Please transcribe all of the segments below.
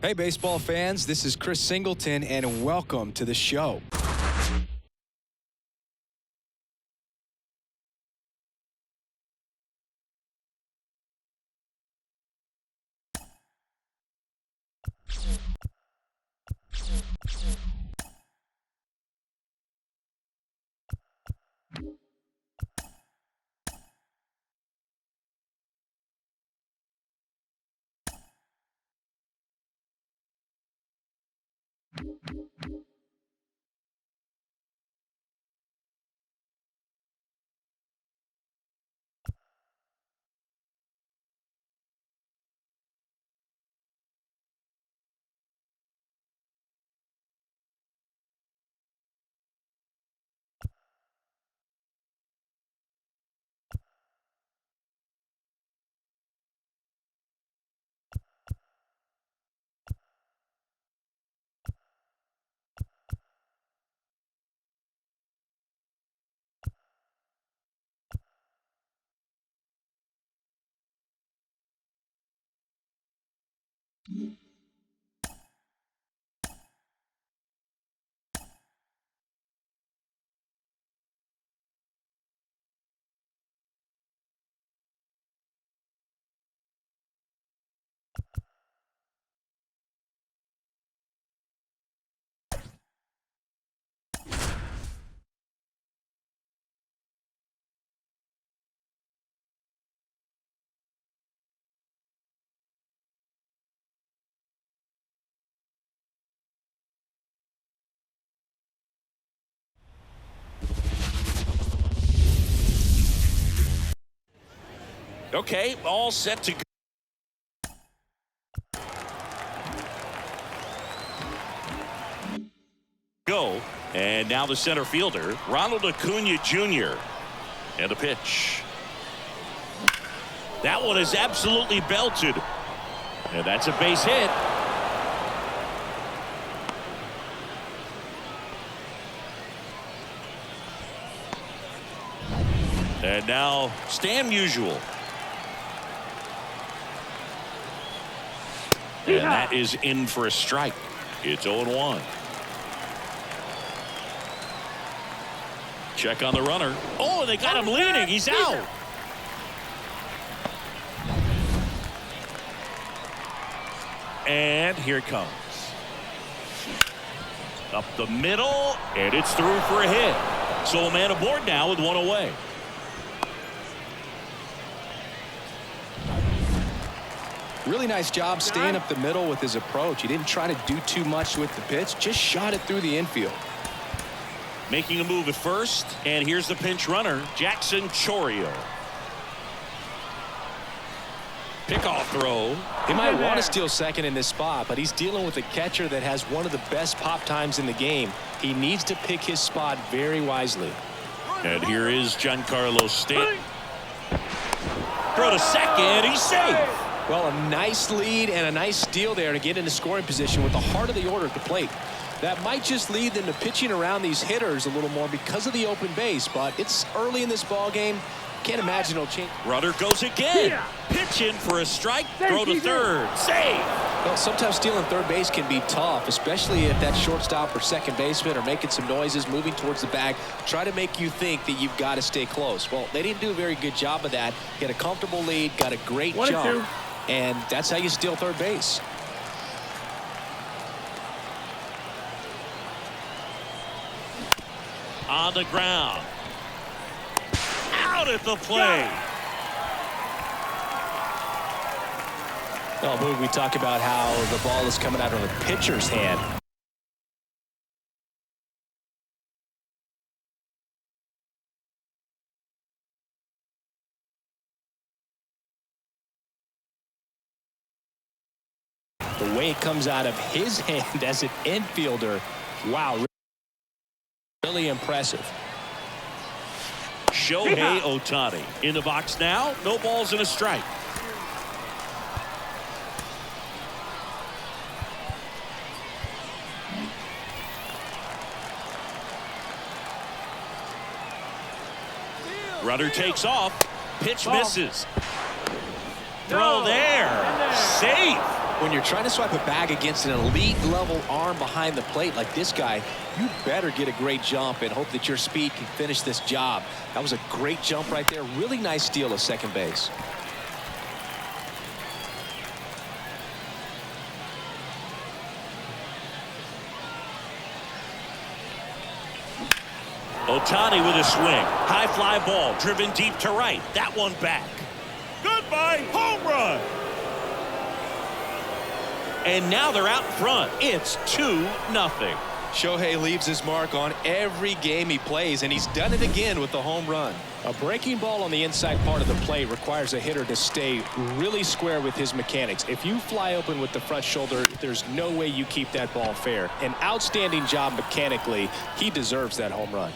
Hey, baseball fans, this is Chris Singleton, and welcome to the show. Okay, all set to go. And now the center fielder, Ronald Acuna Jr. And a pitch. That one is absolutely belted. And that's a base hit. And now Stan Musial. And that is in for a strike. It's 0-1. Check on the runner. Oh, and they got him leaning. He's out. And here it comes. Up the middle, and it's through for a hit. So a man aboard now with one away. Really nice job staying up the middle with his approach. He didn't try to do too much with the pitch, just shot it through the infield. Making a move at first, and here's the pinch runner, Jackson Chourio. Pickoff throw. He might want to steal second in this spot, but he's dealing with a catcher that has one of the best pop times in the game. He needs to pick his spot very wisely. And here is Giancarlo Stanton. Throw to second, he's safe. Well, a nice lead and a nice steal there to get into scoring position with the heart of the order at the plate. That might just lead them to pitching around these hitters a little more because of the open base, but it's early in this ball game. Can't imagine it'll change. Runner goes again. Pitching for a strike. Throw to third. Save. Well, sometimes stealing third base can be tough, especially if that shortstop or second baseman are making some noises, moving towards the bag, try to make you think that you've got to stay close. Well, they didn't do a very good job of that. Get a comfortable lead, got a great jump, and that's how you steal third base. On the ground. Out at the plate. Well, Boog, we talk about how the ball is coming out of the pitcher's hand. The way it comes out of his hand as an infielder, wow, really impressive. Shohei Ohtani in the box now. No balls and a strike. Runner takes off. Pitch misses. Throw there. Safe. When you're trying to swipe a bag against an elite level arm behind the plate like this guy, you better get a great jump and hope that your speed can finish this job. That was a great jump right there. Really nice steal of second base. Ohtani with a swing. High fly ball driven deep to right. That one back. Goodbye, home run. And now they're out front. It's 2-0. Shohei leaves his mark on every game he plays, and he's done it again with the home run. A breaking ball on the inside part of the plate requires a hitter to stay really square with his mechanics. If you fly open with the front shoulder, there's no way you keep that ball fair. An outstanding job mechanically. He deserves that home run.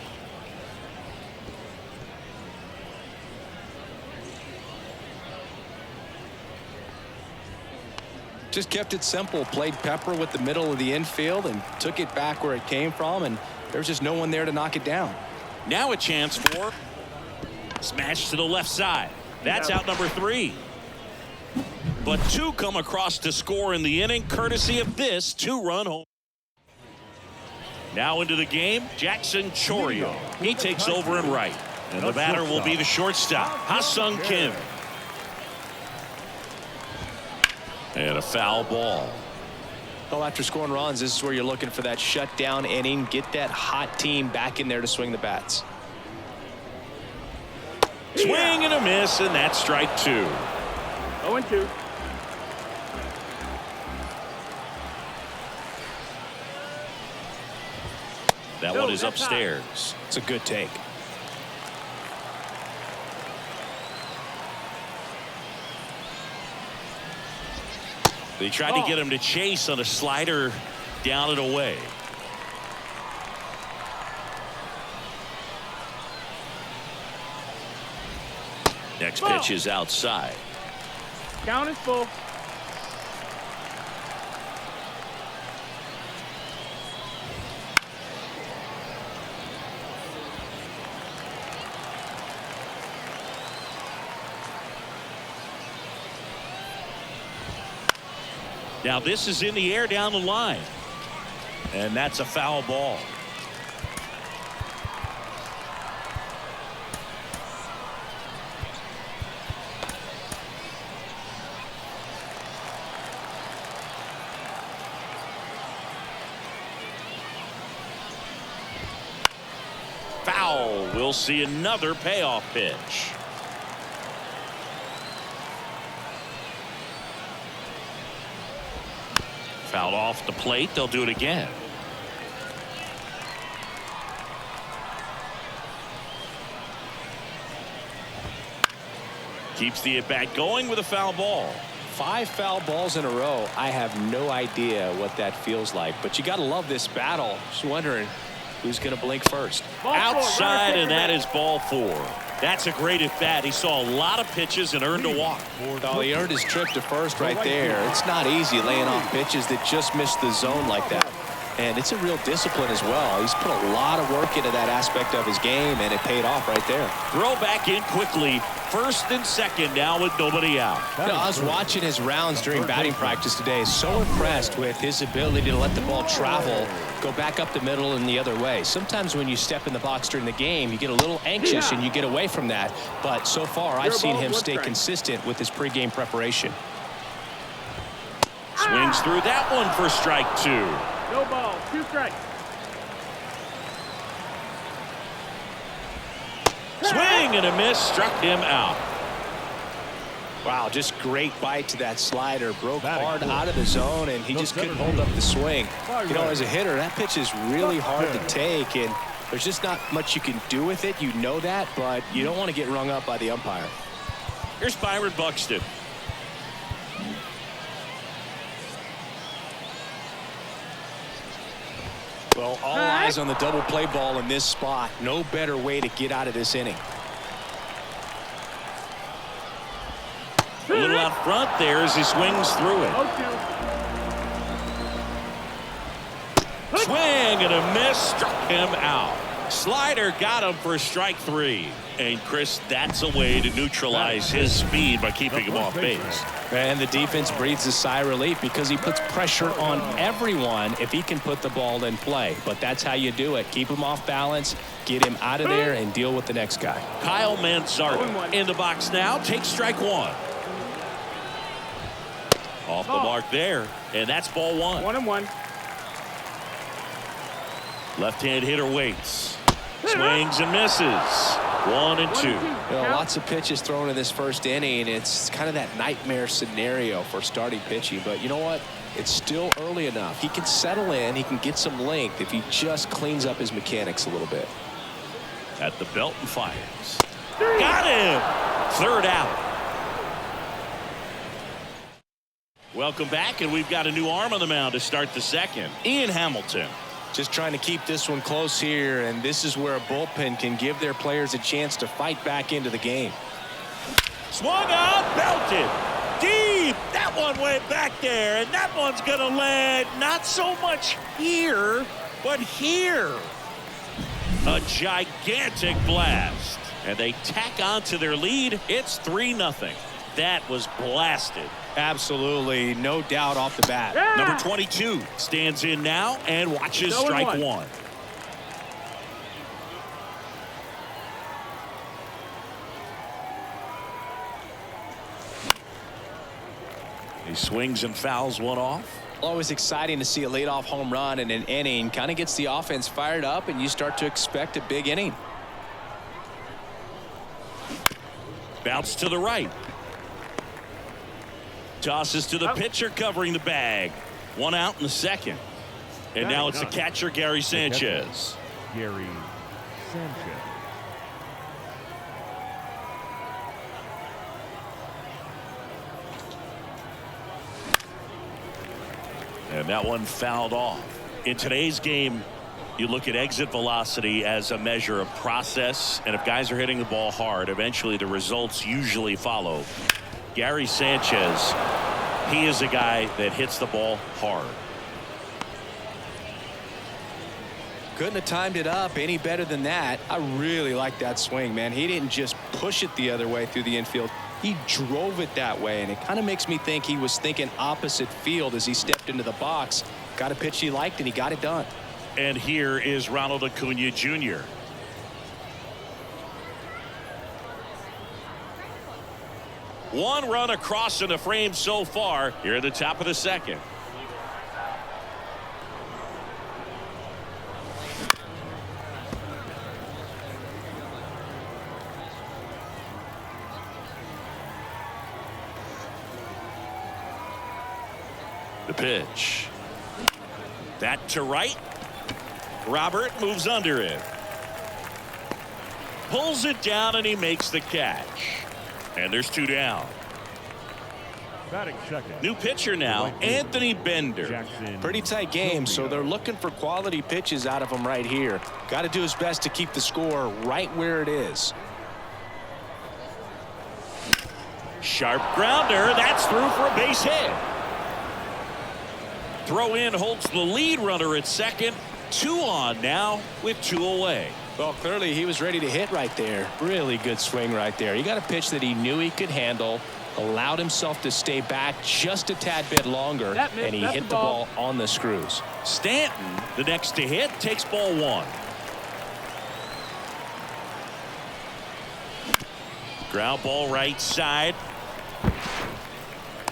Just kept it simple, played pepper with the middle of the infield and took it back where it came from, and there's just no one there to knock it down. Now a chance for smash to the left side. That's out number 3. But 2 come across to score in the inning courtesy of this 2-run home. Now into the game, Jackson Chourio. He takes over in right, and the batter will be the shortstop, Ha-Sung Kim. And a foul ball. Well, after scoring runs, this is where you're looking for that shutdown inning. Get that hot team back in there to swing the bats. Swing and a miss, and that's strike 2. 0-2. That one is upstairs. It's a good take. They tried to get him to chase on a slider down and away. Next pitch is outside. Count is full. Now this is in the air down the line. And that's a foul ball. Foul. We'll see another payoff pitch. Fouled off the plate. They'll do it again. Keeps the at-bat going with a foul ball. 5 foul balls in a row. I have no idea what that feels like, but you got to love this battle. Just wondering who's going to blink first. Outside, and that is ball 4. That's a great at-bat. He saw a lot of pitches and earned a walk. Oh, he earned his trip to first right there. It's not easy laying off pitches that just missed the zone like that. And it's a real discipline as well. He's put a lot of work into that aspect of his game, and it paid off right there. Throw back in quickly. First and second now with nobody out. I was watching his rounds during batting practice today. So impressed with his ability to let the ball travel, go back up the middle and the other way. Sometimes when you step in the box during the game, you get a little anxious and you get away from that. But so far, I've seen him stay consistent with his pregame preparation. Swings through that one for strike 2. No ball, 2 strikes. Swing and a miss, struck him out. Wow, just great bite to that slider. Broke hard out of the zone, and he just couldn't hold up the swing. You know, as a hitter, that pitch is really hard to take, and there's just not much you can do with it. You know that, but you don't want to get rung up by the umpire. Here's Byron Buxton. Well, all eyes on the double play ball in this spot. No better way to get out of this inning. A little out front there as he swings through it. 0-2. Swing and a miss, struck him out. Slider got him for strike 3. And Chris, that's a way to neutralize his speed by keeping him off base. And the defense breathes a sigh of relief because he puts pressure on everyone if he can put the ball in play. But that's how you do it. Keep him off balance, get him out of there, and deal with the next guy. Kyle Manzardo in the box now. Takes strike 1. Off the mark there. And that's ball 1. 1-1. Left-hand hitter waits. Swings and misses. 1-2. Well, lots of pitches thrown in this first inning. It's kind of that nightmare scenario for starting pitching. But you know what? It's still early enough. He can settle in. He can get some length if he just cleans up his mechanics a little bit. At the belt and fires. Got him. 3rd out. Welcome back, and we've got a new arm on the mound to start the 2nd. Ian Hamilton. Just trying to keep this one close here, and this is where a bullpen can give their players a chance to fight back into the game. Swung out, belted. Deep. That one went back there, and that one's going to land not so much here, but here. A gigantic blast. And they tack on to their lead. It's 3-0. That was blasted. Absolutely, no doubt off the bat. Yeah. Number 22 stands in now and watches strike 1. He swings and fouls one off. Always exciting to see a leadoff home run in an inning. Kind of gets the offense fired up, and you start to expect a big inning. Bounce to the right. Tosses to the pitcher covering the bag. 1 out in the 2nd. And now it's the catcher, Gary Sanchez. Gary Sanchez. And that one fouled off. In today's game, you look at exit velocity as a measure of process. And if guys are hitting the ball hard, eventually the results usually follow. Gary Sanchez, he is a guy that hits the ball hard. Couldn't have timed it up any better than that. I really like that swing, man. He didn't just push it the other way through the infield. He drove it that way, and it kind of makes me think he was thinking opposite field as he stepped into the box. Got a pitch he liked, and he got it done. And here is Ronald Acuna Jr. One run across in the frame so far here at the top of the 2nd. The pitch. That to right. Robert moves under it. Pulls it down and he makes the catch. And there's 2 down. Batting second. New pitcher now, Anthony Bender. Jackson. Pretty tight game, so they're looking for quality pitches out of him right here. Got to do his best to keep the score right where it is. Sharp grounder. That's through for a base hit. Throw in holds the lead runner at 2nd. 2 on now with 2 away. Well, clearly he was ready to hit right there. Really good swing right there. He got a pitch that he knew he could handle, allowed himself to stay back just a tad bit longer, and he hit the ball on the screws. Stanton, the next to hit, takes ball 1. Ground ball right side.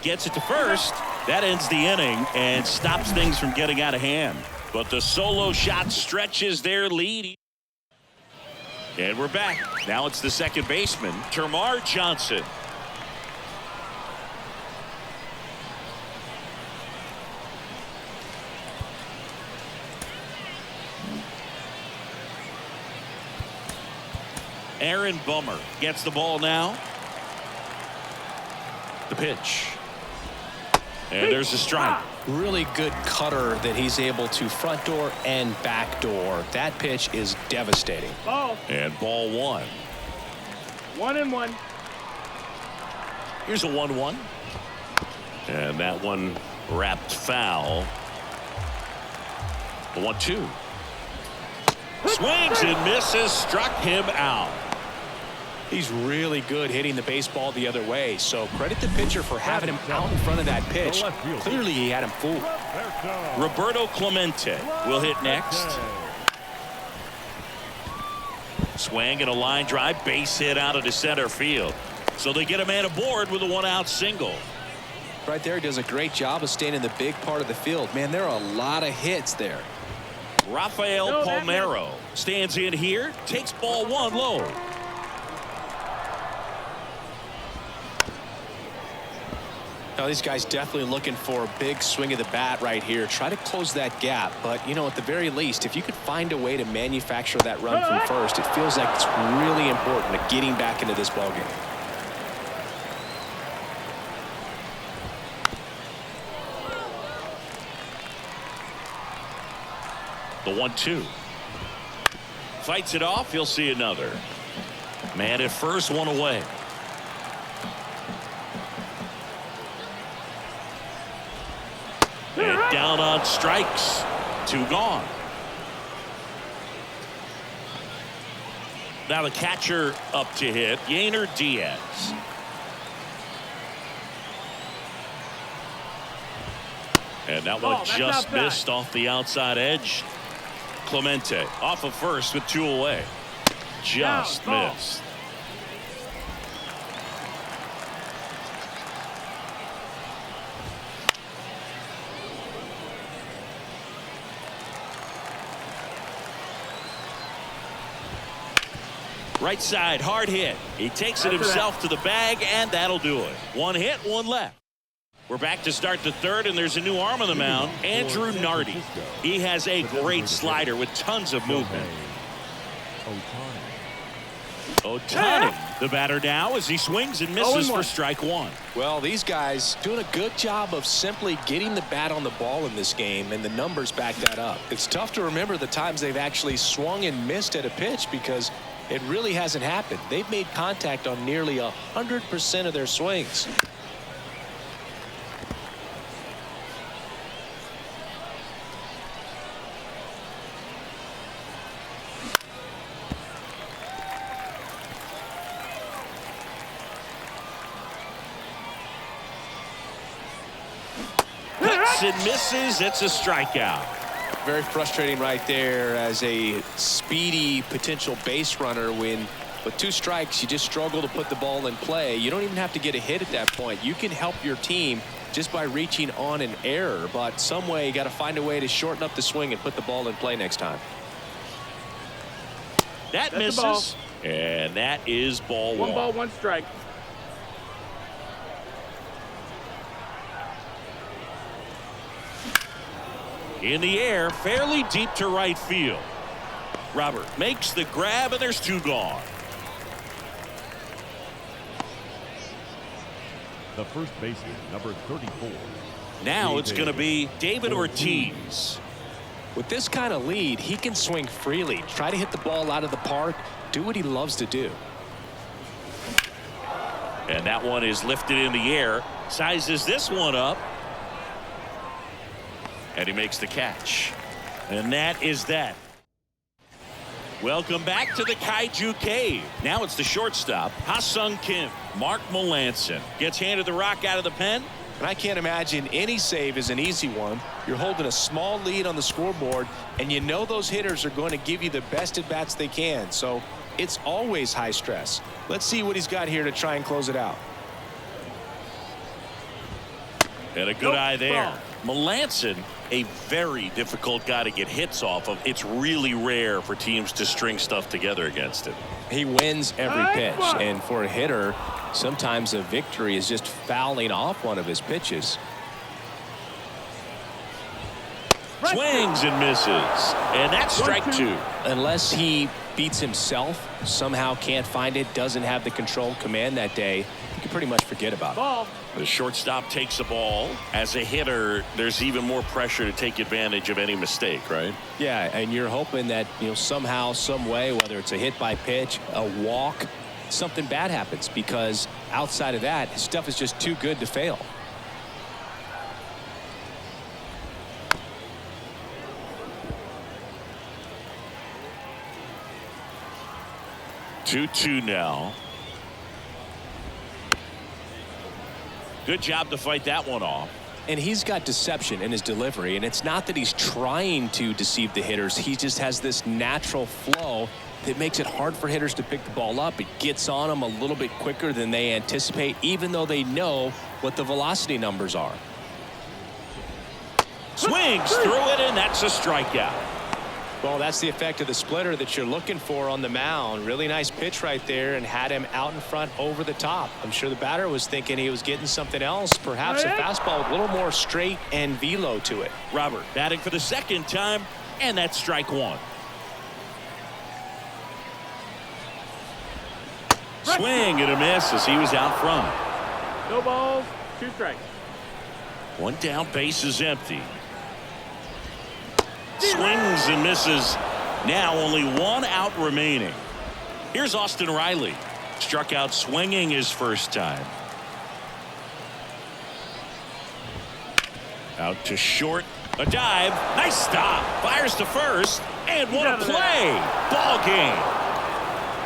Gets it to first. That ends the inning and stops things from getting out of hand. But the solo shot stretches their lead. And we're back. Now it's the second baseman, Termarr Johnson. Aaron Bummer gets the ball now. The pitch. And there's a strike. Really good cutter that he's able to front door and back door. That pitch is devastating. Ball. And ball 1. 1-1. Here's a 1-1. And that one wrapped foul. The 1-2. Swings and misses, struck him out. He's really good hitting the baseball the other way, so credit the pitcher for having him out in front of that pitch. Clearly he had him fooled. Roberto Clemente will hit next. Swing and a line drive, base hit out into center field. So they get a man aboard with a one-out single. Right there, he does a great job of staying in the big part of the field. Man, there are a lot of hits there. Rafael Palmeiro stands in here, takes ball one low. Now, these guys definitely looking for a big swing of the bat right here. Try to close that gap. But, you know, at the very least, if you could find a way to manufacture that run from first, it feels like it's really important to getting back into this ballgame. The 1-2. Fights it off. He'll see another. Man at first, one away. And down on strikes. 2 gone. Now the catcher up to hit, Yainer Diaz. And that one just missed off the outside edge. Clemente off of first with 2 away. Just missed. Right side, hard hit. He takes it himself to the bag, and that'll do it. 1 hit, 1 left. We're back to start the third, and there's a new arm on the mound, Andrew Nardi. He has a great slider with tons of movement. Ohtani, the batter now, as he swings and misses for strike 1. Well, these guys doing a good job of simply getting the bat on the ball in this game, and the numbers back that up. It's tough to remember the times they've actually swung and missed at a pitch because it really hasn't happened. They've made contact on nearly 100% of their swings. Hits and misses. It's a strikeout. Very frustrating right there as a speedy potential base runner when with 2 strikes you just struggle to put the ball in play. You don't even have to get a hit at that point. You can help your team just by reaching on an error, but some way you got to find a way to shorten up the swing and put the ball in play next time. That misses, and that is ball 1. 1 ball, 1 strike. In the air, fairly deep to right field. Robert makes the grab, and there's 2 gone. The first baseman, number 34. Now it's going to be David Ortiz. With this kind of lead, he can swing freely, try to hit the ball out of the park, do what he loves to do. And that one is lifted in the air, sizes this one up. And he makes the catch. And that is that. Welcome back to the Kaiju Cave. Now it's the shortstop, Ha-Sung Kim. Mark Melancon gets handed the rock out of the pen. And I can't imagine any save is an easy one. You're holding a small lead on the scoreboard, and you know those hitters are going to give you the best at bats they can. So it's always high stress. Let's see what he's got here to try and close it out. And a good eye there. Melancon, a very difficult guy to get hits off of. It's really rare for teams to string stuff together against him. He wins every pitch, and for a hitter, sometimes a victory is just fouling off one of his pitches. Swings and misses, and that's strike 2. Unless he beats himself, somehow can't find it, doesn't have the control command that day, you can pretty much forget about it. The shortstop takes the ball. As a hitter, there's even more pressure to take advantage of any mistake, right? Yeah, and you're hoping that, you know, somehow, some way, whether it's a hit by pitch, a walk, something bad happens, because outside of that, his stuff is just too good to fail. 2-2 now. Good job to fight that one off. And he's got deception in his delivery, and it's not that he's trying to deceive the hitters. He just has this natural flow that makes it hard for hitters to pick the ball up. It gets on them a little bit quicker than they anticipate, even though they know what the velocity numbers are. Swings through it, and that's a strikeout. Well, that's the effect of the splitter that you're looking for on the mound. Really nice pitch right there, and had him out in front over the top. I'm sure the batter was thinking he was getting something else, perhaps a fastball with a little more straight and velo to it. Robert batting for the second time, and that's strike one. Swing and a miss as he was out front. No balls, 2 strikes. One down, base is empty. Swings and misses. Now only 1 out remaining. Here's Austin Riley. Struck out swinging his first time. Out to short. A dive. Nice stop. Fires to first. And what a play. Ball game.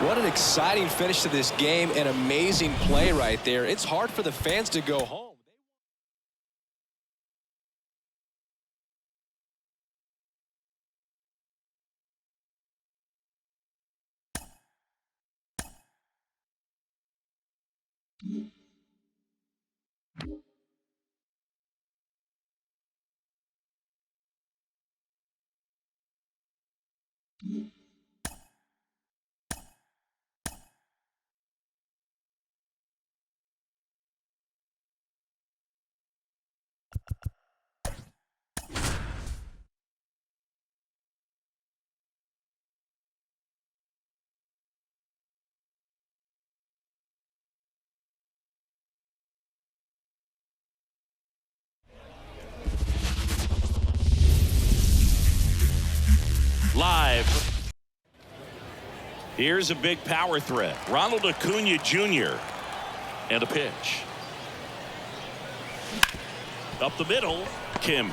What an exciting finish to this game. An amazing play right there. It's hard for the fans to go home. Live. Here's a big power threat. Ronald Acuna Jr. And a pitch. Up the middle. Kim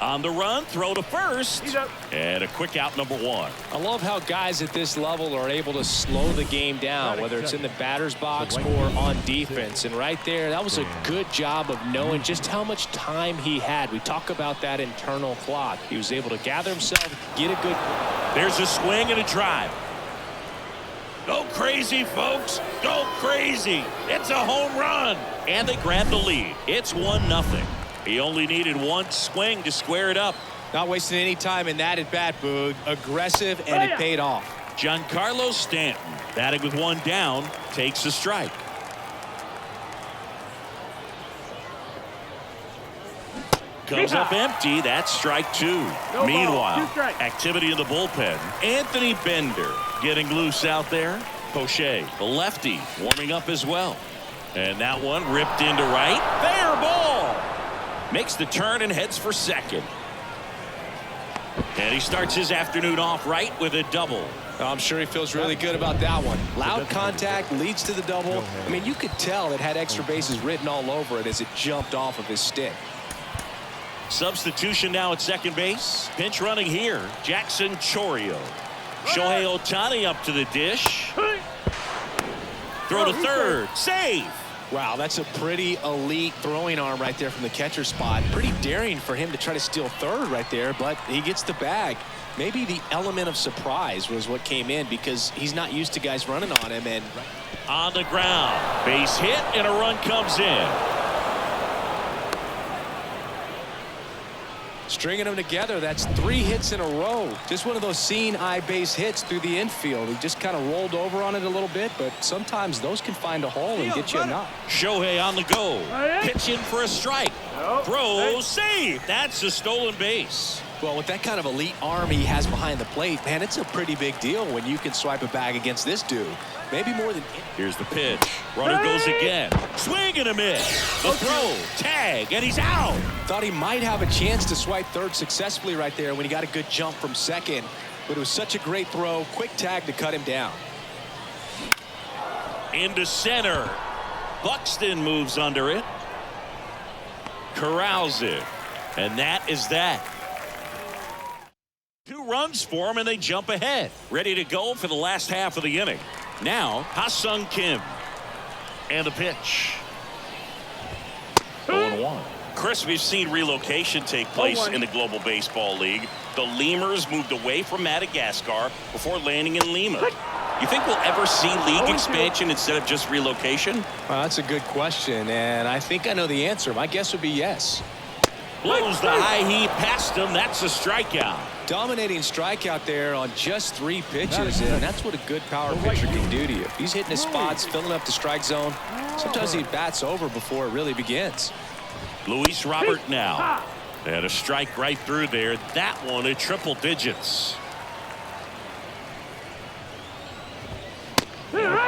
on the run. Throw to first. And a quick out, number 1. I love how guys at this level are able to slow the game down, whether it's in the batter's box or on defense. And right there, that was a good job of knowing just how much time he had. We talk about that internal clock. He was able to gather himself, get a good. There's a swing and a drive. Go crazy, folks. Go crazy. It's a home run. And they grab the lead. It's 1-0. He only needed 1 swing to square it up. Not wasting any time in that at bat, Boog. Aggressive, and it paid off. Giancarlo Stanton, batting with 1 down, takes a strike. Comes up empty. That's strike 2. Meanwhile, activity in the bullpen. Anthony Bender getting loose out there. Poche, the lefty, warming up as well. And that one ripped into right. Fair ball. Makes the turn and heads for second. And he starts his afternoon off right with a double. I'm sure he feels really good about that one. Loud contact leads to the double. I mean, you could tell it had extra bases written all over it as it jumped off of his stick. Substitution now at second base. Pinch running here. Jackson Chorio. Shohei Ohtani up to the dish. Throw to third. Save. Wow, that's a pretty elite throwing arm right there from the catcher spot. Pretty daring for him to try to steal third right there, but he gets the bag. Maybe the element of surprise was what came in because he's not used to guys running on him. And on the ground, base hit, and a run comes in. Stringing them together, that's 3 hits in a row. Just one of those seeing eye base hits through the infield. He just kind of rolled over on it a little bit, but sometimes those can find a hole and get you a knock. Shohei on the go. Pitching for a strike. Throw, save. That's a stolen base. Well, with that kind of elite arm he has behind the plate, man, it's a pretty big deal when you can swipe a bag against this dude. Maybe more than. Here's the pitch. Runner goes again. Swing and a miss. The throw, tag, and he's out. Thought he might have a chance to swipe third successfully right there when he got a good jump from second. But it was such a great throw. Quick tag to cut him down. Into center. Buxton moves under it. Corrals it. And that is that. 2 runs for him, and they jump ahead. Ready to go for the last half of the inning. Now, Ha-Sung Kim. And the pitch. 0-1. Chris, we've seen relocation take place in the Global Baseball League. The Lemurs moved away from Madagascar before landing in Lima. You think we'll ever see league expansion instead of just relocation? Well, that's a good question, and I think I know the answer. My guess would be yes. Blows the high heat past him. That's a strikeout. Dominating strikeout there on just 3 pitches, and that's what a good power pitcher can do to you. If he's hitting his spots, filling up the strike zone, sometimes he bats over before it really begins. Luis Robert now. And a strike right through there. That one at triple digits.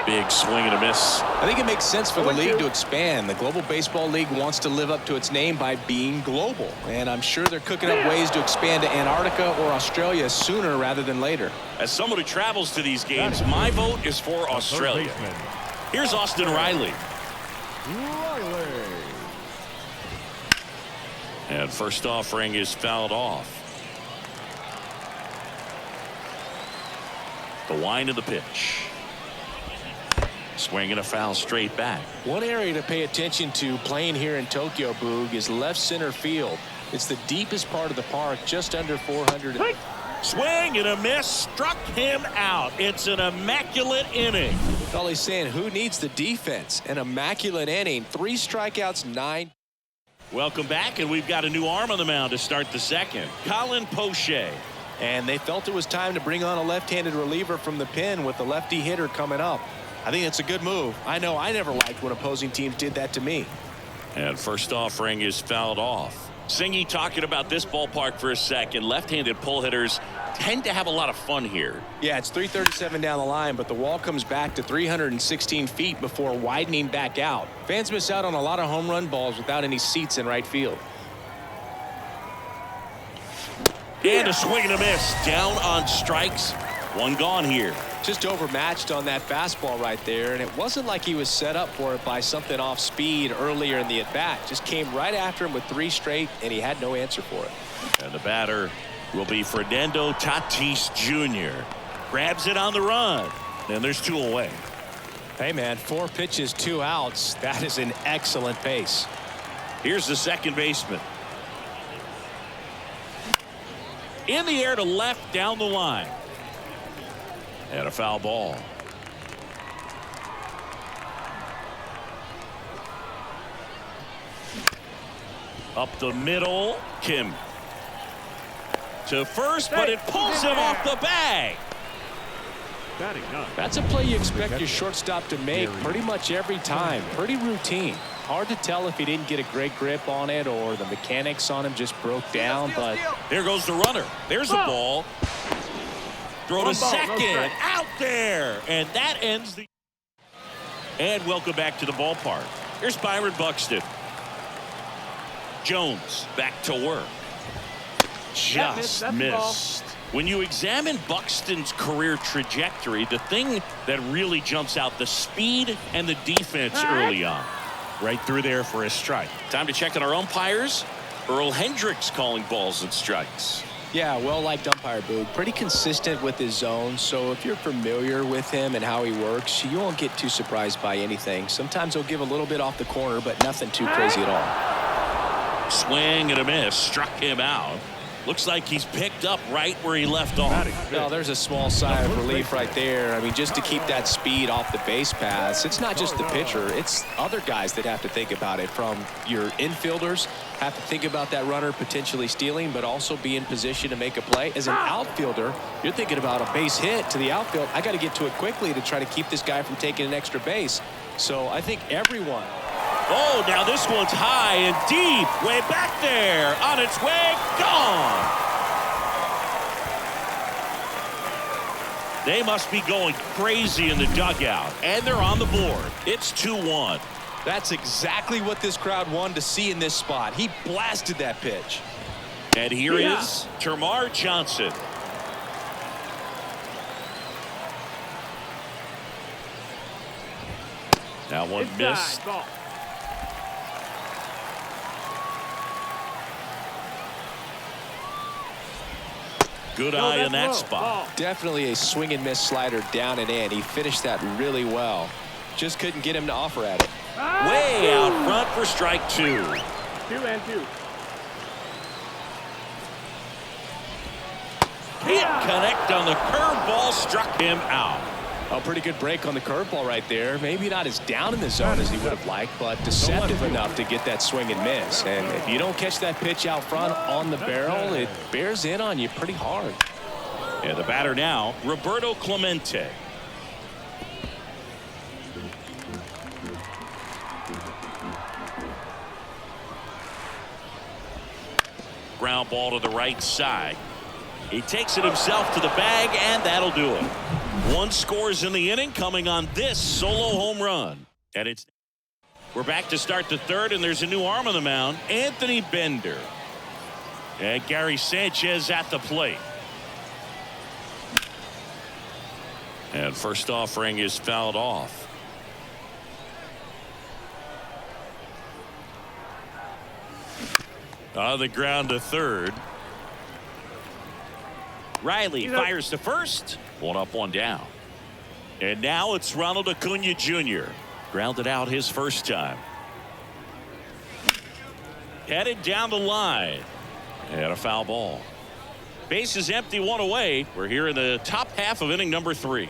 Big swing and a miss. I think it makes sense for the league to expand. The Global Baseball League wants to live up to its name by being global. And I'm sure they're cooking up ways to expand to Antarctica or Australia sooner rather than later. As someone who travels to these games, my vote is for Australia. Here's Austin Riley. And first offering is fouled off. The wind of the pitch. Swing and a foul straight back. One area to pay attention to playing here in Tokyo, Boog, is left center field. It's the deepest part of the park, just under 400. Swing and a miss, struck him out. It's an immaculate inning. All he's saying, who needs the defense? An immaculate inning, 3 strikeouts, 9. Welcome back, and we've got a new arm on the mound to start the second. Colin Poche. And they felt it was time to bring on a left-handed reliever from the pen with the lefty hitter coming up. I think it's a good move. I know I never liked when opposing teams did that to me. And first offering is fouled off. Singy talking about this ballpark for a second. Left-handed pull hitters tend to have a lot of fun here. Yeah, it's 337 down the line, but the wall comes back to 316 feet before widening back out. Fans miss out on a lot of home run balls without any seats in right field. And a swing and a miss. Down on strikes. One gone here. Just overmatched on that fastball right there, and it wasn't like he was set up for it by something off speed earlier in the at-bat. Just came right after him with 3 straight, and he had no answer for it. And the batter will be Fernando Tatis Jr. Grabs it on the run, and there's 2 away. Hey, man, 4 pitches, 2 outs. That is an excellent pace. Here's the second baseman. In the air to left down the line. And a foul ball. Up the middle, Kim. To first, but it pulls him off the bag. That's a play you expect your shortstop to make pretty much every time. Pretty routine. Hard to tell if he didn't get a great grip on it or the mechanics on him just broke down, but there goes the runner. There's a ball. Throw to second, out there, and that ends the. And welcome back to the ballpark. Here's Byron Buxton. Jones back to work. Just missed. When you examine Buxton's career trajectory, the thing that really jumps out, the speed and the defense early on. Right through there for a strike. Time to check on our umpires. Earl Hendricks calling balls and strikes. yeah, well-liked umpire, Boog. Pretty consistent with his zone, so if you're familiar with him and how he works, you won't get too surprised by anything. Sometimes he'll give a little bit off the corner, but nothing too crazy at all. Swing and a miss. Struck him out. Looks like he's picked up right where he left off. Well, there's a small sigh of relief right there. I mean, just to keep that speed off the base paths. It's not just the pitcher. It's other guys that have to think about it. From your infielders have to think about that runner potentially stealing, but also be in position to make a play. As an outfielder, you're thinking about a base hit to the outfield. I got to get to it quickly to try to keep this guy from taking an extra base. So I think everyone. Oh, now this one's high and deep, way back there, on its way, gone. They must be going crazy in the dugout, and they're on the board. It's 2-1. That's exactly what this crowd wanted to see in this spot. He blasted that pitch. And here is Termarr Johnson. That one missed. Good No, eye in that that's low. spot. Ball. Definitely a swing and miss slider down and in. He finished that really well. Just couldn't get him to offer at it. Way out front for strike 2. 2-2. Can't connect on the curveball, struck him out. A pretty good break on the curveball right there. Maybe not as down in the zone as he would have liked, but deceptive enough to get that swing and miss. And if you don't catch that pitch out front on the barrel, it bears in on you pretty hard. And the batter now, Roberto Clemente. Ground ball to the right side. He takes it himself to the bag, and that'll do it. 1 scores in the inning, coming on this solo home run. And we're back to start the 3rd, and there's a new arm on the mound, Anthony Bender. And Gary Sanchez at the plate. And first offering is fouled off. On the ground to 3rd. Riley fires to first. 1 up, 1 down. And now it's Ronald Acuna Jr. Grounded out his first time. Headed down the line. And a foul ball. Base is empty, 1 away. We're here in the top half of inning number 3.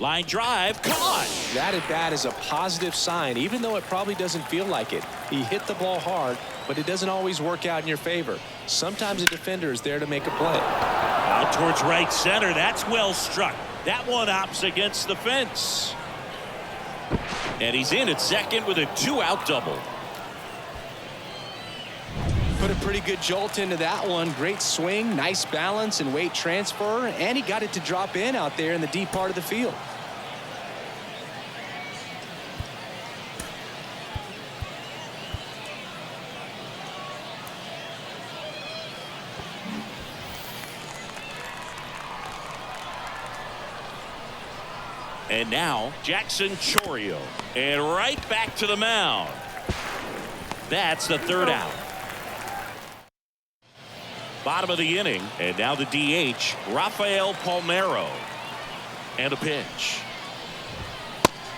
Line drive, caught. That at bat is a positive sign, even though it probably doesn't feel like it. He hit the ball hard, but it doesn't always work out in your favor. Sometimes a defender is there to make a play. Out towards right center. That's well struck. That one opts against the fence. And he's in at second with a 2-out double. Put a pretty good jolt into that one. Great swing, nice balance and weight transfer, and he got it to drop in out there in the deep part of the field. And now Jackson Chourio. And right back to the mound. That's the 3rd out. Bottom of the inning. And now the DH, Rafael Palmeiro. And a pitch.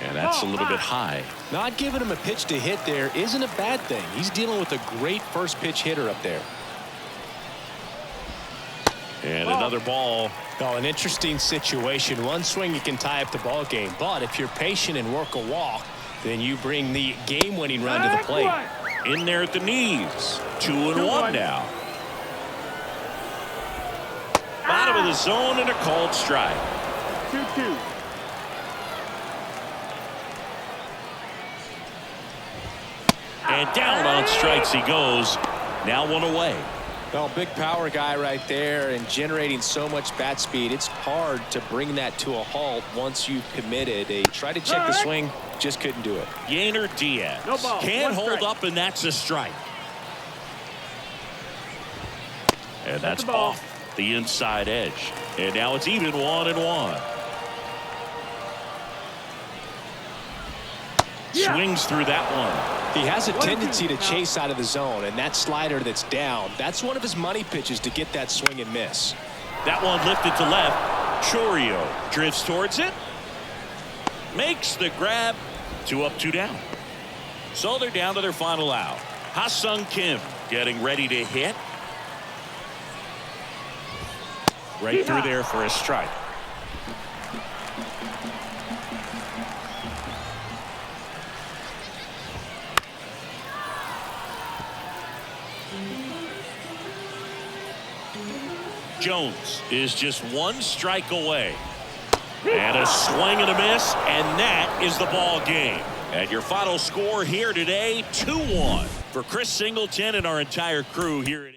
And that's a little bit high. Not giving him a pitch to hit there isn't a bad thing. He's dealing with a great first pitch hitter up there. And another ball. Oh, an interesting situation. One swing you can tie up the ball game, but if you're patient and work a walk, then you bring the game-winning run to the plate. In there at the knees. 2-1 now. Bottom of the zone and a called strike. 2-2. And down on strikes he goes. Now 1 away. Well, big power guy right there and generating so much bat speed. It's hard to bring that to a halt once you've committed. They tried to check the swing, just couldn't do it. Yainer Diaz No ball, can't 1 hold strike. up, and that's a strike. And that's the ball. off the inside edge. And now it's even 1-1. Swings through that one. He has a tendency to chase out of the zone, and that slider that's down, that's one of his money pitches to get that swing and miss. That one lifted to left. Chourio drifts towards it. Makes the grab. 2 up, 2 down. So they're down to their final out. Ha-Sung Kim getting ready to hit. Right through there for a strike. Jones is just 1 strike away. And a swing and a miss, and that is the ball game. And your final score here today, 2-1. For Chris Singleton and our entire crew here at MLB.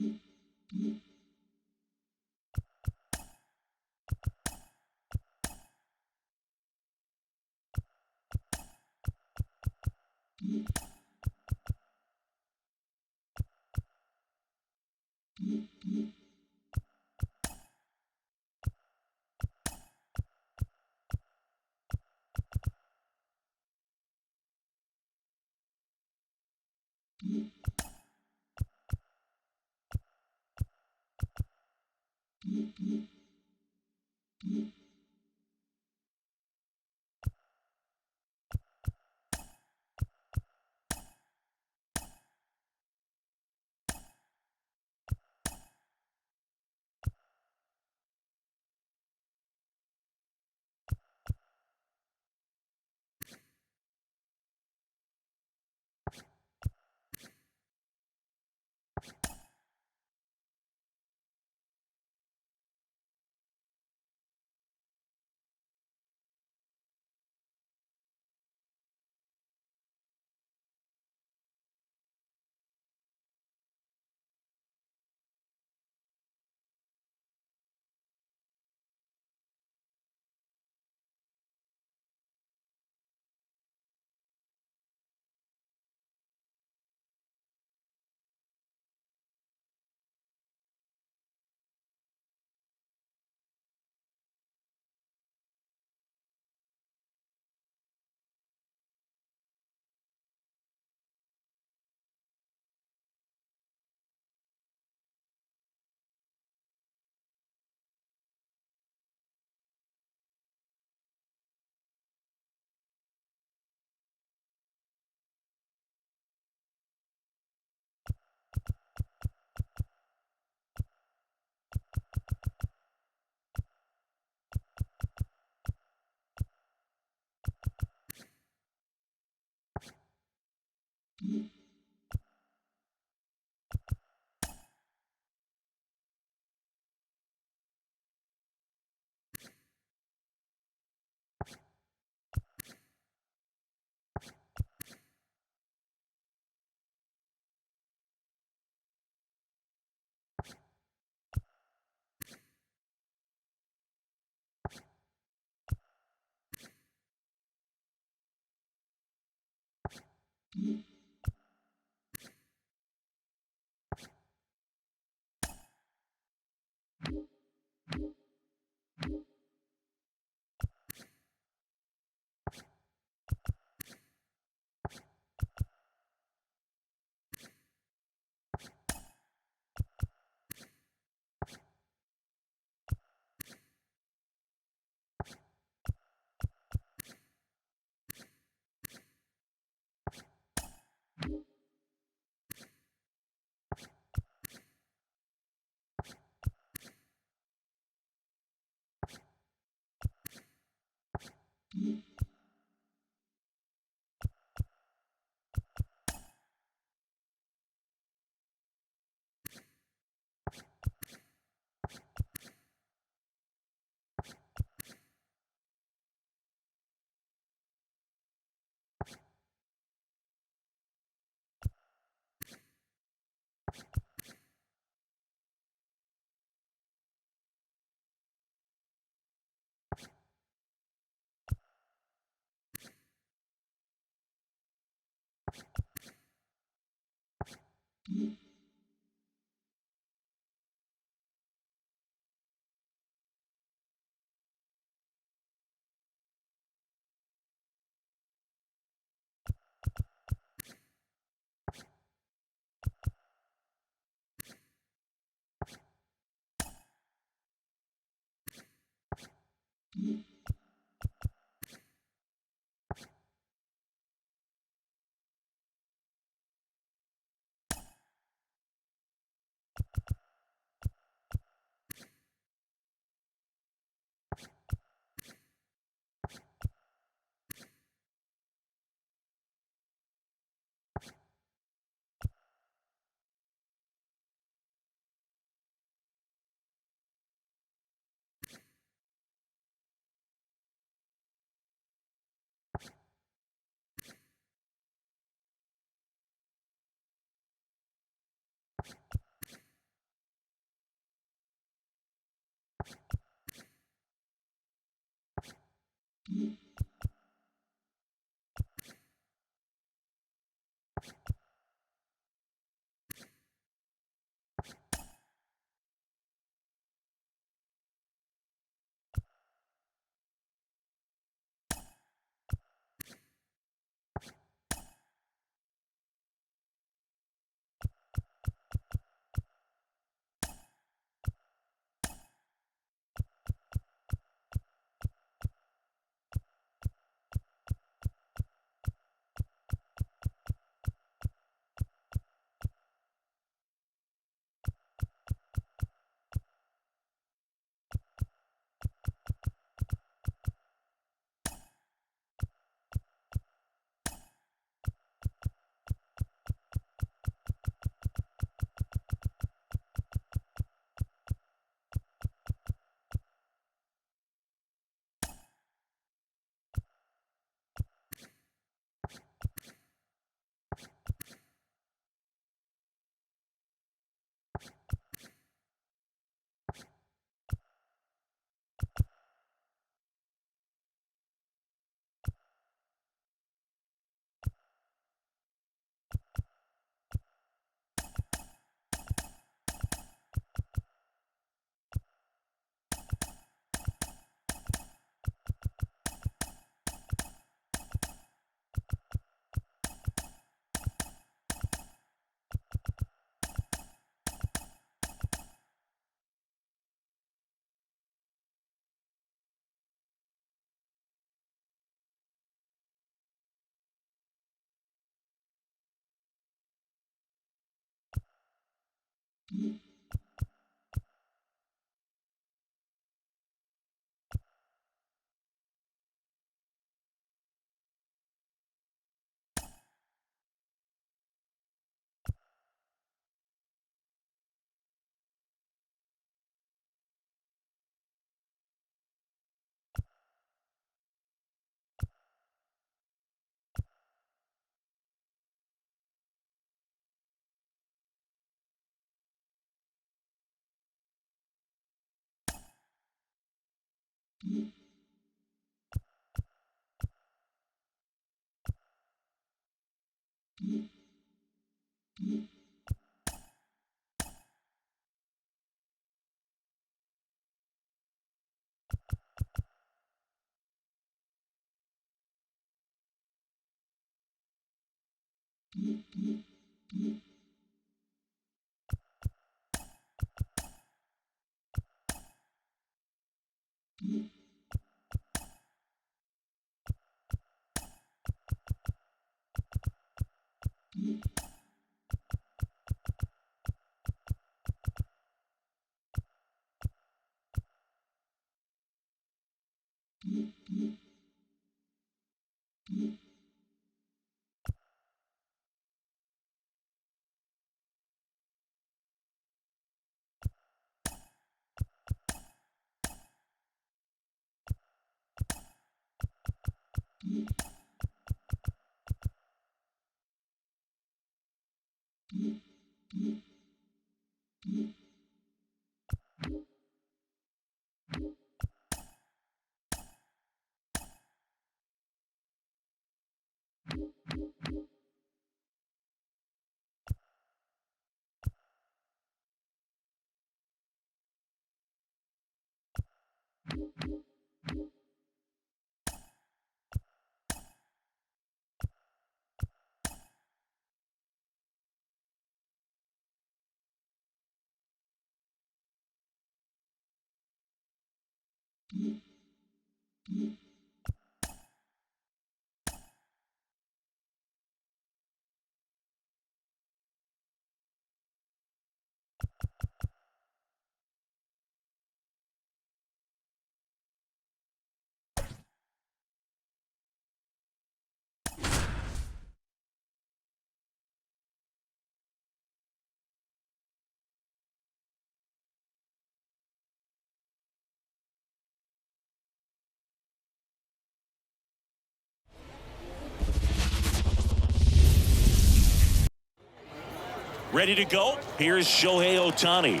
Ready to go? Here's Shohei Ohtani.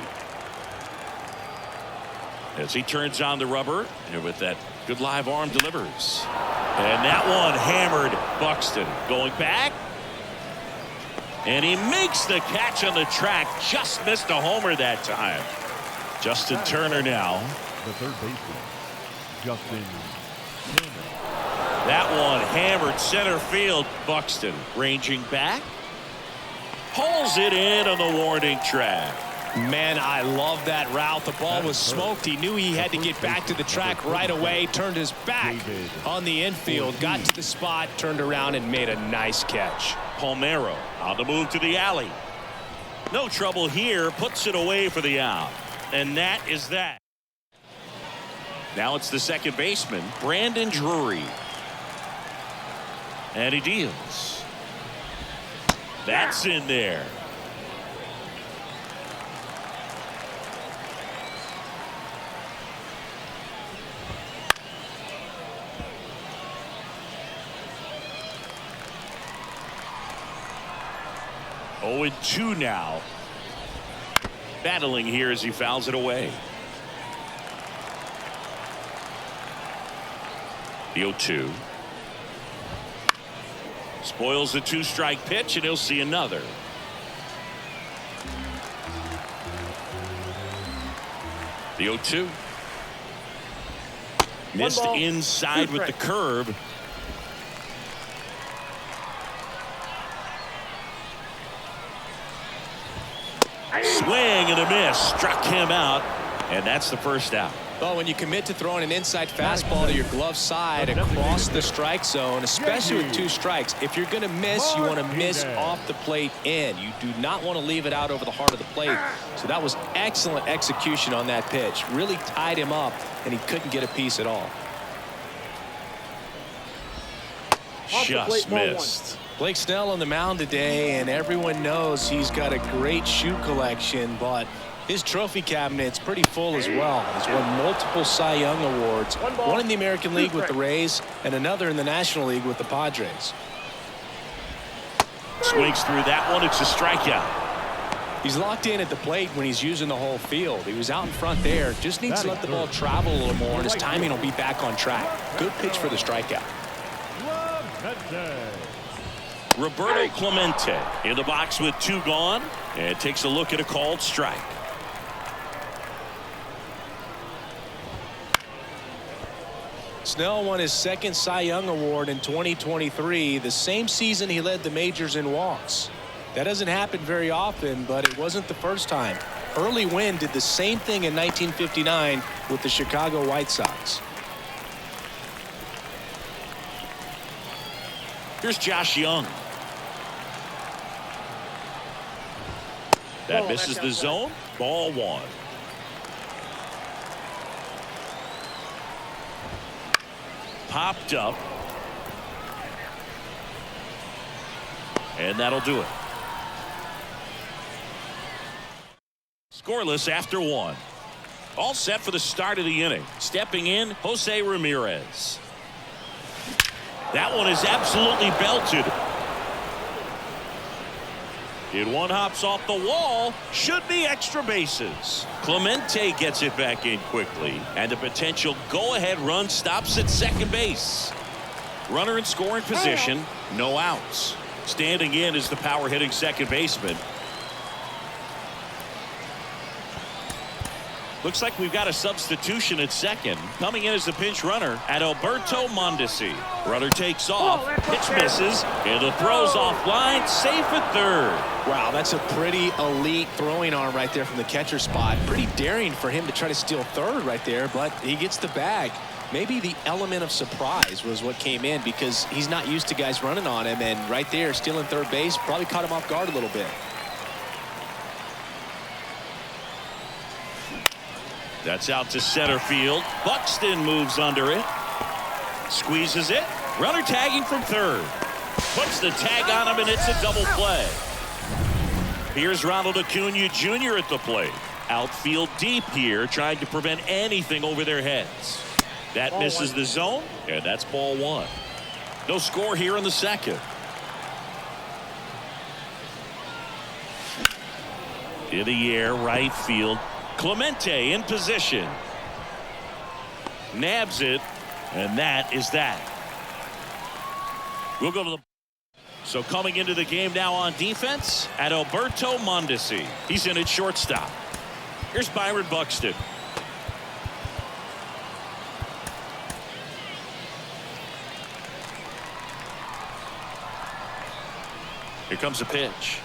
as he turns on the rubber and with that good live arm delivers. And that one hammered Buxton. Going back. And he makes the catch on the track. Just missed a homer that time. Justin Turner now. The third baseman, Justin Turner. That one hammered center field. Buxton ranging back. Pulls it in on the warning track. Man, I love that route. The ball was smoked. He knew he had to get back to the track right away. Turned his back on the infield. Got to the spot. Turned around and made a nice catch. Palmeiro on the move to the alley. No trouble here. Puts it away for the out. And that is that. Now it's the second baseman, Brandon Drury. And he deals. That's in there. Oh, and 2 now. Battling here as he fouls it away. The 0-2. Spoils the 2-strike pitch, and he'll see another. The 0-2. Missed inside with the curve. Swing and a miss. Struck him out, and that's the first out. Well, when you commit to throwing an inside fastball to your glove side across the strike zone, especially with 2 strikes, if you're going to miss, you want to miss off the plate in. You do not want to leave it out over the heart of the plate. So that was excellent execution on that pitch. Really tied him up, and he couldn't get a piece at all. Just missed. Blake Snell on the mound today, and everyone knows he's got a great shoe collection, but his trophy cabinet's pretty full as well. He's won multiple Cy Young awards, one in the American League with the Rays and another in the National League with the Padres. Swings through that one. It's a strikeout. He's locked in at the plate when he's using the whole field. He was out in front there. Just needs to let the ball travel a little more, and his timing will be back on track. Good pitch for the strikeout. Roberto Clemente in the box with 2 gone, and takes a look at a called strike. Snell won his second Cy Young Award in 2023, the same season he led the majors in walks. That doesn't happen very often, but it wasn't the first time. Early Wynn did the same thing in 1959 with the Chicago White Sox. Here's Josh Young. That misses the zone. Ball 1. Popped up. And that'll do it. Scoreless after 1. All set for the start of the inning. Stepping in, Jose Ramirez. That one is absolutely belted. It one hops off the wall. Should be extra bases. Clemente gets it back in quickly, and the potential go-ahead run stops at second base. Runner in scoring position, no outs. Standing in is the power-hitting second baseman. Looks like we've got a substitution at second. Coming in as the pinch runner at Alberto Mondesi. Runner takes off. Pitch misses. And the throw's offline. Safe at third. Wow, that's a pretty elite throwing arm right there from the catcher spot. Pretty daring for him to try to steal third right there, but he gets the bag. Maybe the element of surprise was what came in because he's not used to guys running on him, and right there stealing third base probably caught him off guard a little bit. That's out to center field. Buxton moves under it. Squeezes it. Runner tagging from third. Puts the tag on him, and it's a double play. Here's Ronald Acuna Jr. at the plate. Outfield deep here, trying to prevent anything over their heads. That misses the zone, and that's ball 1. No score here in the second. In the air, right field. Clemente in position. Nabs it, and that is that. We'll go to the. So coming into the game now on defense, Adalberto Mondesi. He's in at shortstop. Here's Byron Buxton. Here comes a pitch.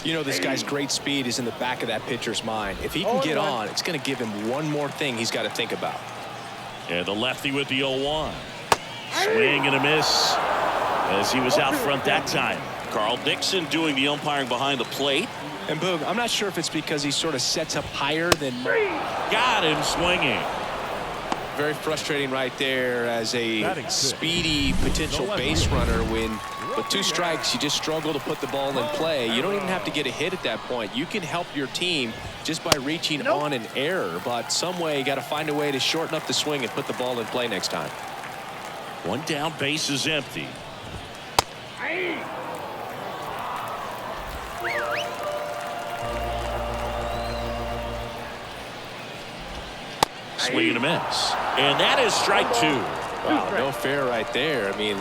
You know, this guy's great speed is in the back of that pitcher's mind. If he can get on, it's going to give him one more thing he's got to think about. And the lefty with the 0-1. Swing and a miss as he was out front that time. Carl Dixon doing the umpiring behind the plate. And Boog, I'm not sure if it's because he sort of sets up higher than. Got him swinging. Very frustrating right there as a speedy potential base runner when with 2 strikes you just struggle to put the ball in play. You don't even have to get a hit at that point. You can help your team just by reaching on an error, but some way you got to find a way to shorten up the swing and put the ball in play next time. One down, base is empty. Swing and a miss. And that is strike 2. Wow, no fair right there. I mean,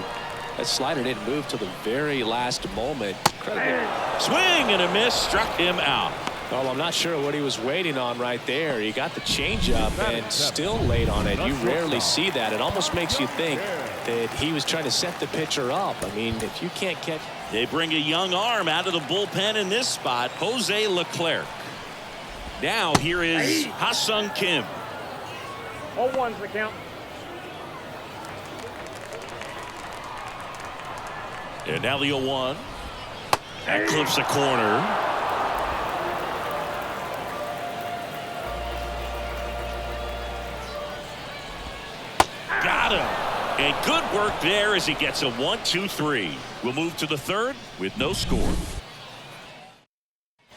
that slider didn't move till the very last moment. Incredible. Swing and a miss, struck him out. Well, I'm not sure what he was waiting on right there. He got the changeup and still late on it. You rarely see that. It almost makes you think that he was trying to set the pitcher up. I mean, if you can't catch. They bring a young arm out of the bullpen in this spot, Jose Leclerc. Now here is Ha-Sung Kim. 0-1's the count. And now the 0-1. That clips the corner. Got him. And good work there as he gets a 1-2-3. We'll move to the third with no score.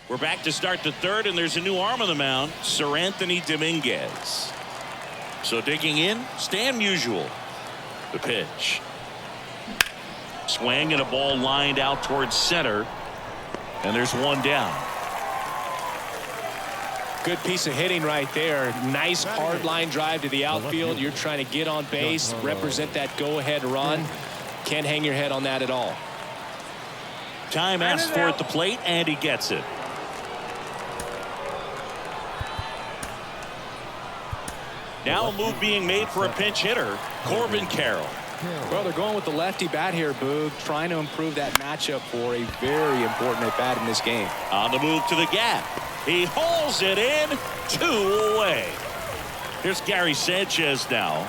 We're back to start the third, and there's a new arm on the mound, Sir Anthony Dominguez. So digging in, Stan Musial. The pitch. Swing and a ball lined out towards center. And there's one down. Good piece of hitting right there. Nice hard line drive to the outfield. You're trying to get on base, represent that go-ahead run. Can't hang your head on that at all. Time asked for at the plate, and he gets it. Now a move being made for a pinch hitter, Corbin Carroll. Well, they're going with the lefty bat here, Boog, trying to improve that matchup for a very important at bat in this game. On the move to the gap. He hauls it in, 2 away. Here's Gary Sanchez now.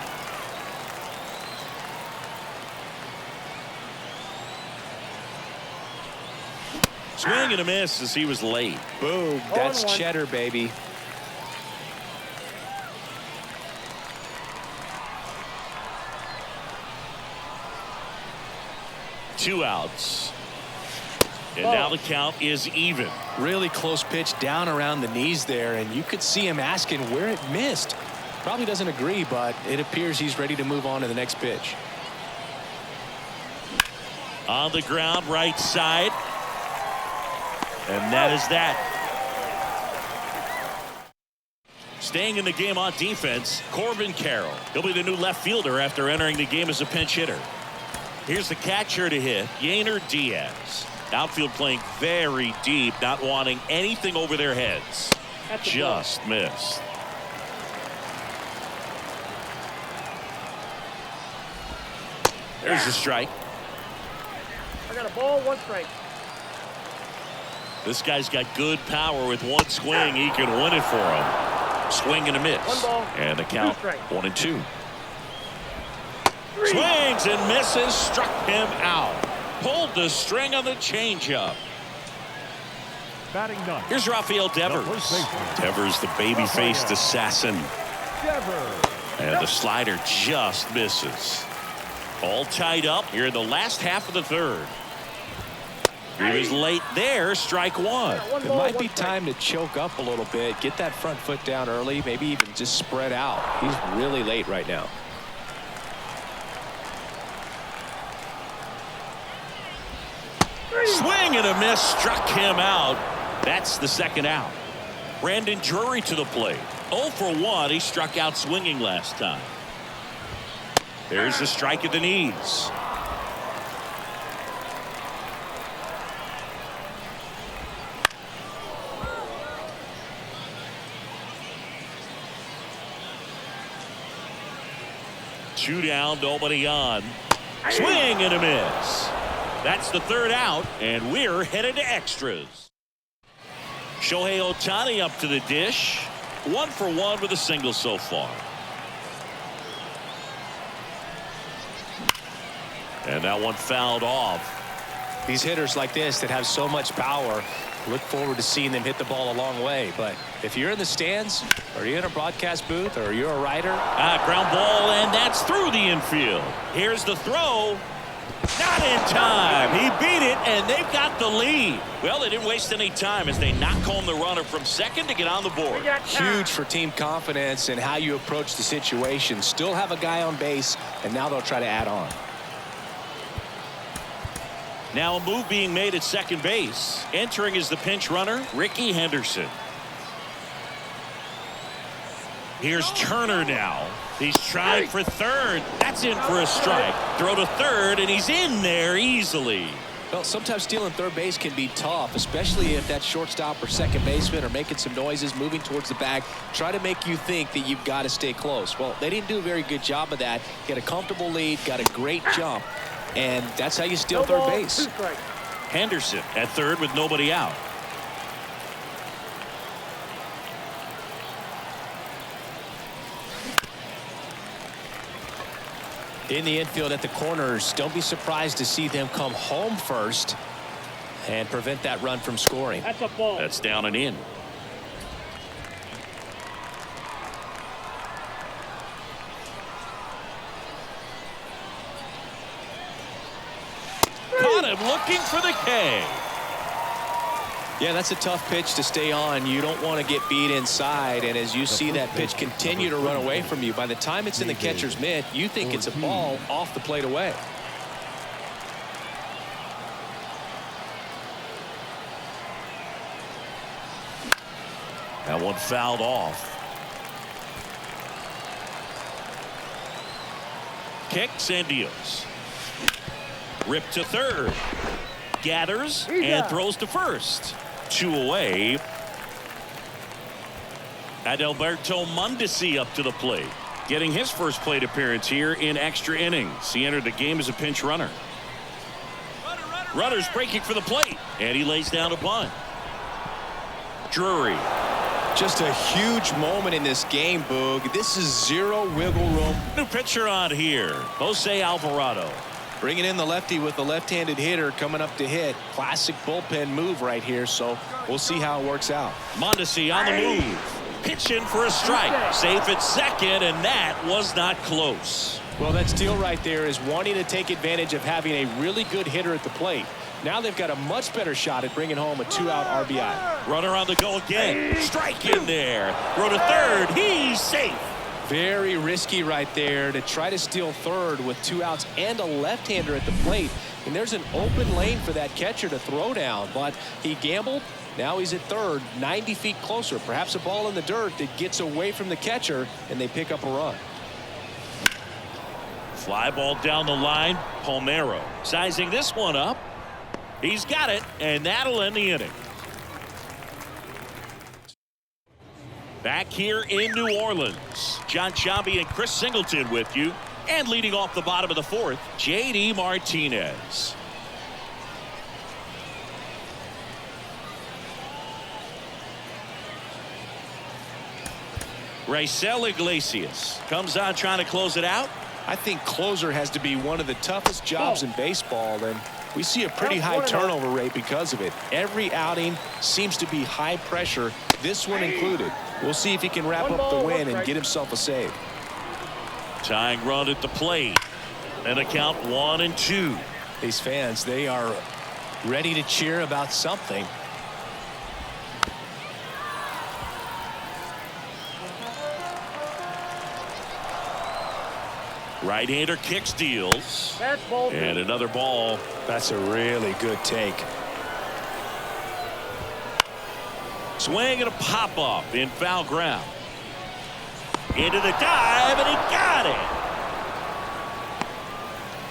Swing and a miss as he was late. Boog, that's cheddar, baby. Two outs. And now the count is even. Really close pitch down around the knees there, and you could see him asking where it missed. Probably doesn't agree, but it appears he's ready to move on to the next pitch. On the ground, right side. And that is that. Staying in the game on defense, Corbin Carroll. He'll be the new left fielder after entering the game as a pinch hitter. Here's the catcher to hit, Yainer Diaz. Outfield playing very deep, not wanting anything over their heads. Just missed. There's a strike. I got a ball, 1 strike. This guy's got good power. With one swing, he can win it for him. Swing and a miss. 1 ball. And the count 1-2. 1-2. Swings and misses, struck him out. Pulled the string on the changeup. Batting ninth. Here's Rafael Devers. Devers, the baby-faced assassin. And the slider just misses. All tied up here in the last half of the third. He was late there, strike 1. It might be time to choke up a little bit, get that front foot down early, maybe even just spread out. He's really late right now. Swing and a miss, struck him out. That's the second out. Brandon Drury to the plate. 0 for 1. He struck out swinging last time. There's the strike at the knees. Two down, nobody on. Swing and a miss. That's the third out, and we're headed to extras. Shohei Ohtani up to the dish. 1 for 1 with a single so far. And that one fouled off. These hitters like this that have so much power, look forward to seeing them hit the ball a long way. But if you're in the stands, or you're in a broadcast booth, or you're a writer. Ground ball, and that's through the infield. Here's the throw. Not in time. He beat it, and they've got the lead. Well, they didn't waste any time as they knock home the runner from second to get on the board. Huge for team confidence and how you approach the situation. Still have a guy on base, and now they'll try to add on. Now a move being made at second base. Entering is the pinch runner, Ricky Henderson. Here's Turner now. He's trying for third. That's in for a strike. Throw to third, and he's in there easily. Well, sometimes stealing third base can be tough, especially if that shortstop or second baseman are making some noises, moving towards the bag, try to make you think that you've got to stay close. Well, they didn't do a very good job of that. Get a comfortable lead, got a great jump, and that's how you steal third base. Henderson at third with nobody out. In the infield at the corners, don't be surprised to see them come home first and prevent that run from scoring. That's a ball. That's down and in. Caught him looking for the K. Yeah, that's a tough pitch to stay on. You don't want to get beat inside, and as you see that pitch continue to run away from you, by the time it's in the catcher's mitt, you think it's a ball off the plate away. That one fouled off. Kicks and deals. Ripped to third. Gathers and throws to first. 2 away. Adalberto Mondesi up to the plate, getting his first plate appearance here in extra innings. He entered the game as a pinch runner. Runner's breaking for the plate, and he lays down a bunt. Drury. Just a huge moment in this game, Boog. This is zero wiggle room. New pitcher on here, Jose Alvarado. Bringing in the lefty with the left-handed hitter coming up to hit. Classic bullpen move right here, so we'll see how it works out. Mondesi on the move. Pitching for a strike. Safe at second, and that was not close. Well, that steal right there is wanting to take advantage of having a really good hitter at the plate. Now they've got a much better shot at bringing home a 2-out RBI. Runner on the go again. Strike in there. Throw to third. He's safe. Very risky right there to try to steal third with 2 outs and a left-hander at the plate. And there's an open lane for that catcher to throw down, but he gambled. Now he's at third, 90 feet closer. Perhaps a ball in the dirt that gets away from the catcher, and they pick up a run. Fly ball down the line. Palmeiro sizing this one up. He's got it, and that'll end the inning. Back here in New Orleans, John Sciambi and Chris Singleton with you. And leading off the bottom of the fourth, J.D. Martinez. Raisel Iglesias comes on trying to close it out. I think closer has to be one of the toughest jobs in baseball, and we see a pretty high turnover rate because of it. Every outing seems to be high pressure, this one included. We'll see if he can wrap up the win and get himself a save. Tying run at the plate. And a count 1-2. These fans, they are ready to cheer about something. Right-hander kicks, deals. And another ball. That's a really good take. Swing and a pop-up in foul ground. Into the dive, and he got it.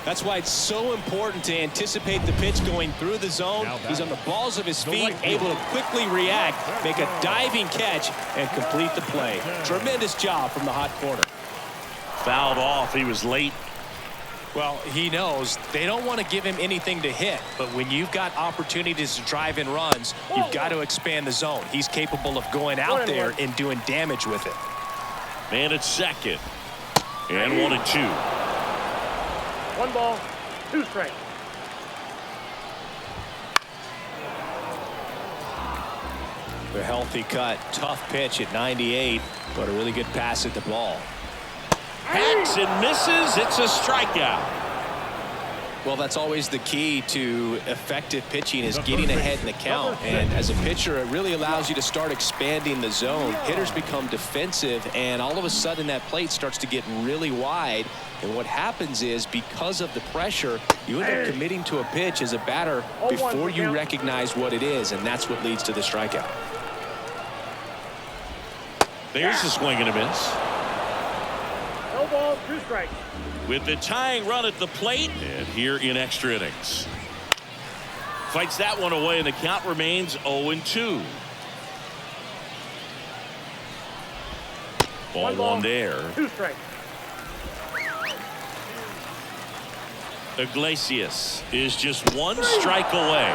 That's why it's so important to anticipate the pitch going through the zone. He's on the balls of his feet, able to quickly react, make a diving catch, and complete the play. Tremendous job from the hot corner. Fouled off. He was late. Well, he knows they don't want to give him anything to hit, but when you've got opportunities to drive in runs, you've got to expand the zone. He's capable of going out there and doing damage with it. Man at second. And 1-2. 1 ball, 2 strikes. The healthy cut, tough pitch at 98, but a really good pass at the ball. Hacks and misses. It's a strikeout. Well, that's always the key to effective pitching, is getting ahead in the count. And as a pitcher, it really allows you to start expanding the zone. Hitters become defensive, and all of a sudden that plate starts to get really wide. And what happens is, because of the pressure, you end up committing to a pitch as a batter before you recognize what it is, and that's what leads to the strikeout. There's a swing and a miss. No balls, 2 strikes. With the tying run at the plate, and here in extra innings. Fights that one away, and the count remains 0-2. Ball 1 there. 2 strikes. Iglesias is just 1 strike away.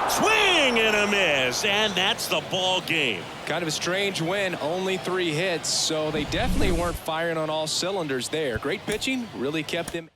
Swing and a miss, and that's the ball game. Kind of a strange win, only 3 hits, so they definitely weren't firing on all cylinders there. Great pitching, really kept them in it.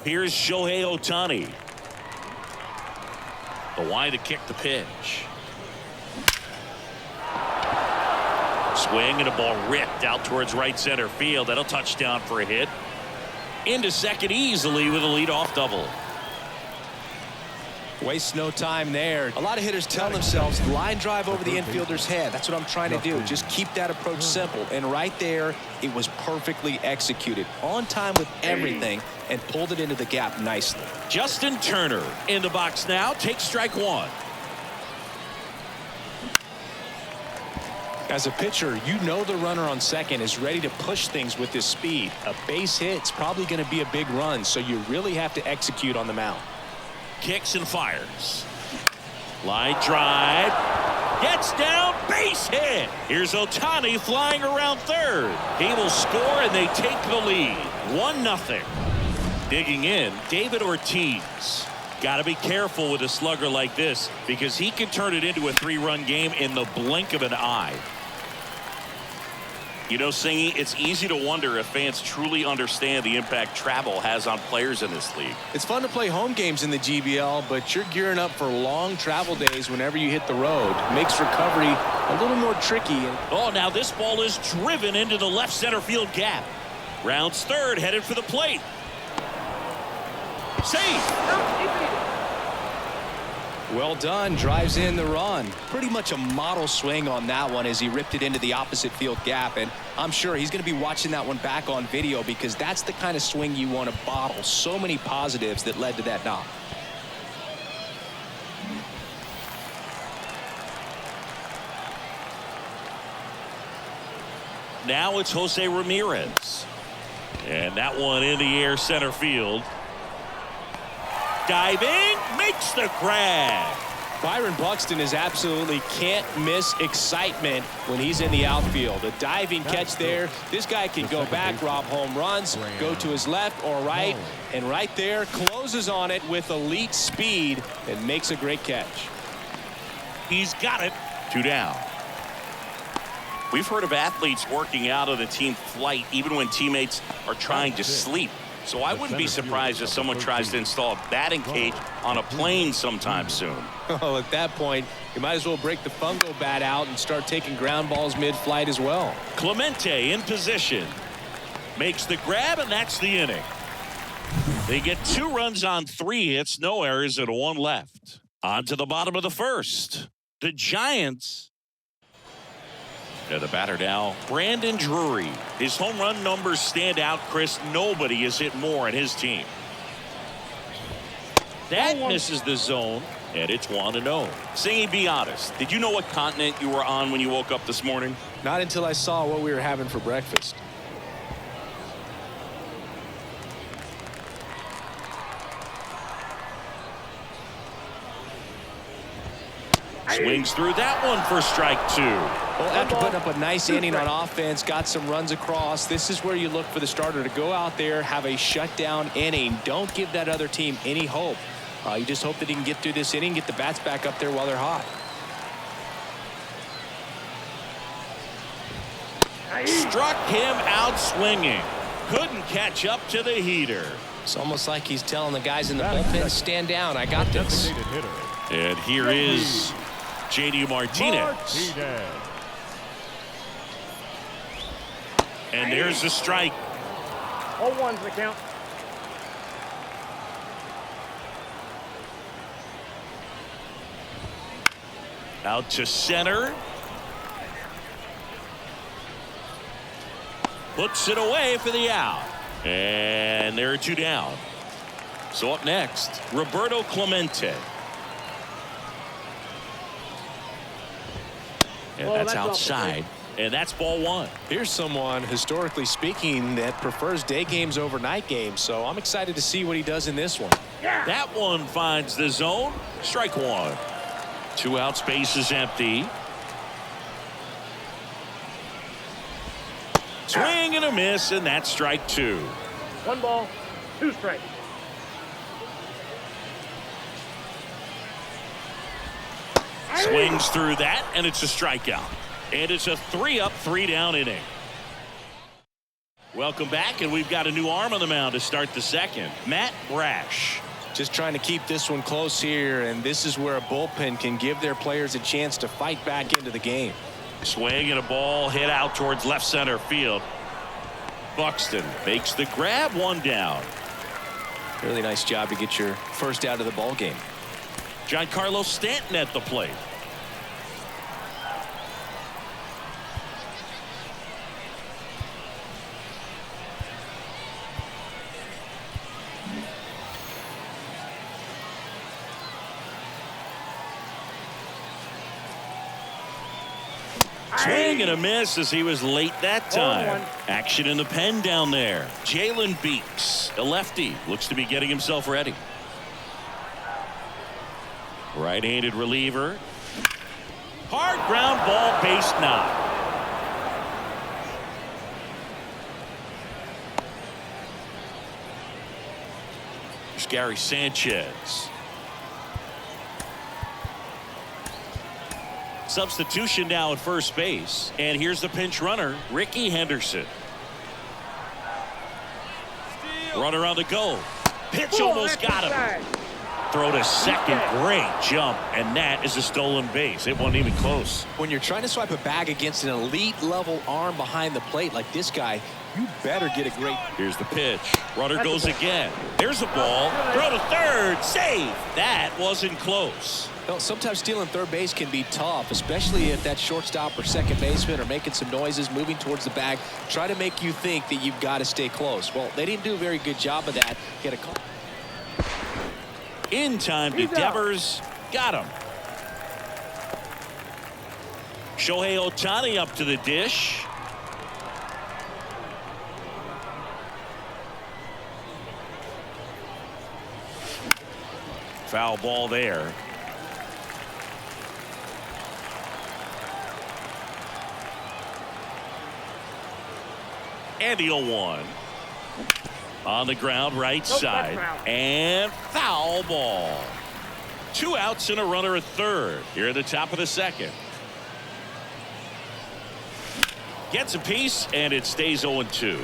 Here's Shohei Ohtani. The wide to kick the pitch. Swing and a ball ripped out towards right center field. That'll touch down for a hit. Into second easily with a leadoff double. Waste no time there. A lot of hitters tell themselves line drive over the infielder's head. That's what I'm trying to do. Just keep that approach simple. And right there, it was perfectly executed. On time with everything, and pulled it into the gap nicely. Justin Turner in the box now. Takes strike 1. As a pitcher, you know the runner on second is ready to push things with his speed. A base hit's probably going to be a big run, so you really have to execute on the mound. Kicks and fires. Line drive. Gets down. Base hit. Here's Ohtani flying around third. He will score, and they take the lead. 1-0. Digging in, David Ortiz. Got to be careful with a slugger like this, because he can turn it into a 3-run game in the blink of an eye. You know, Singy, it's easy to wonder if fans truly understand the impact travel has on players in this league. It's fun to play home games in the GBL, but you're gearing up for long travel days whenever you hit the road. Makes recovery a little more tricky. Oh, now this ball is driven into the left center field gap. Rounds third, headed for the plate. Safe. Well done, drives in the run. Pretty much a model swing on that one as he ripped it into the opposite field gap, and I'm sure he's going to be watching that one back on video because that's the kind of swing you want to bottle. So many positives that led to that knock. Now it's Jose Ramirez, and that one in the air center field. Diving, makes the grab. Byron Buxton is absolutely can't miss excitement when he's in the outfield. A diving catch there. This guy can go back, rob home runs, go to his left or right, and right there closes on it with elite speed and makes a great catch. He's got it. 2 down. We've heard of athletes working out of the team flight even when teammates are trying to sleep. So I wouldn't be surprised if someone tries to install a batting cage on a plane sometime soon. Well, at that point, you might as well break the fungo bat out and start taking ground balls mid-flight as well. Clemente in position. Makes the grab, and that's the inning. They get 2 runs on 3 hits, no errors, and 1 left. On to the bottom of the first. The Giants. The batter now, Brandon Drury. His home run numbers stand out, Chris. Nobody has hit more in his team. That misses the zone, and it's 1-0. Singy, be honest. Did you know what continent you were on when you woke up this morning? Not until I saw what we were having for breakfast. Swings through that one for strike 2. Well, after putting up a nice inning on offense, got some runs across, this is where you look for the starter to go out there, have a shutdown inning. Don't give that other team any hope. You just hope that he can get through this inning, get the bats back up there while they're hot. Struck him out swinging. Couldn't catch up to the heater. It's almost like he's telling the guys in the bullpen, stand down, I got this. And here is J.D. Martinez. And there's the strike. 0-1's the count. Out to center. Puts it away for the out. And there are 2 down. So up next, Roberto Clemente. And that's outside. And that's ball 1. Here's someone, historically speaking, that prefers day games over night games. So I'm excited to see what he does in this one. That one finds the zone. Strike 1. 2 outs, base is empty. Swing and a miss, and that's strike 2. 1 ball, 2 strikes. Swings through that, and it's a strikeout. And it's a 3-up, 3-down inning. Welcome back, and we've got a new arm on the mound to start the second. Matt Brash. Just trying to keep this one close here, and this is where a bullpen can give their players a chance to fight back into the game. Swing and a ball hit out towards left center field. Buxton makes the grab, 1 down. Really nice job to get your first out of the ball game. Giancarlo Stanton at the plate. Swing and a miss as he was late that time. Action in the pen down there. Jalen Beeks, a lefty, looks to be getting himself ready. Right-handed reliever. Hard ground ball, base knock. Here's Gary Sanchez. Substitution now at first base. And here's the pinch runner, Ricky Henderson. Runner on the go. Pitch almost got him. Throw to second. Great jump. And that is a stolen base. It wasn't even close. When you're trying to swipe a bag against an elite level arm behind the plate like this guy, you better get a great. Here's the pitch. Runner goes again. There's a ball. Throw to third. Save. That wasn't close. Well, sometimes stealing third base can be tough, especially if that shortstop or second baseman are making some noises, moving towards the bag, try to make you think that you've got to stay close. Well, they didn't do a very good job of that. Get a call. In time to Devers. Got him. Shohei Ohtani up to the dish. Foul ball there. And the 0-1. On the ground, right side. And foul ball. 2 outs and a runner at third. Here at the top of the second. Gets a piece, and it stays 0-2.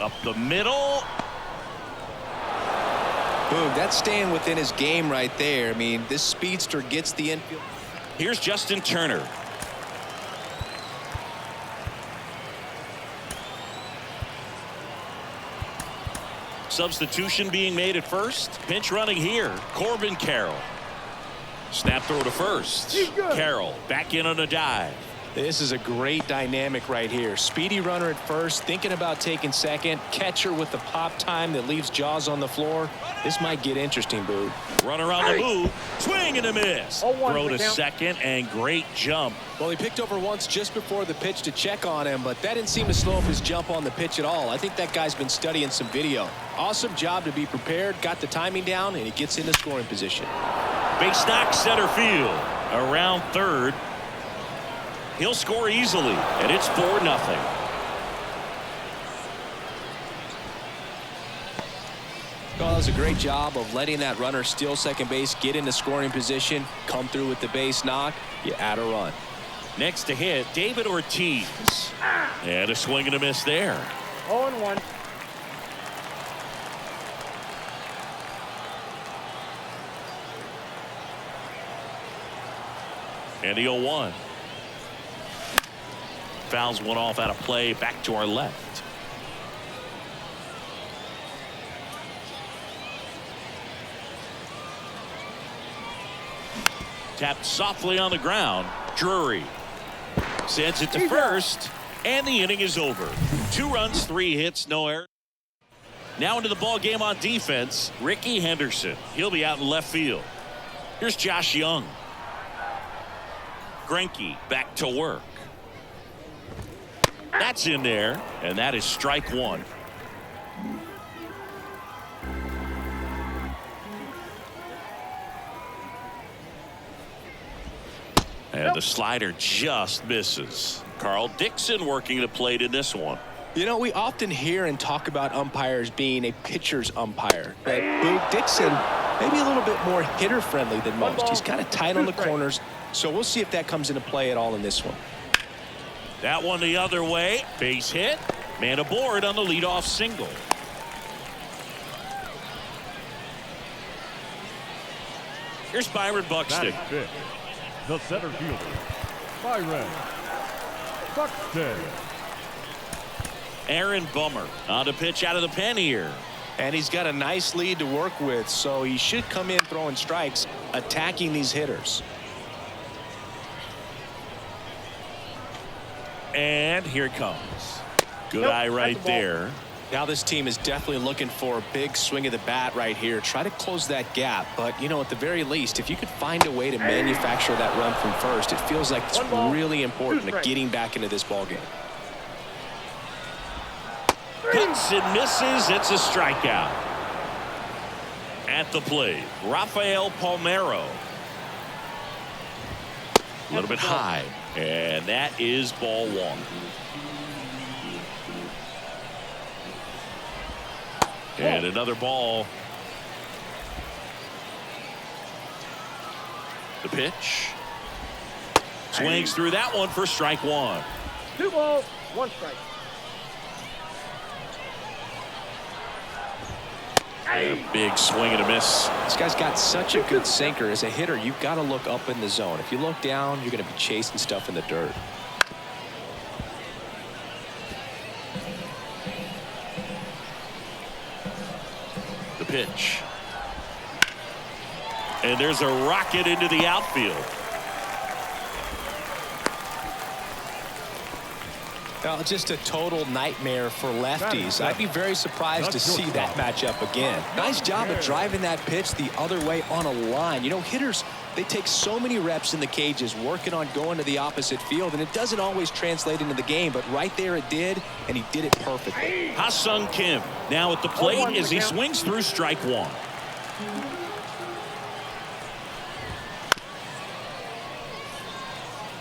Up the middle. Boom, that's staying within his game right there. I mean, this speedster gets the infield. Here's Justin Turner. Substitution being made at first. Pinch running here. Corbin Carroll. Snap throw to first. Carroll back in on a dive. This is a great dynamic right here. Speedy runner at first, thinking about taking second. Catcher with the pop time that leaves Jaws on the floor. This might get interesting, Boo. Runner on the move. Swing and a miss. Throw to second and great jump. Well, he picked over once just before the pitch to check on him, but that didn't seem to slow up his jump on the pitch at all. I think that guy's been studying some video. Awesome job to be prepared, got the timing down, and he gets into scoring position. Base knock center field. Around third. He'll score easily, and it's 4-0. Well, that was a great job of letting that runner steal second base, get into scoring position, come through with the base knock. You add a run. Next to hit, David Ortiz. And a swing and a miss there. 0-1. And the 0-1. Fouls one off out of play. Back to our left. Tapped softly on the ground. Drury sends it to first, and the inning is over. 2 runs, 3 hits, no errors. Now into the ball game on defense, Ricky Henderson. He'll be out in left field. Here's Josh Young. Greinke back to work. That's in there, and that is strike 1. And the slider just misses. Carl Dixon working the plate in this one. You know, we often hear and talk about umpires being a pitcher's umpire. But Boo Dixon, maybe a little bit more hitter friendly than most. He's kind of tight on the corners, so we'll see if that comes into play at all in this one. That one the other way. Base hit. Man aboard on the leadoff single. Here's Byron Buxton. The center fielder, Byron Buxton. Aaron Bummer on a pitch out of the pen here. And he's got a nice lead to work with, so he should come in throwing strikes, attacking these hitters. And here it comes. Good eye right there. Now this team is definitely looking for a big swing of the bat right here. Try to close that gap. But, you know, at the very least, if you could find a way to manufacture that run from first, it feels like it's really important to getting back into this ballgame. Cuts and misses. It's a strikeout. At the plate, Rafael Palmeiro. A little bit high. And that is ball 1. And another ball. The pitch. Swings through that one for strike one. 2 balls, 1 strike. A big swing and a miss. This guy's got such a good sinker. As a hitter, you've got to look up in the zone. If you look down, you're going to be chasing stuff in the dirt. The pitch. And there's a rocket into the outfield. Well, just a total nightmare for lefties. I'd be very surprised to see that matchup again. Nice job of driving that pitch the other way on a line. You know, hitters, they take so many reps in the cages working on going to the opposite field, and it doesn't always translate into the game, but right there it did, and he did it perfectly. Ha-Sung Kim now at the plate as he swings through strike one.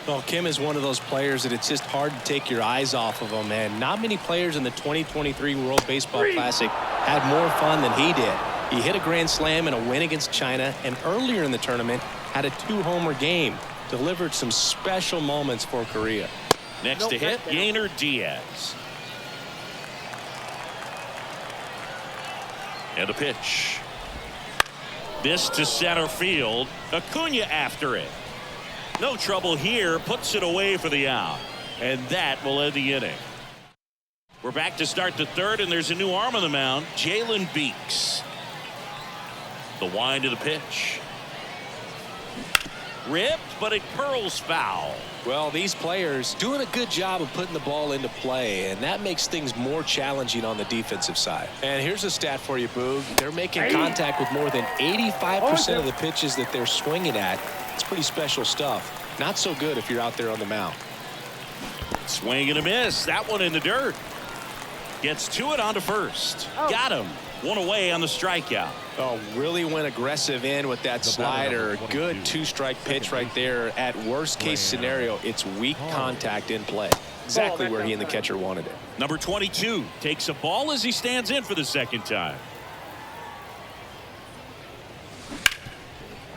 Well, Kim is one of those players that it's just hard to take your eyes off of him, and not many players in the 2023 World Baseball Classic had more fun than he did. He hit a grand slam in a win against China, and earlier in the tournament had a 2-homer game. Delivered some special moments for Korea. Next to hit, Yainer Diaz. And a pitch. This to center field. Acuna after it. No trouble here, puts it away for the out. And that will end the inning. We're back to start the third, and there's a new arm on the mound, Jalen Beeks. The wind of the pitch. Ripped, but it curls foul. Well, these players doing a good job of putting the ball into play, and that makes things more challenging on the defensive side. And here's a stat for you, Boog. They're making contact with more than 85% of the pitches that they're swinging at. It's pretty special stuff. Not so good if you're out there on the mound. Swing and a miss. That one in the dirt. Gets to it onto first. Got him. One away on the strikeout. Oh, really went aggressive in with that slider. Good 2-strike pitch right there. At worst case scenario, it's weak contact in play. Exactly where he and the catcher wanted it. Number 22 takes a ball as he stands in for the second time.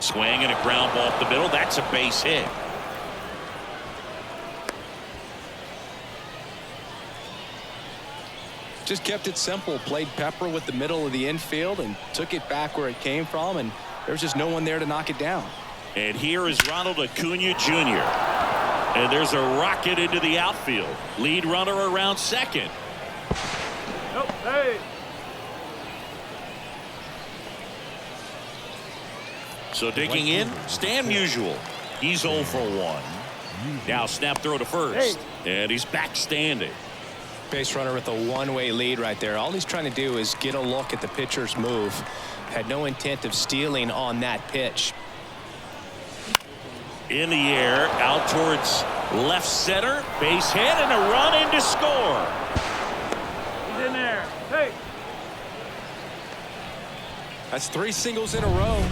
Swing and a ground ball up the middle. That's a base hit. Just kept it simple. Played pepper with the middle of the infield and took it back where it came from, and there's just no one there to knock it down. And here is Ronald Acuna Jr. And there's a rocket into the outfield. Lead runner around second. Nope. Hey. So digging in, Stan Musial. He's 0 for 1. Now snap throw to first. And he's back standing. Base runner with a one-way lead right there. All he's trying to do is get a look at the pitcher's move. Had no intent of stealing on that pitch. In the air, out towards left center. Base hit and a run in to score. He's in there. Hey. That's 3 singles in a row.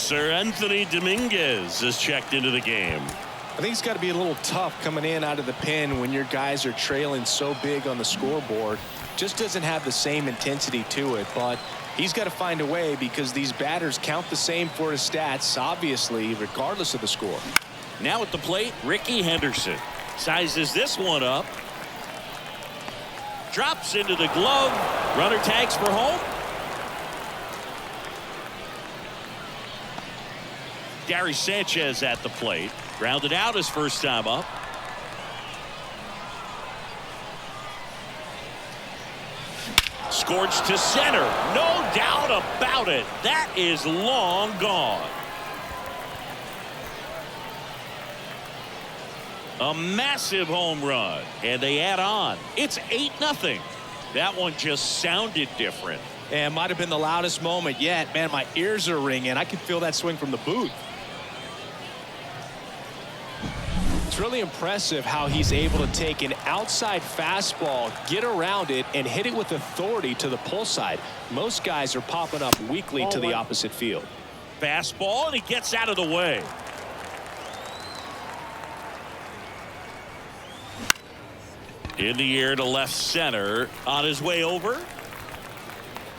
Anthony Dominguez is checked into the game. I think it's got to be a little tough coming in out of the pen when your guys are trailing so big on the scoreboard. Just doesn't have the same intensity to it, but he's got to find a way because these batters count the same for his stats, obviously, regardless of the score. Now at the plate, Ricky Henderson sizes this one up. Drops into the glove. Runner tags for home. Gary Sanchez at the plate. Grounded out his first time up. Scorched to center. No doubt about it. That is long gone. A massive home run. And they add on. It's 8-0. That one just sounded different. And might have been the loudest moment yet. Man, my ears are ringing. I can feel that swing from the booth. It's really impressive how he's able to take an outside fastball, get around it, and hit it with authority to the pull side. Most guys are popping up weakly to the opposite field. Fastball, and he gets out of the way. In the air to left center. On his way over.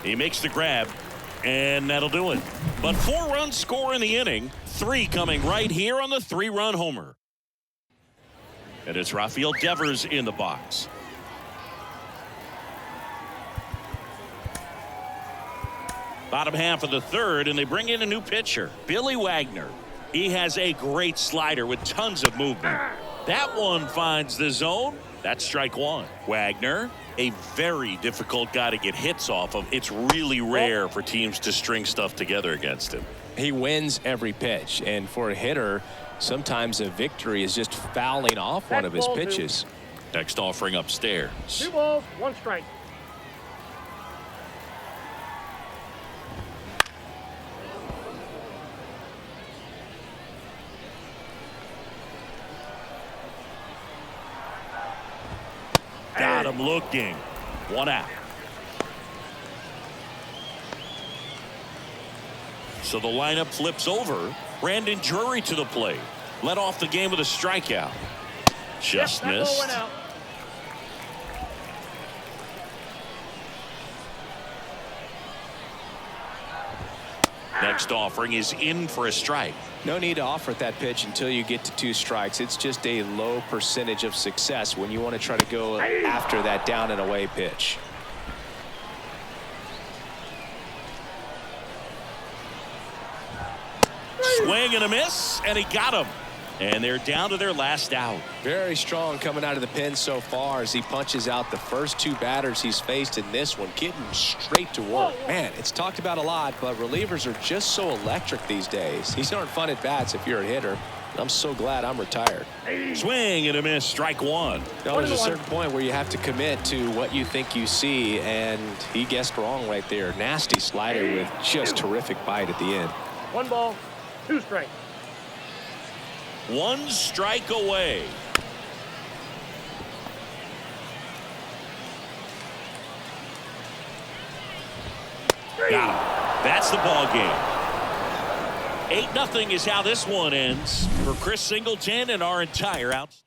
He makes the grab, and that'll do it. But 4 runs score in the inning, 3 coming right here on the 3-run homer. And it's Rafael Devers in the box. Bottom half of the third, and they bring in a new pitcher, Billy Wagner. He has a great slider with tons of movement. That one finds the zone. That's strike 1. Wagner, a very difficult guy to get hits off of. It's really rare for teams to string stuff together against him. He wins every pitch, and for a hitter, sometimes a victory is just fouling off one of his pitches. Next offering upstairs. 2 balls, 1 strike. Got him looking. 1 out. So the lineup flips over. Brandon Drury to the plate. Led off the game with a strikeout. Just missed. Went out. Next offering is in for a strike. No need to offer that pitch until you get to 2 strikes. It's just a low percentage of success when you want to try to go after that down and away pitch. Swing and a miss, and he got him. And they're down to their last out. Very strong coming out of the pen so far as he punches out the first 2 batters he's faced in this one, getting straight to work. Man, it's talked about a lot, but relievers are just so electric these days. These aren't fun at bats if you're a hitter. I'm so glad I'm retired. Swing and a miss, strike 1. Now, there's a certain point where you have to commit to what you think you see, and he guessed wrong right there. Nasty slider with just terrific bite at the end. 1 ball, 2 strikes. 1 strike away. Got him. That's the ball game. 8-0 is how this one ends for Chris Singleton and our entire outstanding.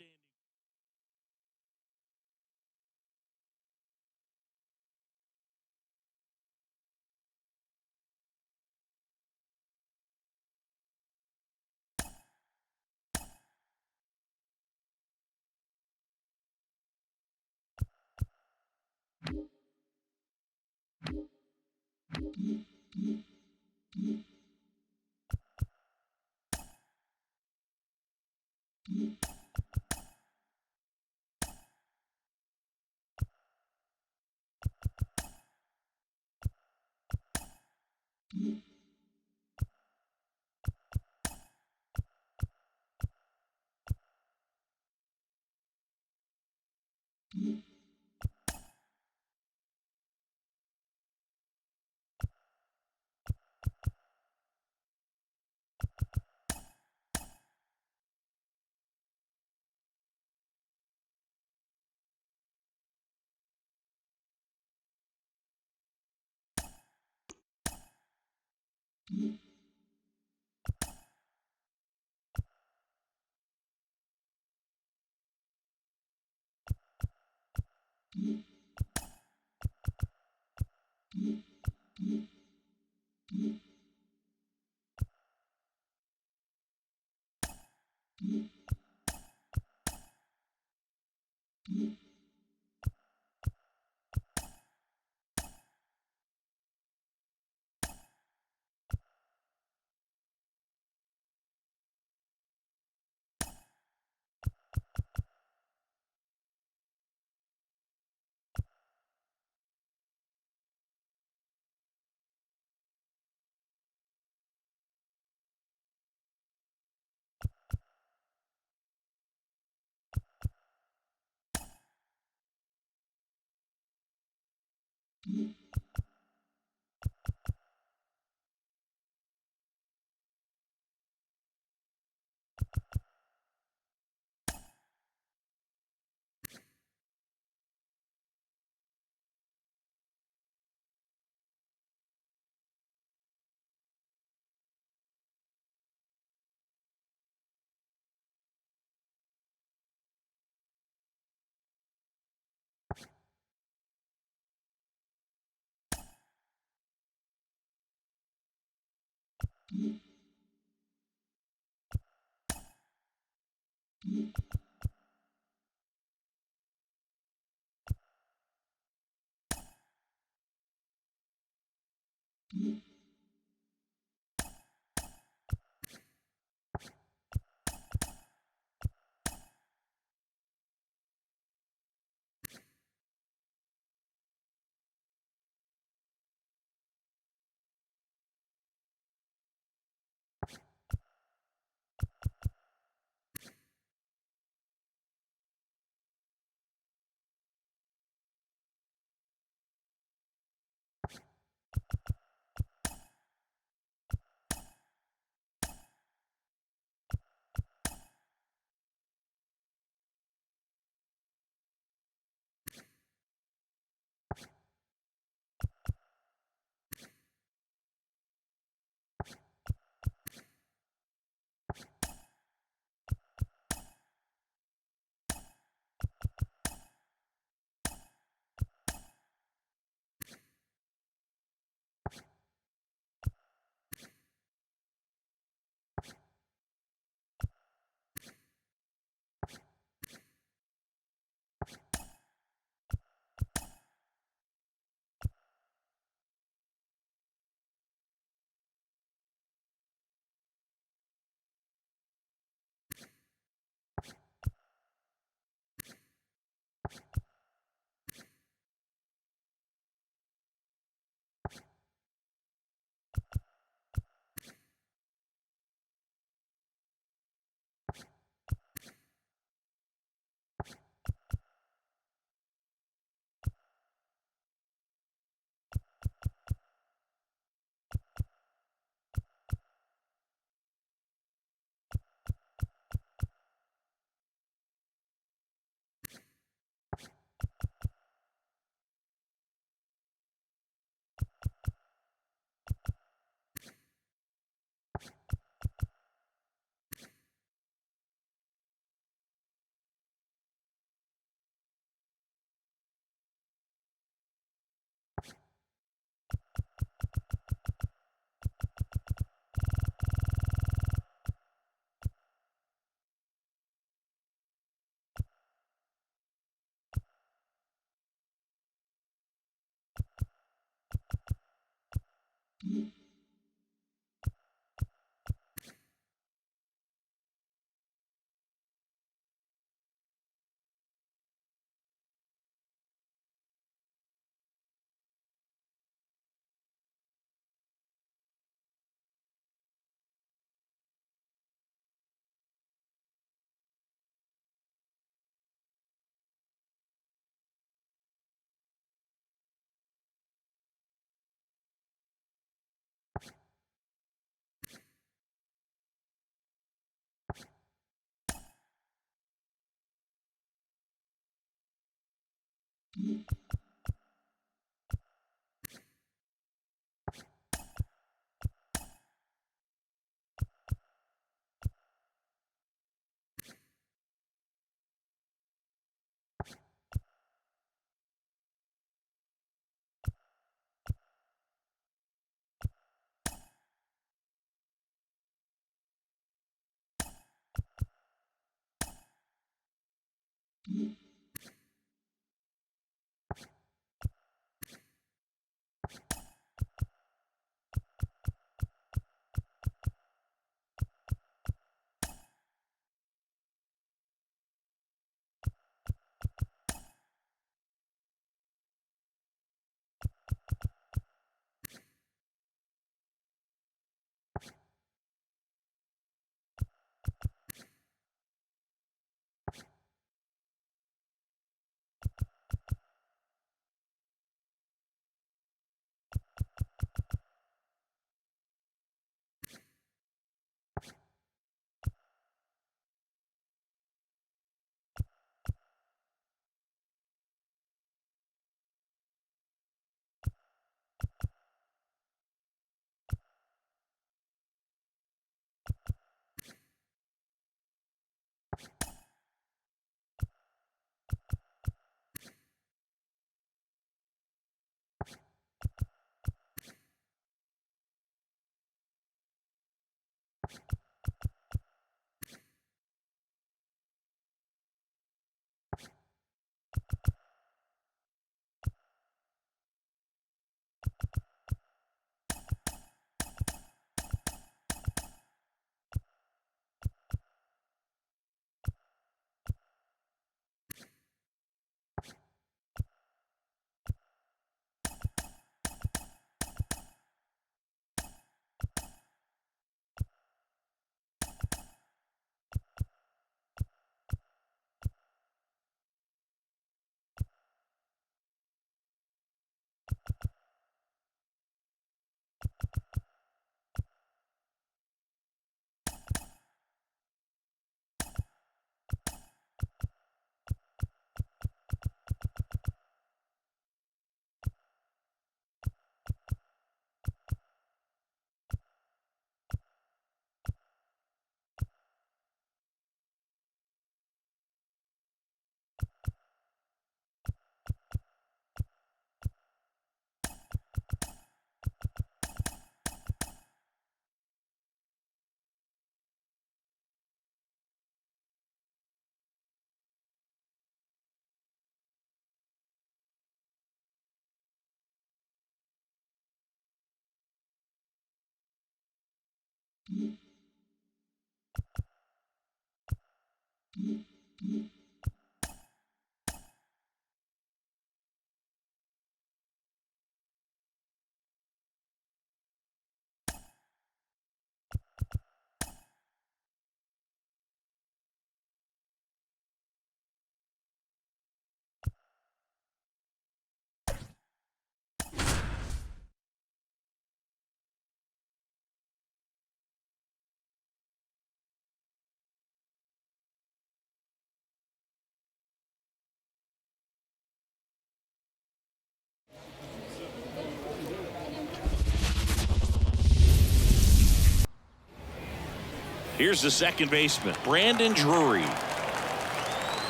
Here's the second baseman, Brandon Drury.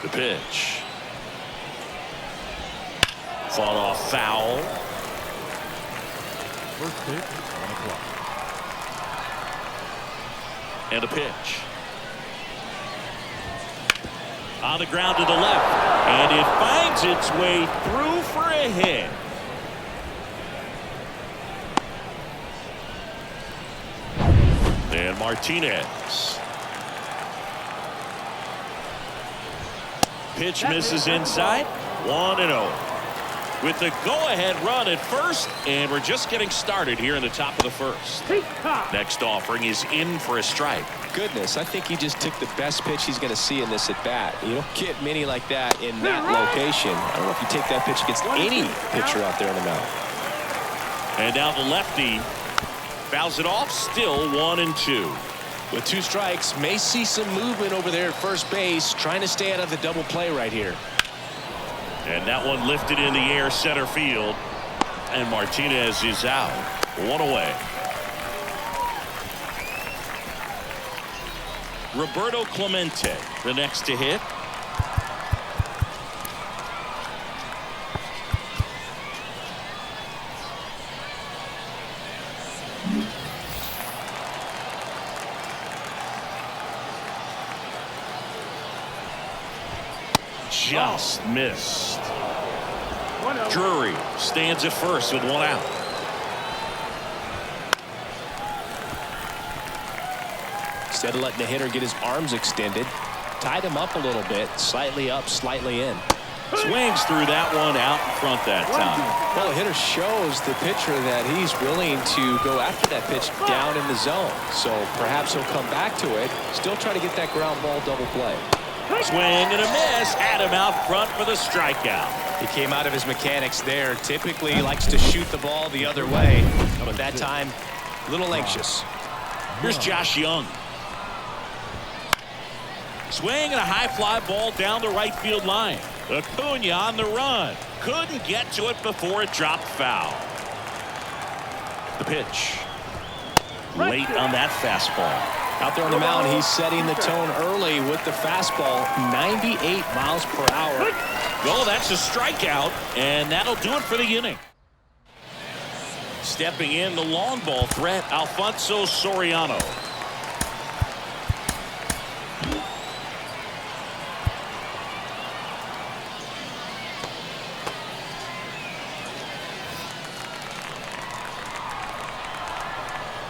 The pitch. Fought off foul. First pitch on the clock. And a pitch. On the ground to the left. And it finds its way through for a hit. And Martinez. Pitch misses inside. 1-0. With the go-ahead run at first, and we're just getting started here in the top of the first. Next offering is in for a strike. Goodness, I think he just took the best pitch he's going to see in this at bat. You don't get many like that in that location. I don't know if you take that pitch against any pitcher out there in the mound. And now the lefty fouls it off. Still 1-2. With 2 strikes, may see some movement over there at first base, trying to stay out of the double play right here. And that one lifted in the air center field. And Martinez is out. 1 away. Roberto Clemente, the next to hit. Just missed. Drury stands at first with 1 out. Instead of letting the hitter get his arms extended, tied him up a little bit, slightly up, slightly in. Swings through that one out in front that time. Well, the hitter shows the pitcher that he's willing to go after that pitch down in the zone. So perhaps he'll come back to it, still try to get that ground ball double play. Swing and a miss. Had him out front for the strikeout. He came out of his mechanics there. Typically he likes to shoot the ball the other way, but that time a little anxious. Here's Josh Young. Swing and a high fly ball down the right field line. Acuna on the run. Couldn't get to it before it dropped foul. The pitch. Late on that fastball. Out there on the mound, he's setting the tone early with the fastball, 98 miles per hour. Well, that's a strikeout, and that'll do it for the inning. Stepping in, the long ball threat, Alfonso Soriano.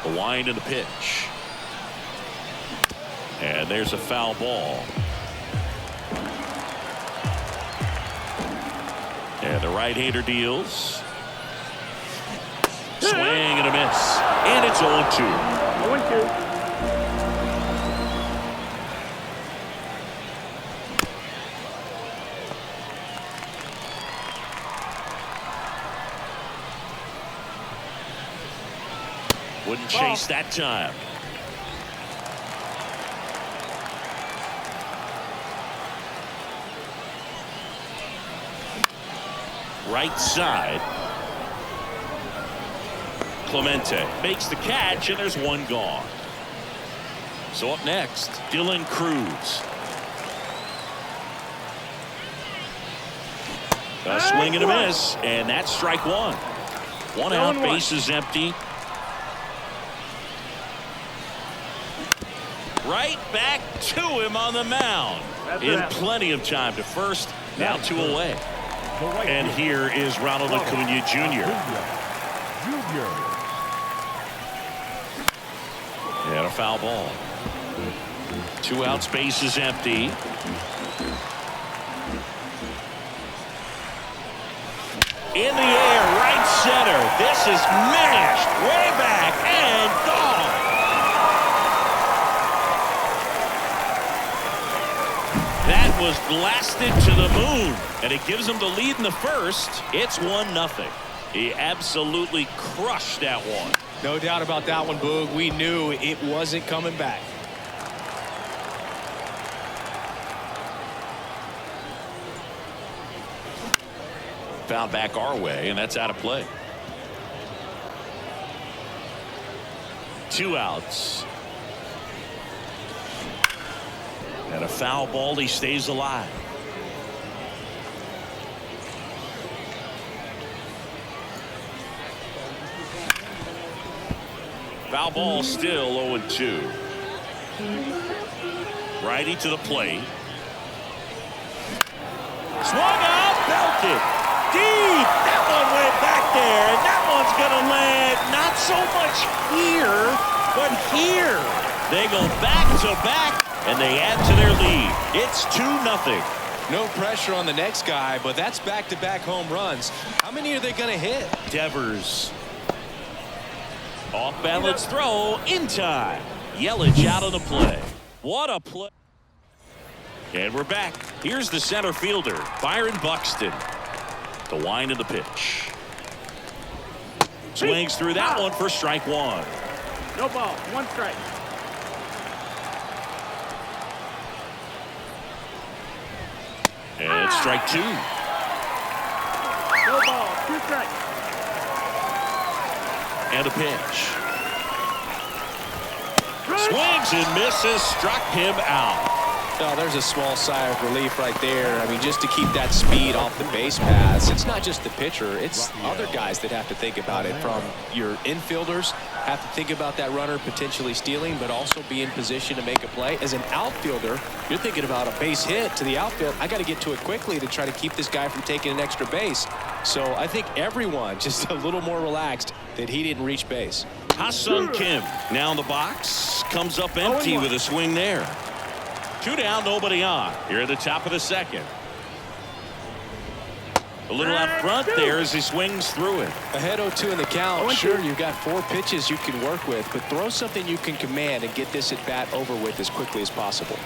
The wind and the pitch. And there's a foul ball. And the right-hander deals. Swing and a miss. And it's 0-2. 0-2. Wouldn't chase that time. Right side. Clemente makes the catch, and there's one gone. So up next, Dylan Cruz. A swing and a miss, and that's strike one. One out, base is empty. Right back to him on the mound. In plenty of time to first, now 2 away. And here is Ronald Acuna Jr. And a foul ball. 2 outs, base is empty. In the air, right center. This is mashed way back and gone. That was blasted to the moon, and it gives him the lead in the first. It's 1-0. He absolutely crushed that one. No doubt about that one, Boog. We knew it wasn't coming back. Found back our way, and that's out of play. 2 outs. And a foul ball, he stays alive. Foul ball, still 0-2. Righty to the plate. Swung out, belted. Deep. That one went back there, and that one's going to land not so much here, but here. They go back to back, and they add to their lead. It's 2-0. No pressure on the next guy, but that's back-to-back home runs. How many are they going to hit? Devers. Off balance throw in time. Yelich out of the play. What a play. And we're back. Here's the center fielder, Byron Buxton. The wind of the pitch. Swings through that one for strike one. No ball. 1 strike. And it's strike 2. No ball. 2 strikes. And a pitch. Swings and misses. Struck him out. Oh, there's a small sigh of relief right there. I mean, just to keep that speed off the base paths. It's not just the pitcher. It's other guys that have to think about it. From your infielders, have to think about that runner potentially stealing, but also be in position to make a play. As an outfielder, you're thinking about a base hit to the outfield. I got to get to it quickly to try to keep this guy from taking an extra base. So I think everyone just a little more relaxed that he didn't reach base. Ha-Seong Kim now in the box. Comes up empty with a swing there. 2 down, nobody on. Here at the top of the second. A little out front there as he swings through it. Ahead 0-2 in the count. Sure, you've got 4 pitches you can work with, but throw something you can command and get this at bat over with as quickly as possible.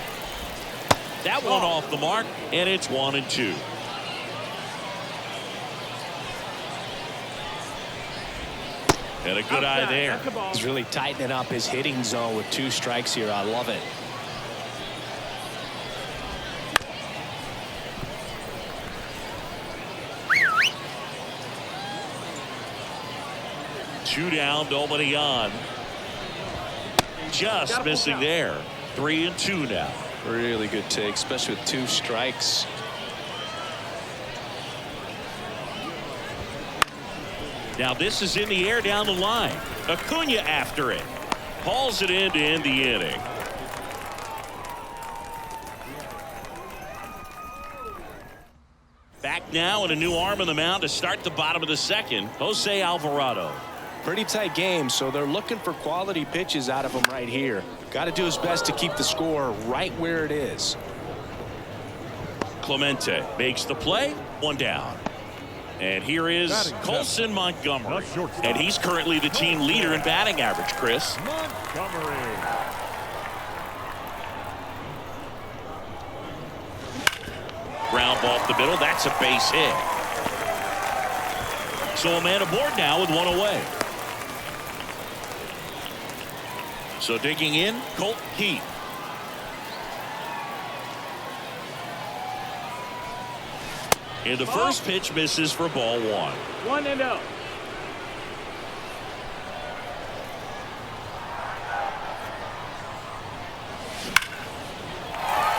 That one off the mark, and it's 1-2. And a good eye there. He's really tightening up his hitting zone with 2 strikes here. I love it. Two down, nobody on. Just missing there. 3-2 now. Really good take, especially with 2 strikes. Now this is in the air down the line. Acuna after it. Hauls it in to end the inning. Back now and a new arm on the mound to start the bottom of the second. Jose Alvarado. Pretty tight game, so they're looking for quality pitches out of him right here. Got to do his best to keep the score right where it is. Clemente makes the play. One down. And here is Colson Montgomery. And he's currently the team leader in batting average, Chris. Montgomery. Ground ball up the middle. That's a base hit. So a man aboard now with one away. So digging in, Colt Heath. And the first pitch misses for ball one. 1-0.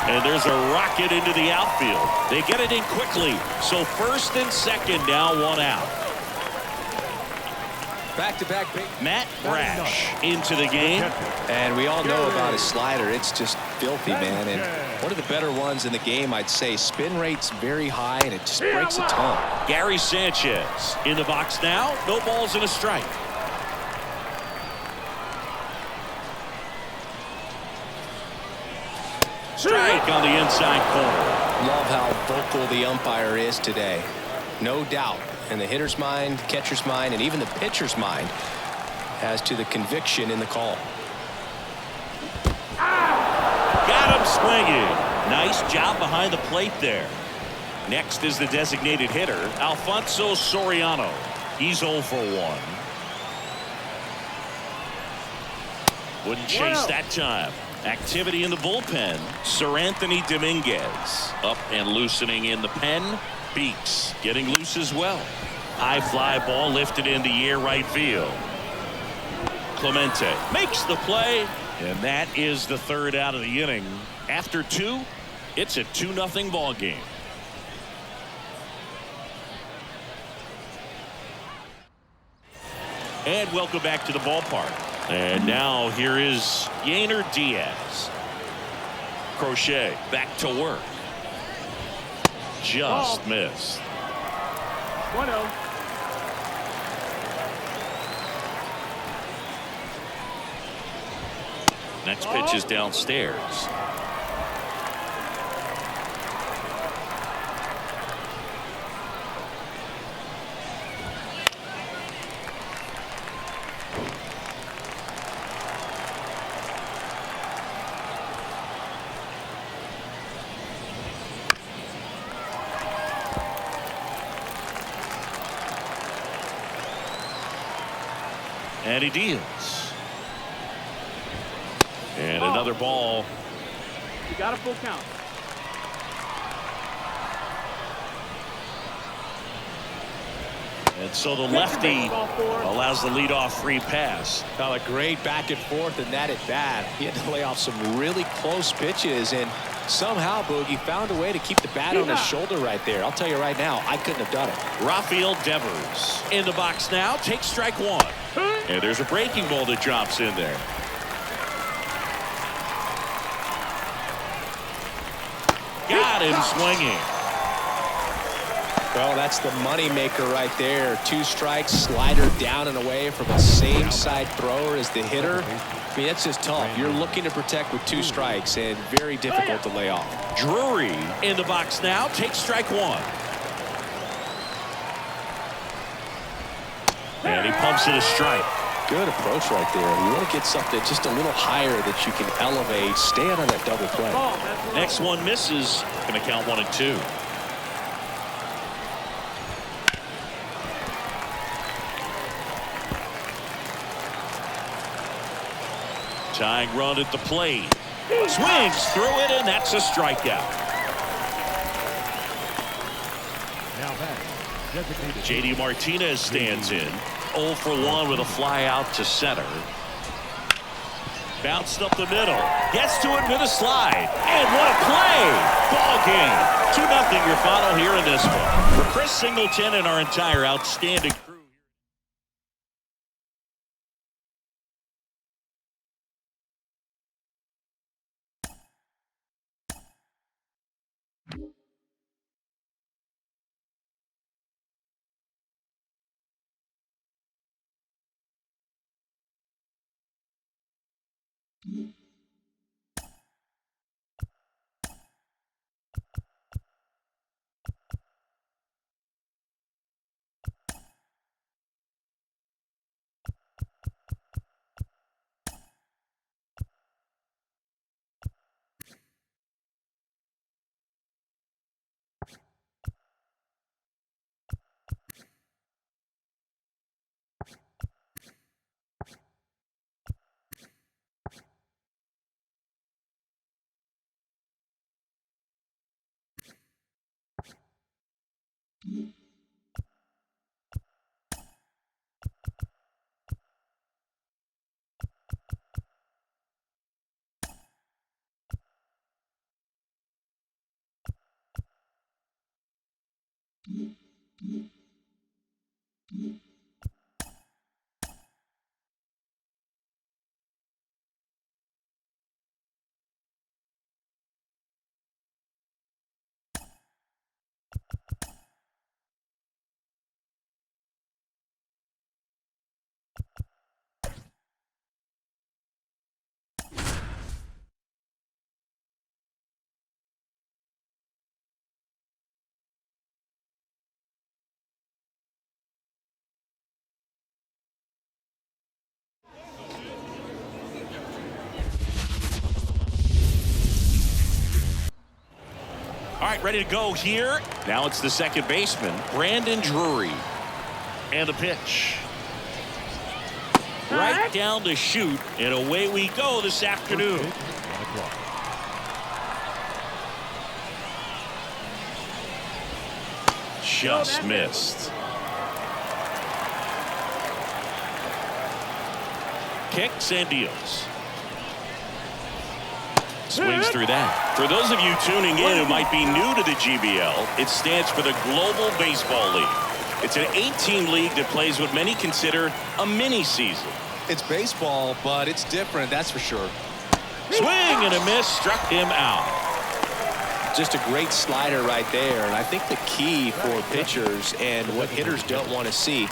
And there's a rocket into the outfield. They get it in quickly. So first and second, now one out. Back-to-back. Matt Brash into the game. And we all know about his slider. It's just filthy, man. And one of the better ones in the game, I'd say. Spin rate's very high, and it just breaks a ton. Gary Sanchez in the box now. No balls and a strike. Strike on the inside corner. Love how vocal the umpire is today. No doubt in the hitter's mind, catcher's mind, and even the pitcher's mind as to the conviction in the call. Got him swinging. Nice job behind the plate there. Next is the designated hitter, Alfonso Soriano. He's 0 for 1. Wouldn't chase that time. Activity in the bullpen. Sir Anthony Dominguez up and loosening in the pen. Beeks getting loose as well. High fly ball lifted in the air right field. Clemente makes the play, and that is the third out of the inning. After 2, it's a 2-0 ball game. And welcome back to the ballpark. And now here is Yainer Diaz. Crochet back to work. Just missed. 1-0. Next pitch is downstairs. And he deals. And another ball. You got a full count. And so the lefty allows the leadoff free pass. Well, a great back and forth in that at bat. He had to lay off some really close pitches, and somehow Boogie found a way to keep the bat on his shoulder right there. I'll tell you right now, I couldn't have done it. Rafael Devers in the box now. Takes strike one. And there's a breaking ball that drops in there. Got him swinging. Well, that's the money maker right there. 2 strikes, slider down and away from the same side thrower as the hitter. I mean, that's just tough. You're looking to protect with 2 strikes, and very difficult to lay off. Drury in the box now. Takes strike one. And he pumps it a strike. Good approach right there. You want to get something just a little higher that you can elevate. Stay out on that double play. Next one misses. Going to count 1 and 2. Tying run at the plate. Swings through it, and that's a strikeout. Now back. JD Martinez stands in. 0 for 1 with a fly out to center. Bounced up the middle. Gets to it with a slide. And what a play! Ball game. 2-0 your final here in this one. For Chris Singleton and our entire outstanding All right, ready to go here. Now it's the second baseman, Brandon Drury. And the pitch. Right down to shoot, and away we go this afternoon. Just missed. Kicks and deals. Swings through that. For those of you tuning in who might be new to the GBL, it stands for the Global Baseball League. It's an 8-team league that plays what many consider a mini season. It's baseball, but it's different, that's for sure. Swing and a miss, struck him out. Just a great slider right there. And I think the key for pitchers and what hitters don't want to see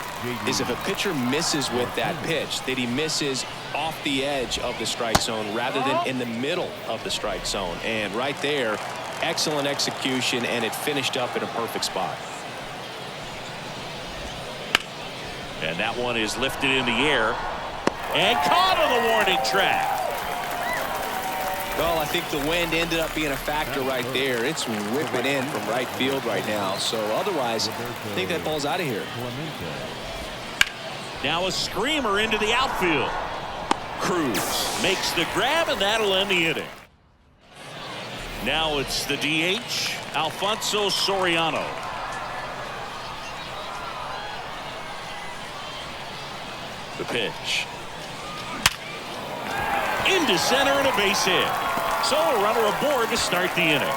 is if a pitcher misses with that pitch, that he misses off the edge of the strike zone rather than in the middle of the strike zone. And right there, excellent execution, and it finished up in a perfect spot. And that one is lifted in the air and caught on the warning track. Well, I think the wind ended up being a factor right there. It's whipping in from right field right now. So otherwise, I think that ball's out of here. Now a screamer into the outfield. Cruz makes the grab, and that'll end the inning. Now it's the DH, Alfonso Soriano. The pitch. Into center and a base hit. So a runner aboard to start the inning.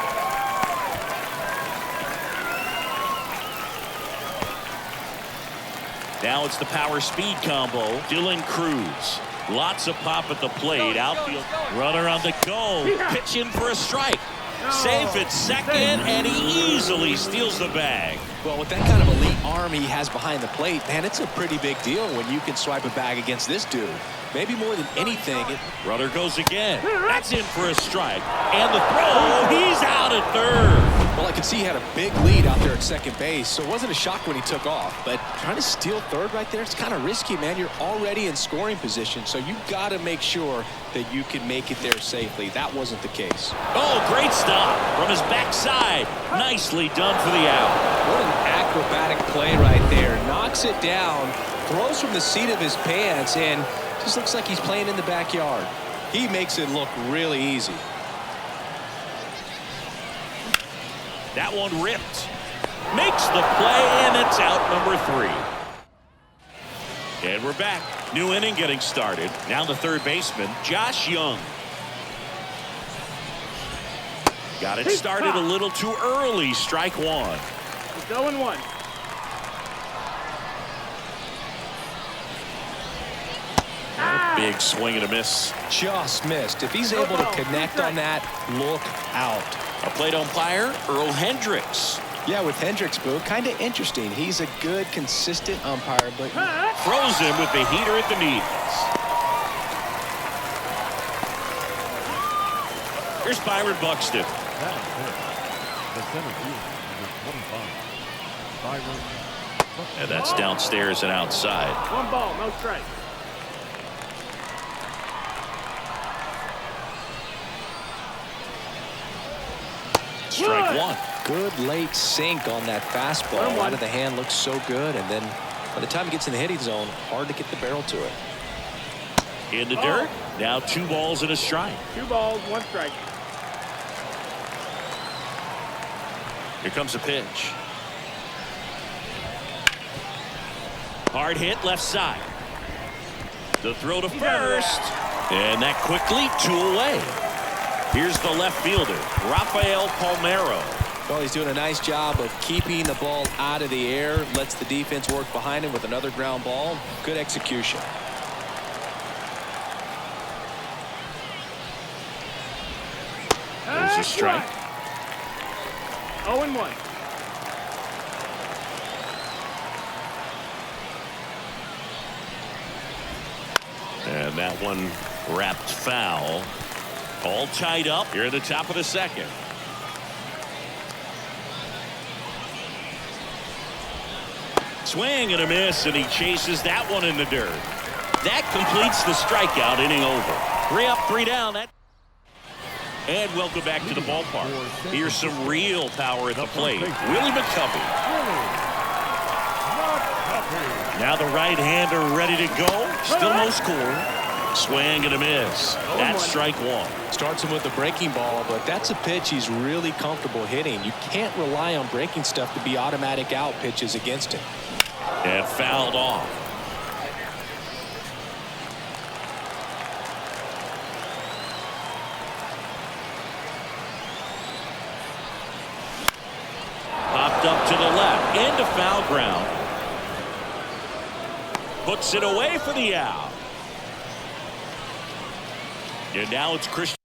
Now it's the power speed combo. Dylan Cruz. Lots of pop at the plate. Outfield runner on the go. Pitching for a strike. Safe at second, and he easily steals the bag. Well, with that kind of elite arm he has behind the plate, man, it's a pretty big deal when you can swipe a bag against this dude. Maybe more than anything. Runner goes again. That's in for a strike. And the throw, he's out at third. Well, I could see he had a big lead out there at second base, so it wasn't a shock when he took off. But trying to steal third right there, it's kind of risky, man. You're already in scoring position, so you've got to make sure that you can make it there safely. That wasn't the case. Oh, great stop from his backside. Nicely done for the out. What an acrobatic play right there. Knocks it down, throws from the seat of his pants, and just looks like he's playing in the backyard. He makes it look really easy. That one ripped. Makes the play, and it's out number 3. And we're back. New inning getting started. Now the third baseman, Josh Young. Got it started a little too early. Strike one. It's 0-1. Big swing and a miss. Just missed. If he's able to connect on that, look out. A plate umpire, Earl Hendricks. Yeah, with Hendricks, Boo, kind of interesting. He's a good, consistent umpire, but Throws him with the heater at the knees. Here's Byron Buxton. That is it. The center fielder, number 25. Byron. And that's downstairs and outside. 1 ball, no strike. Strike 1. Good late sink on that fastball. Out of the hand looks so good, and then by the time it gets in the hitting zone, hard to get the barrel to it. In the dirt. Now 2 balls and a strike. 2 balls, 1 strike. Here comes a pitch. Hard hit left side. The throw to first. And that quickly 2 away. Here's the left fielder, Rafael Palmeiro. Well, he's doing a nice job of keeping the ball out of the air. Lets the defense work behind him with another ground ball. Good execution. There's a strike. 0-1. And that one wrapped foul. All tied up here at the top of the second. Swing and a miss, and he chases that one in the dirt. That completes the strikeout. Inning over. 3 up, 3 down. And welcome back to the ballpark. Here's some real power at the plate. Willie McCovey. Now the right-hander ready to go. Still no score. Swing and a miss. That's strike 1. Starts him with a breaking ball, but that's a pitch he's really comfortable hitting. You can't rely on breaking stuff to be automatic out pitches against him. And fouled off. Popped up to the left into foul ground. Puts it away for the out. And now it's Christian.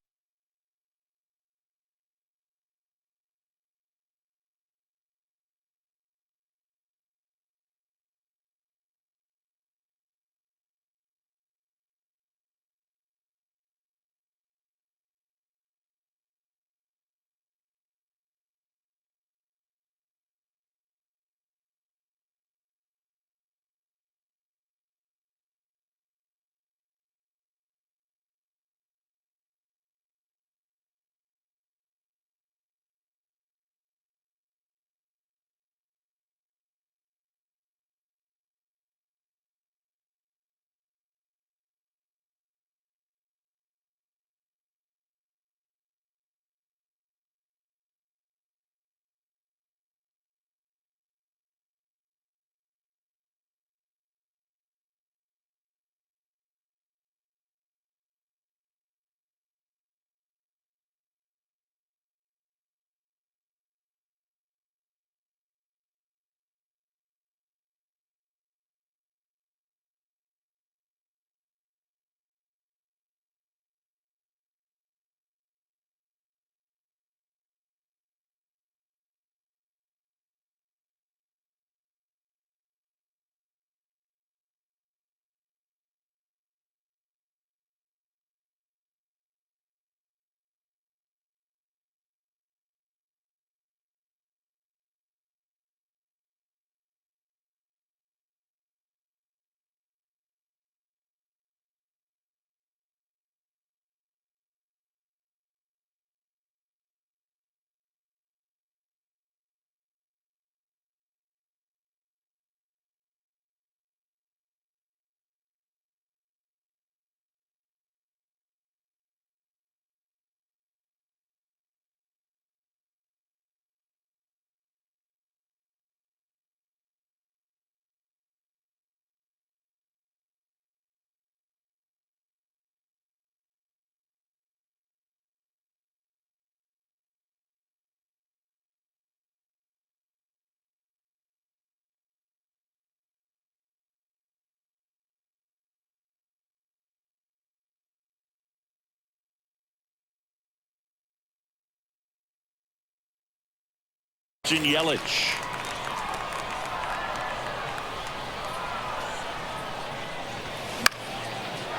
Yelich.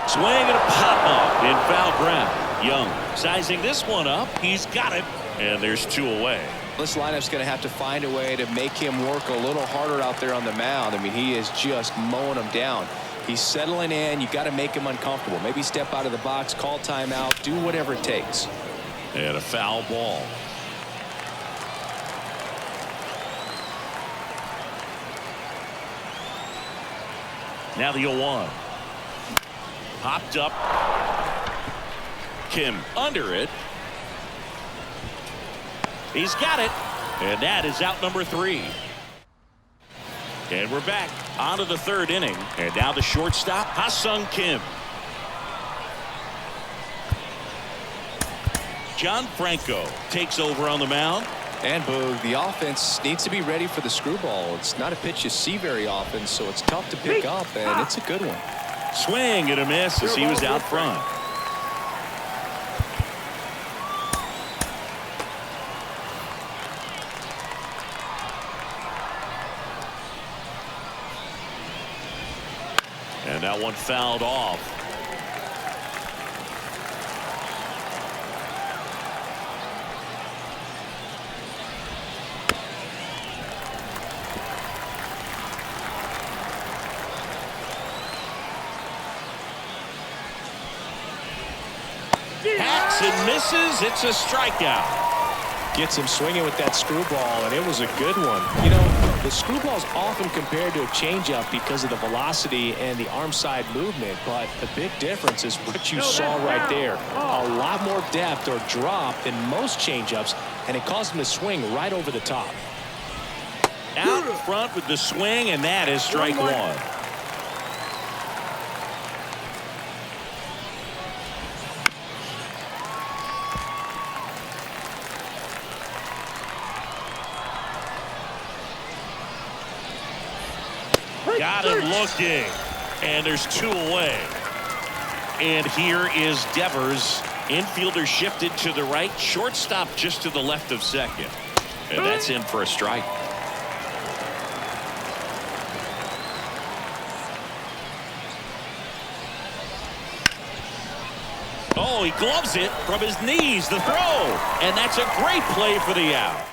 Swing and a pop up in foul ground. Young sizing this one up. He's got it. And there's 2 away. This lineup's going to have to find a way to make him work a little harder out there on the mound. I mean, he is just mowing them down. He's settling in. You got to make him uncomfortable. Maybe step out of the box, call timeout, do whatever it takes. And a foul ball. Now the 0-1. Popped up. Kim under it. He's got it. And that is out number 3. And we're back onto the 3rd inning. And now the shortstop, Ha-Sung Kim. John Franco takes over on the mound. And Boog, the offense needs to be ready for the screwball. It's not a pitch you see very often, so it's tough to pick up, and it's a good one. Swing and a miss as he was out front. And that one fouled off. Hacks and misses. It's a strikeout. Gets him swinging with that screwball, and it was a good one. You know, the screwball is often compared to a changeup because of the velocity and the arm side movement, but the big difference is what you saw right there. A lot more depth or drop than most changeups, and it caused him to swing right over the top. Out front with the swing, and that is strike 1. Got him looking. And there's 2 away. And here is Devers. Infielder shifted to the right. Shortstop just to the left of second. And that's in for a strike. Oh, he gloves it from his knees. The throw. And that's a great play for the out.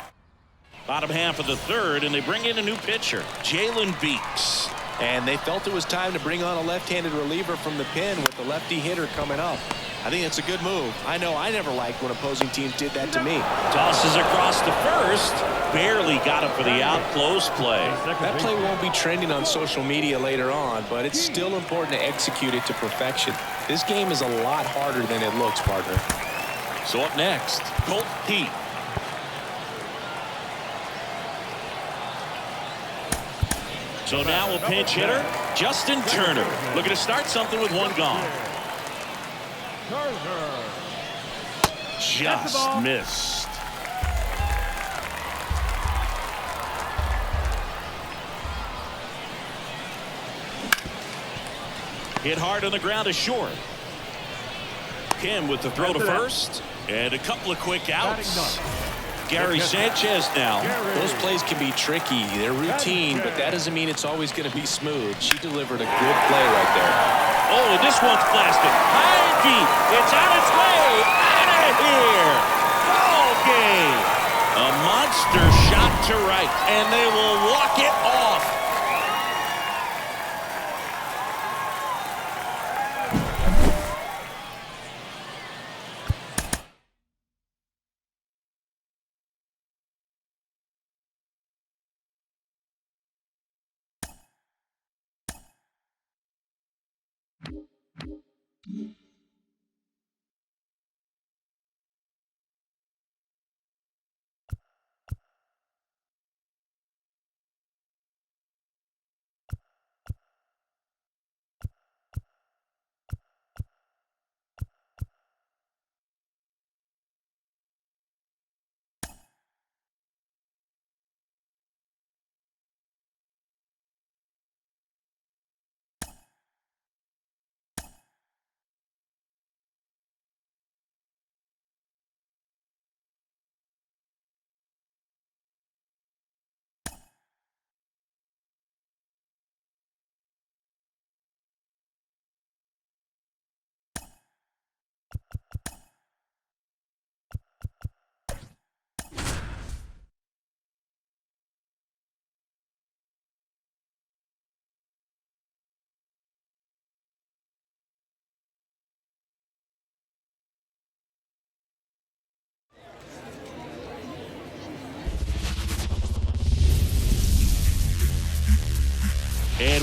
Bottom half of the 3rd, and they bring in a new pitcher, Jalen Beeks. And they felt it was time to bring on a left-handed reliever from the pen with the lefty hitter coming up. I think it's a good move. I know I never liked when opposing teams did that to me. Tosses across to first. Barely got him for the out. Close play. That play won't be trending on social media later on, but it's still important to execute it to perfection. This game is a lot harder than it looks, partner. So up next, Colt Pete. So now a pinch hitter, Justin Turner, looking to start something with 1 gone. Just missed. Hit hard on the ground to short. Kim with the throw to first, and a couple of quick outs. Gary Sanchez now. Those plays can be tricky. They're routine, but that doesn't mean it's always going to be smooth. She delivered a good play right there. Oh, and this one's blasted. High and deep. It's on its way. Out of here. Ball game. A monster shot to right, and they will walk it off.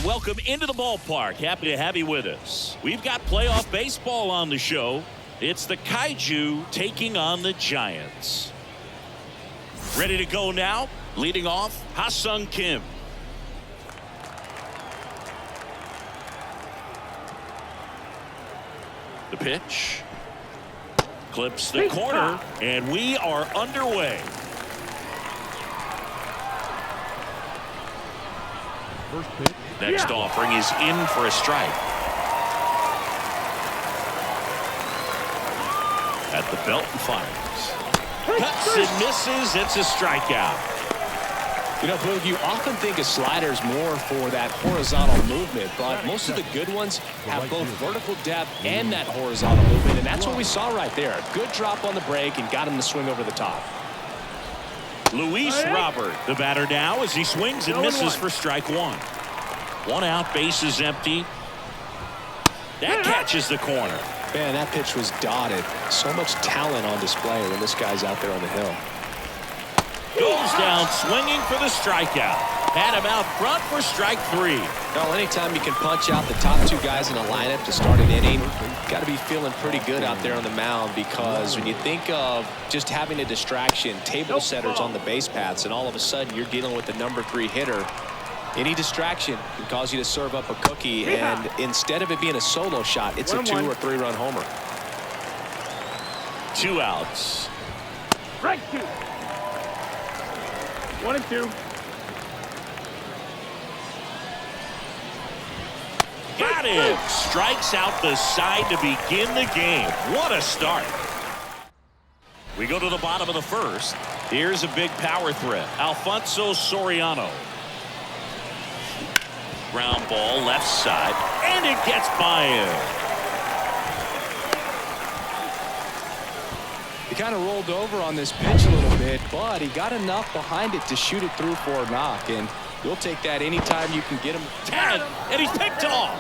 welcome into the ballpark. Happy to have you with us. We've got playoff baseball on the show. It's the Kaiju taking on the Giants. Ready to go now. Leading off, Ha-Sung Kim. The pitch. Clips the corner, and we are underway. First pitch. Next offering is in for a strike. At the belt and fires. Cuts and misses. It's a strikeout. You know, Boog, you often think of sliders more for that horizontal movement, but most of the good ones have both vertical depth and that horizontal movement, and that's what we saw right there. Good drop on the break and got him to swing over the top. Luis Robert, the batter now, as he swings and misses for strike one. One out, base is empty. That catches the corner. Man, that pitch was dotted. So much talent on display when this guy's out there on the hill. Goes down swinging for the strikeout. Had him out front for strike three. Well, anytime you can punch out the top two guys in a lineup to start an inning, got to be feeling pretty good out there on the mound, because when you think of just having a distraction, table setters on the base paths, and all of a sudden you're dealing with the number 3 hitter, any distraction can cause you to serve up a cookie, and instead of it being a solo shot, it's a 2 or 3 run homer. 2 outs. Strike 2. 1 and 2. Got him. Strikes out the side to begin the game. What a start. We go to the bottom of the first. Here's a big power threat. Alfonso Soriano. Ground ball left side, and it gets by him. He kind of rolled over on this pitch a little bit, but he got enough behind it to shoot it through for a knock, and you'll take that anytime you can get him. 10, and he's picked off.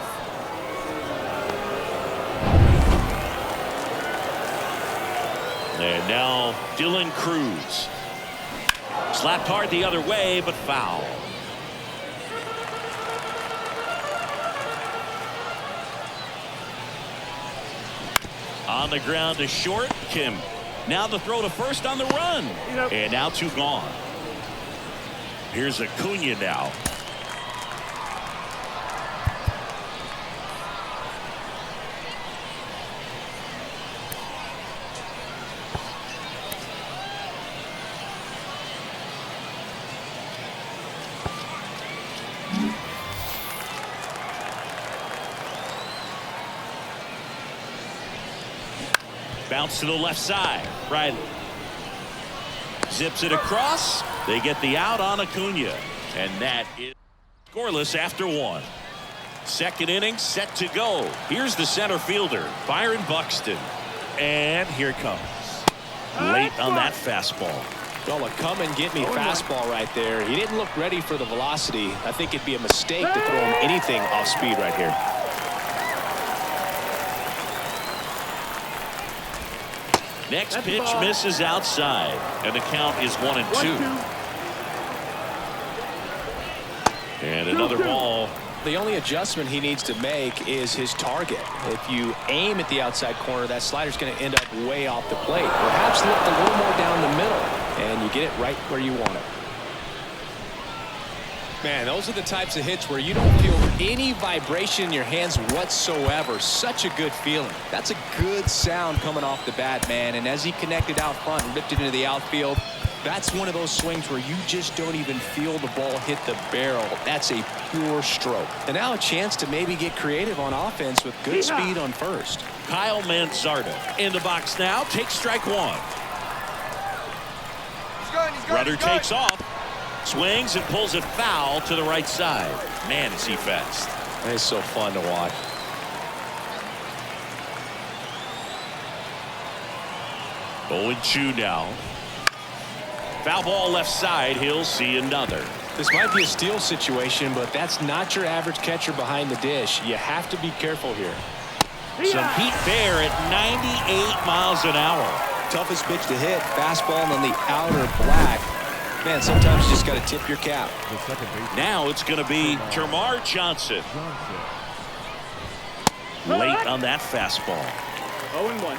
And now Dylan Cruz. Slapped hard the other way, but foul. On the ground to short, Kim. Now the throw to first on the run. And now 2 gone. Here's Acuna now. Bounce to the left side. Riley zips it across. They get the out on Acuna. And that is scoreless after 1. Second inning set to go. Here's the center fielder, Byron Buxton. And here it comes. Late on that fastball. Well, a come and get me fastball right there. He didn't look ready for the velocity. I think it'd be a mistake to throw him anything off speed right here. Next pitch misses outside, and the count is 1 and 2. And another ball. The only adjustment he needs to make is his target. If you aim at the outside corner, that slider's going to end up way off the plate. Perhaps lift a little more down the middle, and you get it right where you want it. Man, those are the types of hits where you don't feel any vibration in your hands whatsoever. Such a good feeling. That's a good sound coming off the bat, man. And as he connected out front and ripped it into the outfield, that's one of those swings where you just don't even feel the ball hit the barrel. That's a pure stroke. And now a chance to maybe get creative on offense with good speed on first. Kyle Manzardo in the box now. Takes strike 1. Runner takes off. Swings and pulls it foul to the right side. Man, is he fast. It's so fun to watch. Oh, and 2 now. Foul ball left side. He'll see another. This might be a steal situation, but that's not your average catcher behind the dish. You have to be careful here. Some heat there at 98 miles an hour. Toughest pitch to hit. Fastball on the outer black. Man, sometimes you just got to tip your cap. The second baseman. Now it's going to be Termarr Johnson. Late on that fastball. 0-1.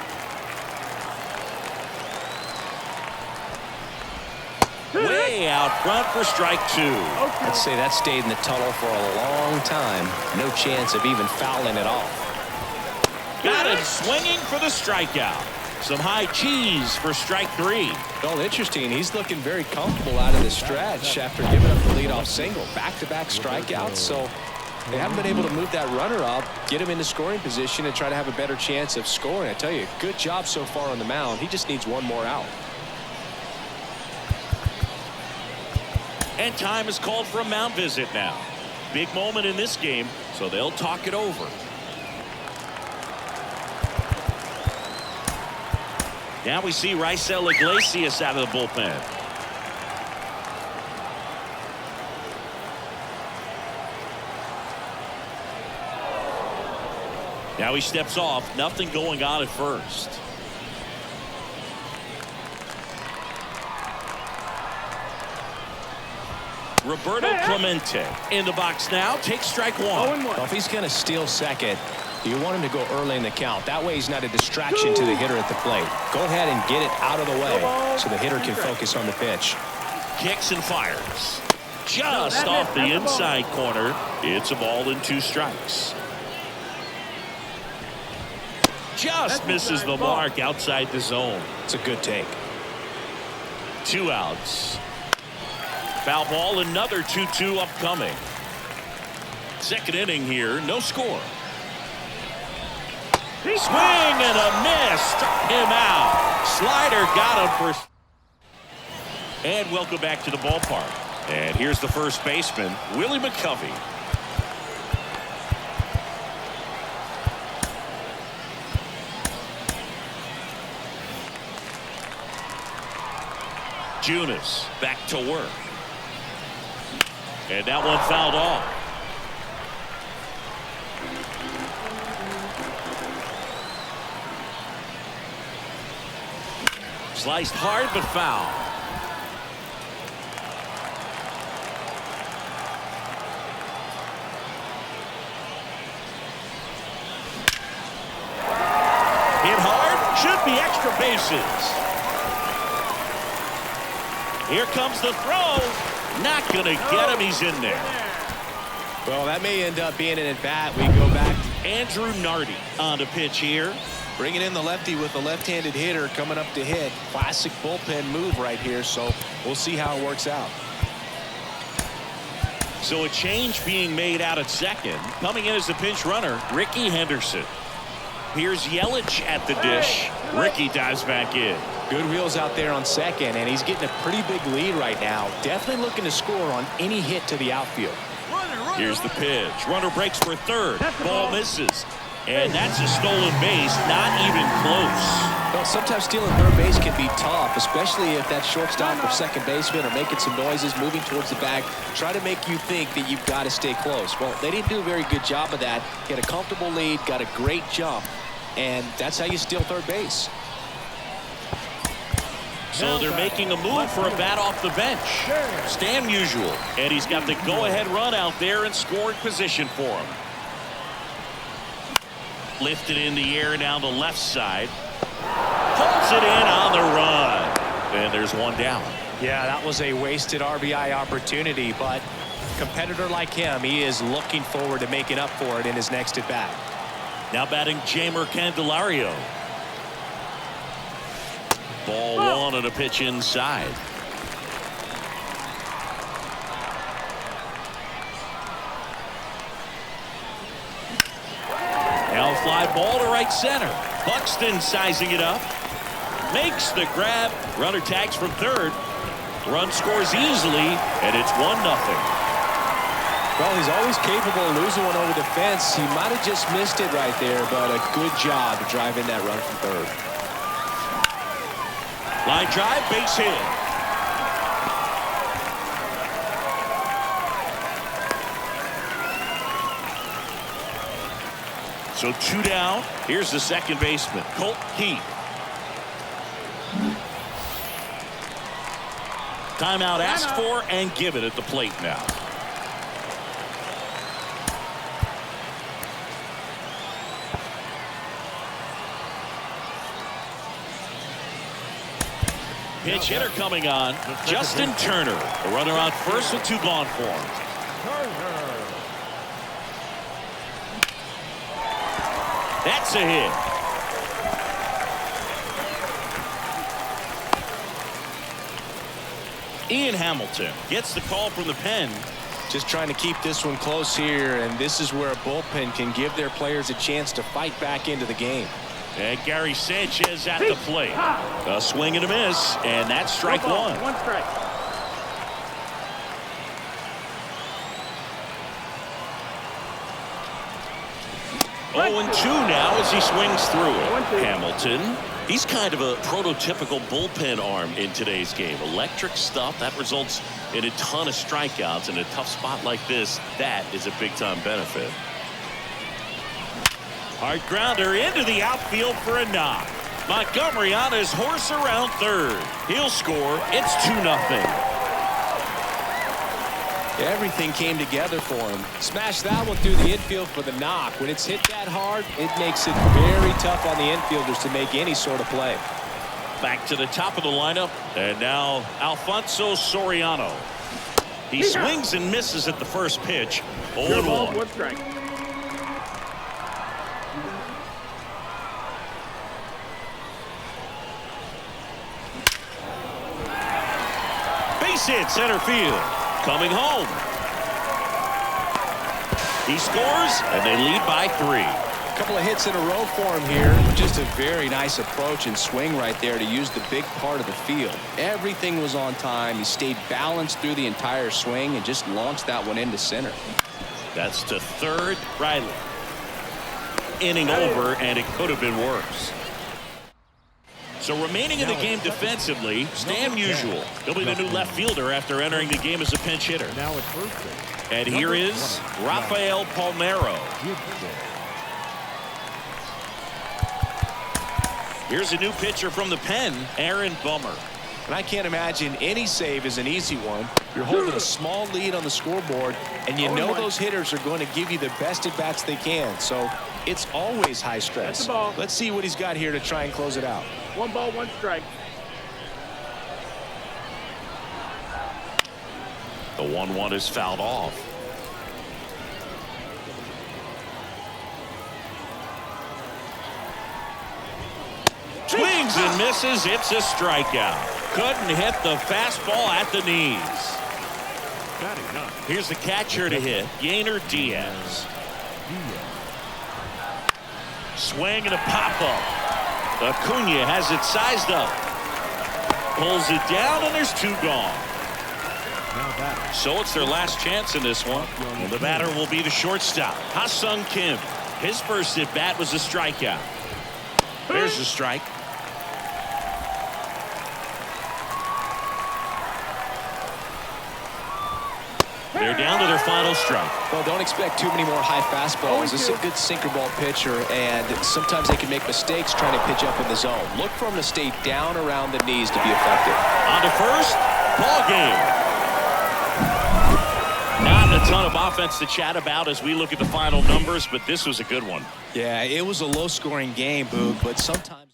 Way out front for strike 2. I'd say that stayed in the tunnel for a long time. No chance of even fouling it off. Got him swinging for the strikeout. Some high cheese for strike 3. Well, interesting. He's looking very comfortable out of the stretch after giving up the leadoff single. Back-to-back strikeouts, so they haven't been able to move that runner up, get him into scoring position, and try to have a better chance of scoring. I tell you, good job so far on the mound. He just needs one more out. And time is called for a mound visit now. Big moment in this game, so they'll talk it over. Now we see Raisel Iglesias out of the bullpen. Now he steps off. Nothing going on at first. Roberto Clemente in the box now. Takes strike 1. 0-1. Well, if he's going to steal second, you want him to go early in the count. That way he's not a distraction to the hitter at the plate. Go ahead and get it out of the way so the hitter can focus on the pitch. Kicks and fires. Just off the inside corner. It's a ball and 2 strikes. Just misses the mark outside the zone. It's a good take. 2 outs. Foul ball, another 2-2 upcoming. Second inning here, no score. Swing and a miss. Struck him out. Slider got him for. And welcome back to the ballpark. And here's the first baseman, Willie McCovey. Junis back to work. And that one fouled off. Sliced hard but foul. Hit hard. Should be extra bases. Here comes the throw. Not going to get him. He's in there. Well, that may end up being an at-bat. We go back. Andrew Nardi on the pitch here. Bringing in the lefty with a left-handed hitter coming up to hit. Classic bullpen move right here, so we'll see how it works out. So a change being made out at second. Coming in as the pinch runner, Ricky Henderson. Here's Yelich at the dish. Ricky dives back in. Good wheels out there on second, and he's getting a pretty big lead right now. Definitely looking to score on any hit to the outfield. Here's the pitch. Runner breaks for third. Ball misses. And that's a stolen base. Not even close. Well, sometimes stealing third base can be tough, especially if that shortstop or second baseman are making some noises, moving towards the bag, try to make you think that you've got to stay close. Well, they didn't do a very good job of that. Get a comfortable lead, got a great jump, and that's how you steal third base. So they're making a move for a bat off the bench. Stan Musial. And he's got the go-ahead run out there in scoring position for him. Lifted in the air down the left side. Pulls it in on the run. And there's one down. Yeah, that was a wasted RBI opportunity, but a competitor like him, he is looking forward to making up for it in his next at-bat. Now batting Jamer Candelario. Ball one and a pitch inside. Now a fly ball to right center. Buxton sizing it up. Makes the grab. Runner tags from third. Run scores easily, and it's 1-0. Well, he's always capable of losing one over the fence. He might have just missed it right there, but a good job driving that run from third. Line drive, base hit. So 2 down. Here's the second baseman, Colt Heath. Timeout asked for and given at the plate now. Pitch hitter coming on. Justin Turner. A runner on first with 2 gone for him. That's a hit. Ian Hamilton gets the call from the pen. Just trying to keep this one close here, and this is where a bullpen can give their players a chance to fight back into the game. And Gary Sanchez at the plate. A swing and a miss, and that's strike 1. 1 strike. Oh, and 2 now as he swings through it. Hamilton. He's kind of a prototypical bullpen arm in today's game. Electric stuff that results in a ton of strikeouts. In a tough spot like this, that is a big-time benefit. Hard grounder into the outfield for a knock. Montgomery on his horse around third. He'll score. It's 2-0. Everything came together for him. Smashed that one through the infield for the knock. When it's hit that hard, it makes it very tough on the infielders to make any sort of play. Back to the top of the lineup, and now Alfonso Soriano. He swings and misses at the first pitch. 0-1. 1 strike. Base hit center field. Coming home. He scores, and they lead by 3. A couple of hits in a row for him here. Just a very nice approach and swing right there to use the big part of the field. Everything was on time. He stayed balanced through the entire swing and just launched that one into center. That's to third. Riley. Inning over, and it could have been worse. So remaining in the game defensively, Stan Musial. He'll be the new left fielder after entering the game as a pinch hitter. Now at first base. And here is Rafael Palmeiro. Here's a new pitcher from the pen, Aaron Bummer. And I can't imagine any save is an easy one. You're holding a small lead on the scoreboard, and you know those hitters are going to give you the best at-bats they can. So it's always high stress. That's the ball. Let's see what he's got here to try and close it out. 1 ball, 1 strike. The 1-1 is fouled off. Swings and misses. It's a strikeout. Couldn't hit the fastball at the knees. Here's the catcher to hit, Yainer Diaz. Swing and a pop-up. Acuna has it sized up. Pulls it down, and there's 2 gone. So it's their last chance in this one. And the batter will be the shortstop, Ha-Sung Kim. His first at-bat was a strikeout. There's the strike. They're down to their final strike. Well, don't expect too many more high fastballs. This is a good sinker ball pitcher, and sometimes they can make mistakes trying to pitch up in the zone. Look for him to stay down around the knees to be effective. On to first, ball game. Not a ton of offense to chat about as we look at the final numbers, but this was a good one. Yeah, it was a low-scoring game, Boog, but sometimes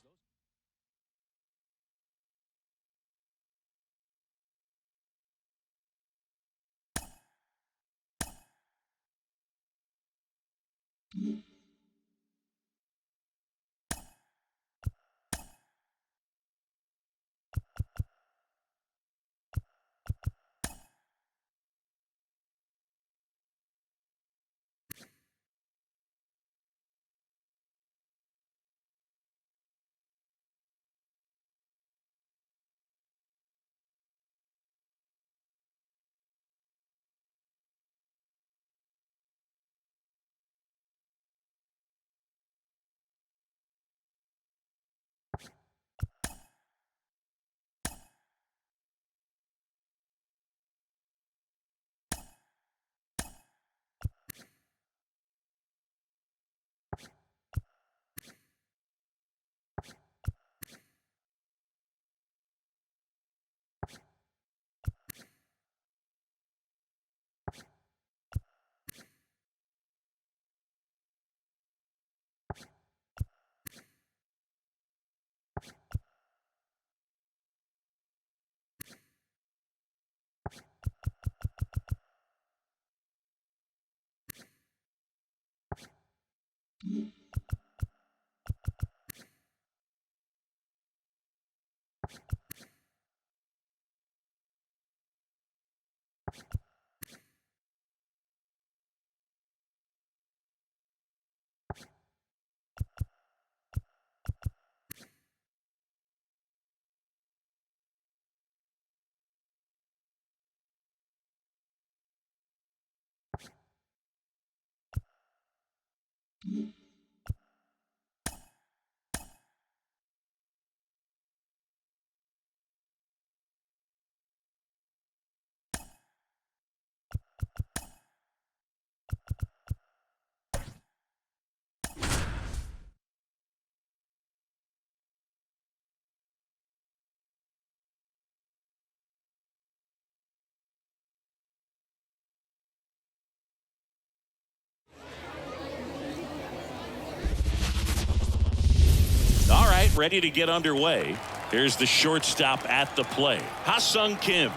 All right, ready to get underway. Here's the shortstop at the plate, Ha-Sung Kim.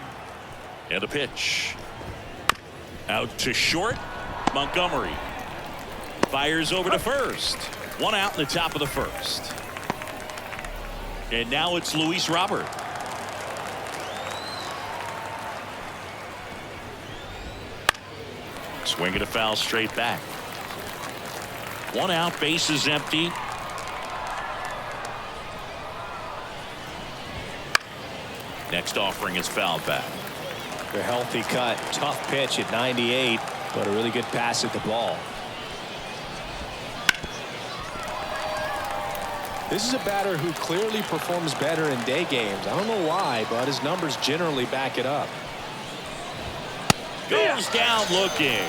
And a pitch. Out to short, Montgomery. Fires over to first. One out in the top of the first. And now it's Luis Robert. Swinging a foul straight back. One out, bases empty. Next offering is fouled back. A healthy cut. Tough pitch at 98, but a really good pass at the ball. This is a batter who clearly performs better in day games. I don't know why, but his numbers generally back it up. Goes down looking.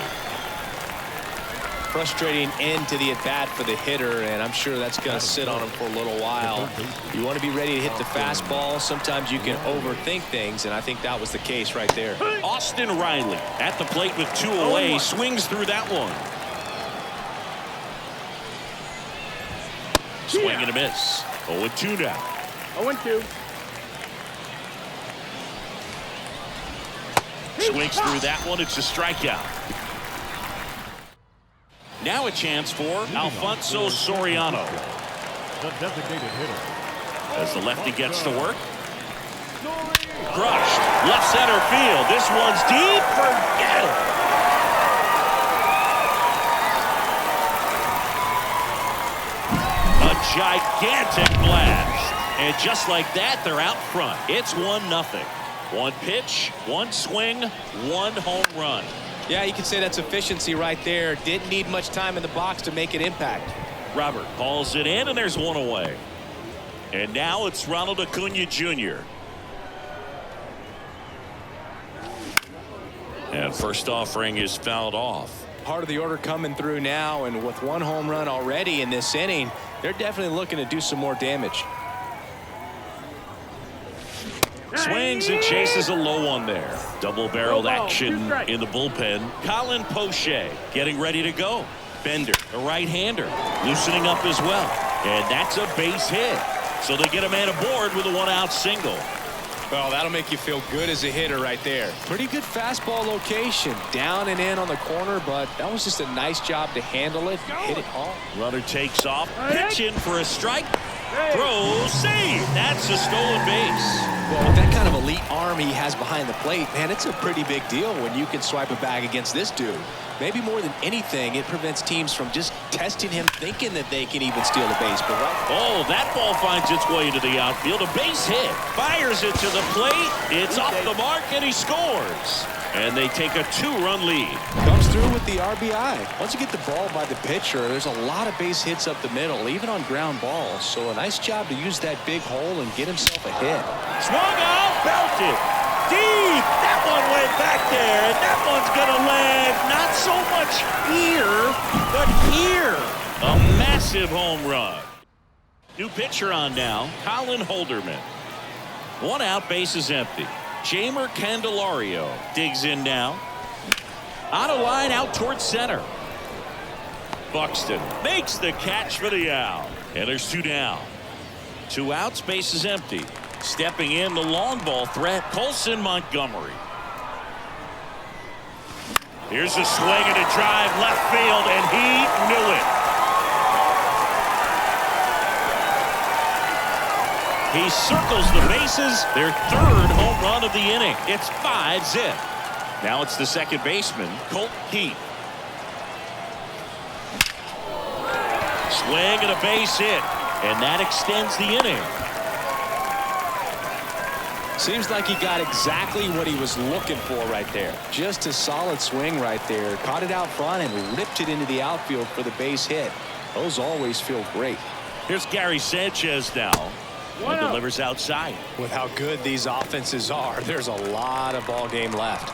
Frustrating end to the at-bat for the hitter, and I'm sure that's going to sit on him for a little while. You want to be ready to hit the fastball. Sometimes you can overthink things, and I think that was the case right there. Austin Riley at the plate with 2 away. Swings through that one. Swing and a miss. 0-2 now. 0-2. Swings through that one. It's a strikeout. Now a chance for Alfonso Soriano. The designated hitter. As the lefty gets to work. Crushed. Left center field. This one's deep. Forget it. A gigantic blast. And just like that, they're out front. It's 1-0. One pitch, one swing, one home run. Yeah, you can say that's efficiency right there. Didn't need much time in the box to make an impact. Robert calls it in, and there's one away. And now it's Ronald Acuna Jr. And first offering is fouled off. Part of the order coming through now, and with one home run already in this inning, they're definitely looking to do some more damage. Swings and chases a low one there. Double-barreled action in the bullpen. Colin Poche getting ready to go. Bender, a right-hander, loosening up as well. And that's a base hit. So they get a man aboard with a one-out single. Well, that'll make you feel good as a hitter right there. Pretty good fastball location. Down and in on the corner, but that was just a nice job to handle it. Hit it hard. Runner takes off. Pitch in for a strike. Throws, save. That's a stolen base. Well, with that kind of elite arm he has behind the plate, man, it's a pretty big deal when you can swipe a bag against this dude. Maybe more than anything, it prevents teams from just testing him, thinking that they can even steal the base. But oh, that ball finds its way into the outfield. A base hit. Fires it to the plate. It's off the mark, and he scores. And they take a 2-run lead. Comes through with the RBI. Once you get the ball by the pitcher, there's a lot of base hits up the middle, even on ground balls. So a nice job to use that big hole and get himself a hit. Swung out, belted. Deep. That one went back there, and that one's going to land not so much here, but here. A massive home run. New pitcher on now, Colin Holderman. One out, base is empty. Jamer Candelario digs in now. On a line out towards center. Buxton makes the catch for the out. And there's 2 down. 2 outs, base is empty. Stepping in the long ball threat, Colson Montgomery. Here's a swing and a drive left field, and he knew it. He circles the bases. Their third home run of the inning. It's 5-zip. Now it's the second baseman, Colt Heath. Swing and a base hit, and that extends the inning. Seems like he got exactly what he was looking for right there. Just a solid swing right there. Caught it out front and ripped it into the outfield for the base hit. Those always feel great. Here's Gary Sanchez now. And delivers outside. With how good these offenses are, there's a lot of ball game left.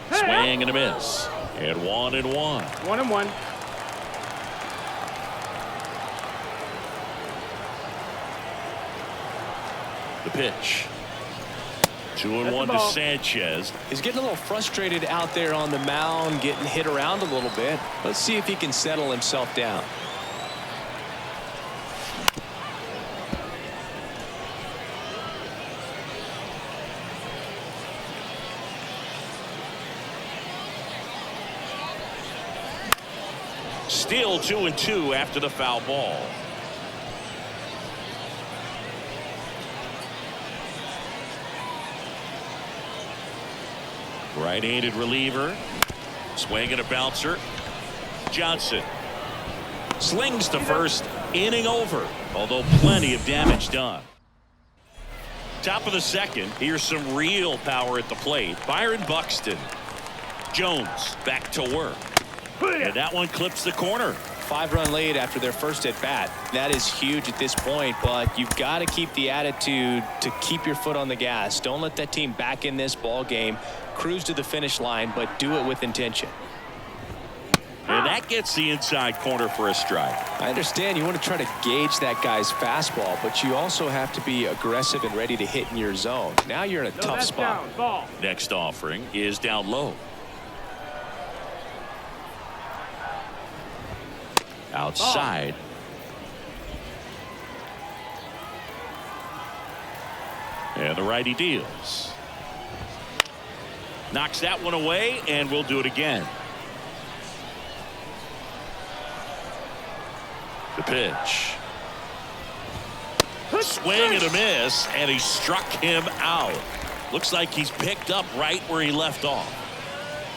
Swing and a miss. And 1-1. 1-1. The pitch. 2-1 to Sanchez. He's getting a little frustrated out there on the mound, getting hit around a little bit. Let's see if he can settle himself down. Still 2-2 after the foul ball. Right-handed reliever. Swing and a bouncer. Johnson slings to first. Inning over, although plenty of damage done. Top of the second. Here's some real power at the plate. Byron Buxton. Jones back to work. And that one clips the corner. 5-run lead after their first at bat. That is huge at this point, but you've got to keep the attitude to keep your foot on the gas. Don't let that team back in this ball game. Cruise to the finish line, but do it with intention. And that gets the inside corner for a strike. I understand you want to try to gauge that guy's fastball, but you also have to be aggressive and ready to hit in your zone. Now you're in a tough spot. Down. Ball. Next offering is down low. Outside. And the righty deals. Knocks that one away, and we'll do it again. The pitch. Swing and a miss, and he struck him out. Looks like he's picked up right where he left off.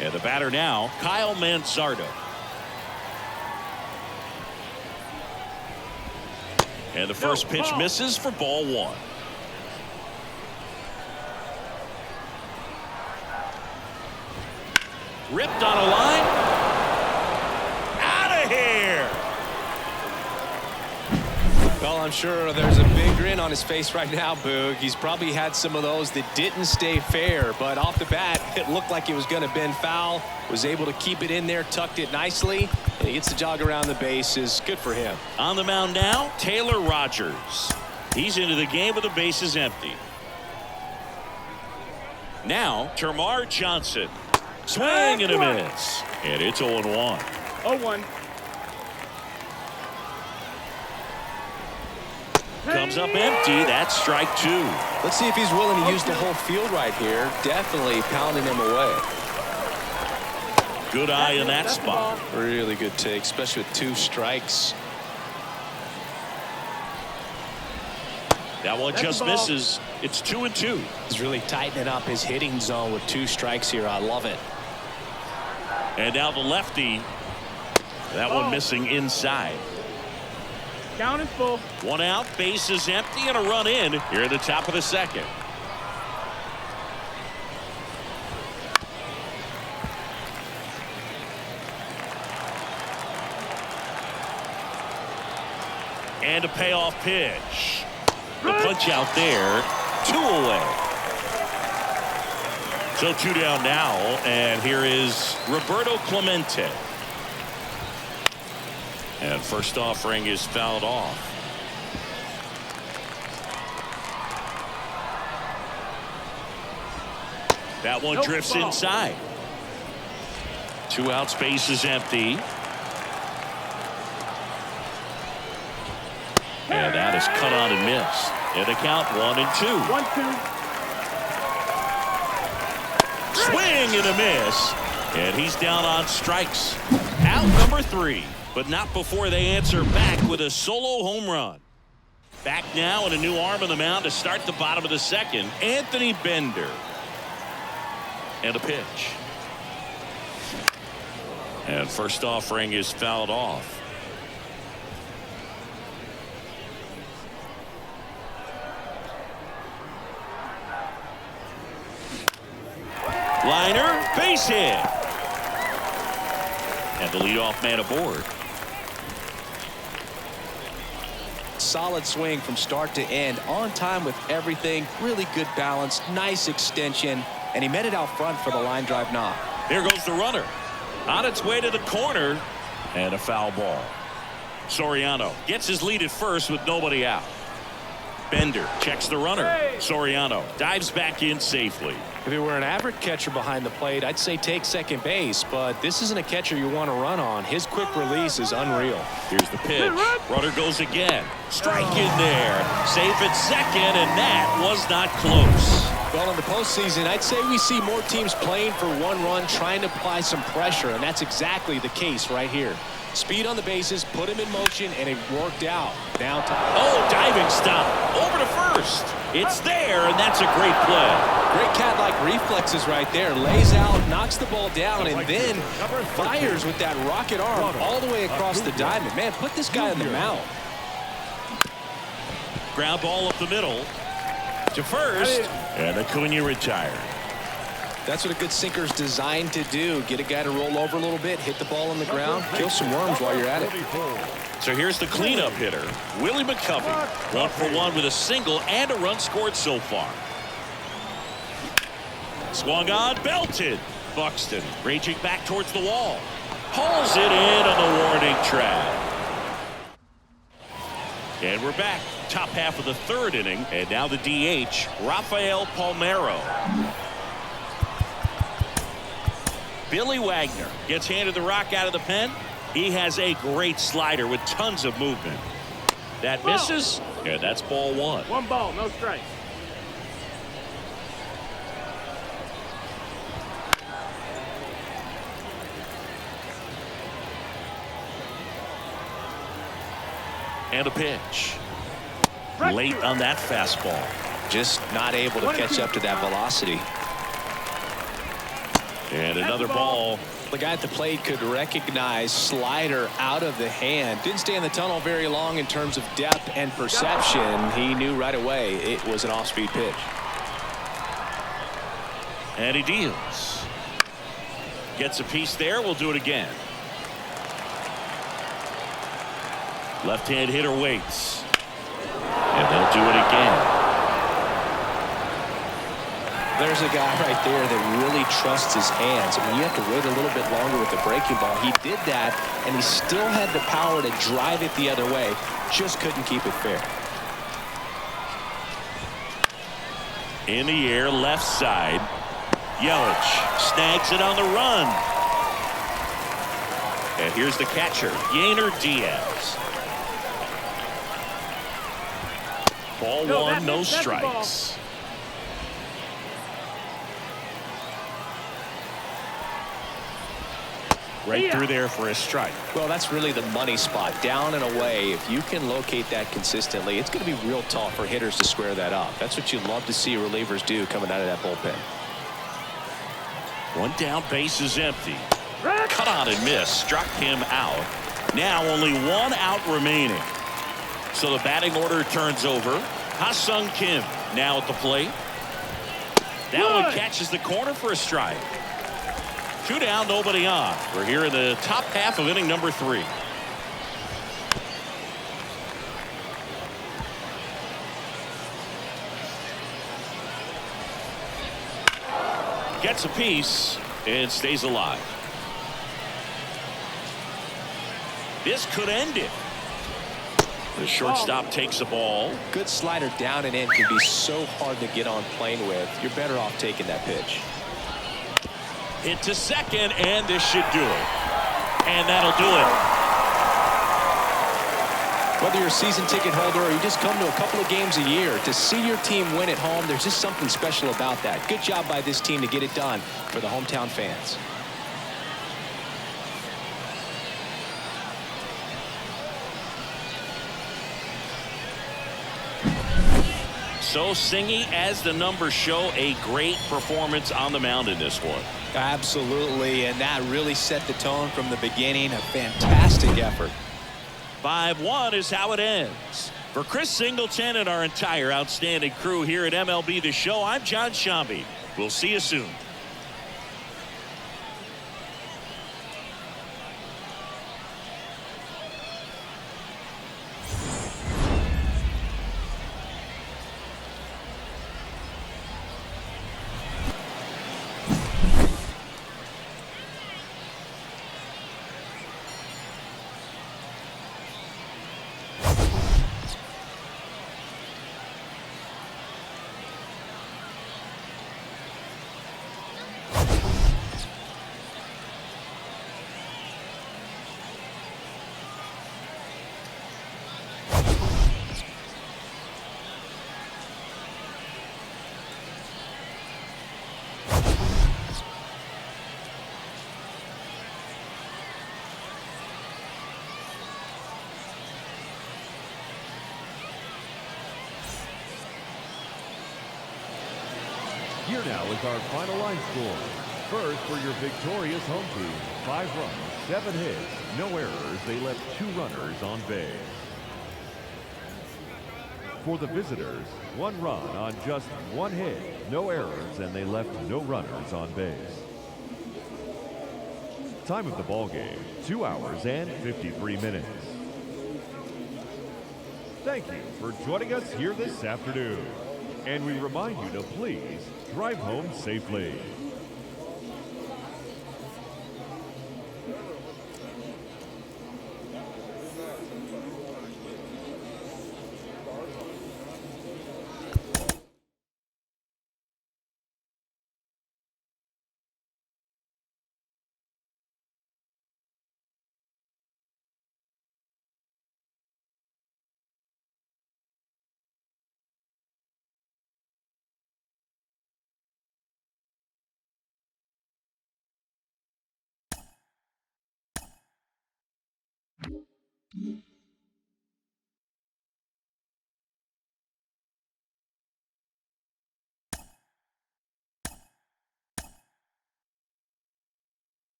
And the batter now, Kyle Manzardo. And the first pitch misses for ball one. Ripped on a line. Out of here. Well, I'm sure there's a big grin on his face right now, Boog. He's probably had some of those that didn't stay fair, but off the bat, it looked like it was going to bend foul. Was able to keep it in there, tucked it nicely, and he gets the jog around the bases. Good for him. On the mound now, Taylor Rogers. He's into the game with the bases empty. Now, Termarr Johnson. Swing and a miss. And it's 0-1. 0-1. Comes up empty. That's strike two. Let's see if he's willing to use the whole field right here. Definitely pounding him away. Good eye in that spot. Really good take, especially with 2 strikes. That one just misses. It's 2-2. He's really tightening up his hitting zone with 2 strikes here. I love it. And now the lefty. That one missing inside. Count is full. One out, bases empty, and a run in here at the top of the second. And a payoff pitch. The punch out there. 2 away. So 2 down now, and here is Roberto Clemente. And first offering is fouled off. That one drifts inside. 2 outs, base is empty. And that is cut on and missed. And the count 1-2. 1-2. Swing and a miss. And he's down on strikes. Out number 3. but not before they answer back with a solo home run. Back now and a new arm on the mound to start the bottom of the second, Anthony Bender. And a pitch. And first offering is fouled off. Liner, base hit. And the leadoff man aboard. Solid swing from start to end, on time with everything, really good balance, nice extension, and he met it out front for the line drive knock. There goes the runner. On its way to the corner, and a foul ball. Soriano gets his lead at first with nobody out. Bender checks the runner. Soriano dives back in safely. If it were an average catcher behind the plate, I'd say take second base, but this isn't a catcher you want to run on. His quick release is unreal. Here's the pitch. Runner goes again. Strike in there. Safe at second, and that was not close. Well, in the postseason, I'd say we see more teams playing for one run, trying to apply some pressure, and that's exactly the case right here. Speed on the bases, put him in motion, and it worked out. Now, oh, diving stop. Over to first. It's there, and that's a great play. Great cat-like reflexes right there. Lays out, knocks the ball down, and then fires with that rocket arm all the way across the diamond. Man, put this guy in the mount. Ground ball up the middle to first, and Acuna retired. That's what a good sinker's designed to do. Get a guy to roll over a little bit, hit the ball on the ground, kill some worms while you're at it. So here's the cleanup hitter, Willie McCovey. 1 for 1 with a single and a run scored so far. Swung on, belted. Buxton raging back towards the wall. Hauls it in on the warning track. And we're back. Top half of the third inning. And now the DH, Rafael Palmeiro. Billy Wagner gets handed the rock out of the pen. He has a great slider with tons of movement. That misses, and that's ball one. 1 ball, no strike. And a pitch. Late on that fastball. Just not able to catch up to that velocity. And another ball. The guy at the plate could recognize slider out of the hand. Didn't stay in the tunnel very long in terms of depth and perception. He knew right away it was an off-speed pitch. And he deals. Gets a piece there. We'll do it again. Left-hand hitter waits. And they'll do it again. There's a guy right there that really trusts his hands. I mean, you have to wait a little bit longer with the breaking ball. He did that, and he still had the power to drive it the other way. Just couldn't keep it fair. In the air, left side. Yelich snags it on the run. And here's the catcher, Yainer Diaz. Ball one, no strikes. Right through there for a strike. Well, that's really the money spot. Down and away. If you can locate that consistently, it's going to be real tough for hitters to square that up. That's what you love to see relievers do coming out of that bullpen. One down, base is empty. Cut on and miss. Struck him out. Now only 1 out remaining. So the batting order turns over. Ha-Sung Kim now at the plate. That one catches the corner for a strike. 2 down, nobody on. We're here in the top half of inning number 3. Gets a piece and stays alive. This could end it. The shortstop takes a ball. Good slider down and in can be so hard to get on plane with. You're better off taking that pitch. Hit to second, and this should do it. And that'll do it. Whether you're a season ticket holder or you just come to a couple of games a year, to see your team win at home, there's just something special about that. Good job by this team to get it done for the hometown fans. So, Singy, as the numbers show, a great performance on the mound in this one. Absolutely, and that really set the tone from the beginning. A fantastic effort. 5-1 is how it ends. For Chris Singleton and our entire outstanding crew here at MLB The Show, I'm John Shambi. We'll see you soon. Here now is our final line score. First, for your victorious home team, 5 runs, 7 hits, no errors. They left 2 runners on base. For the visitors, 1 run on just 1 hit, no errors, and they left no runners on base. Time of the ball game, 2 hours and 53 minutes. Thank you for joining us here this afternoon. And we remind you to please drive home safely.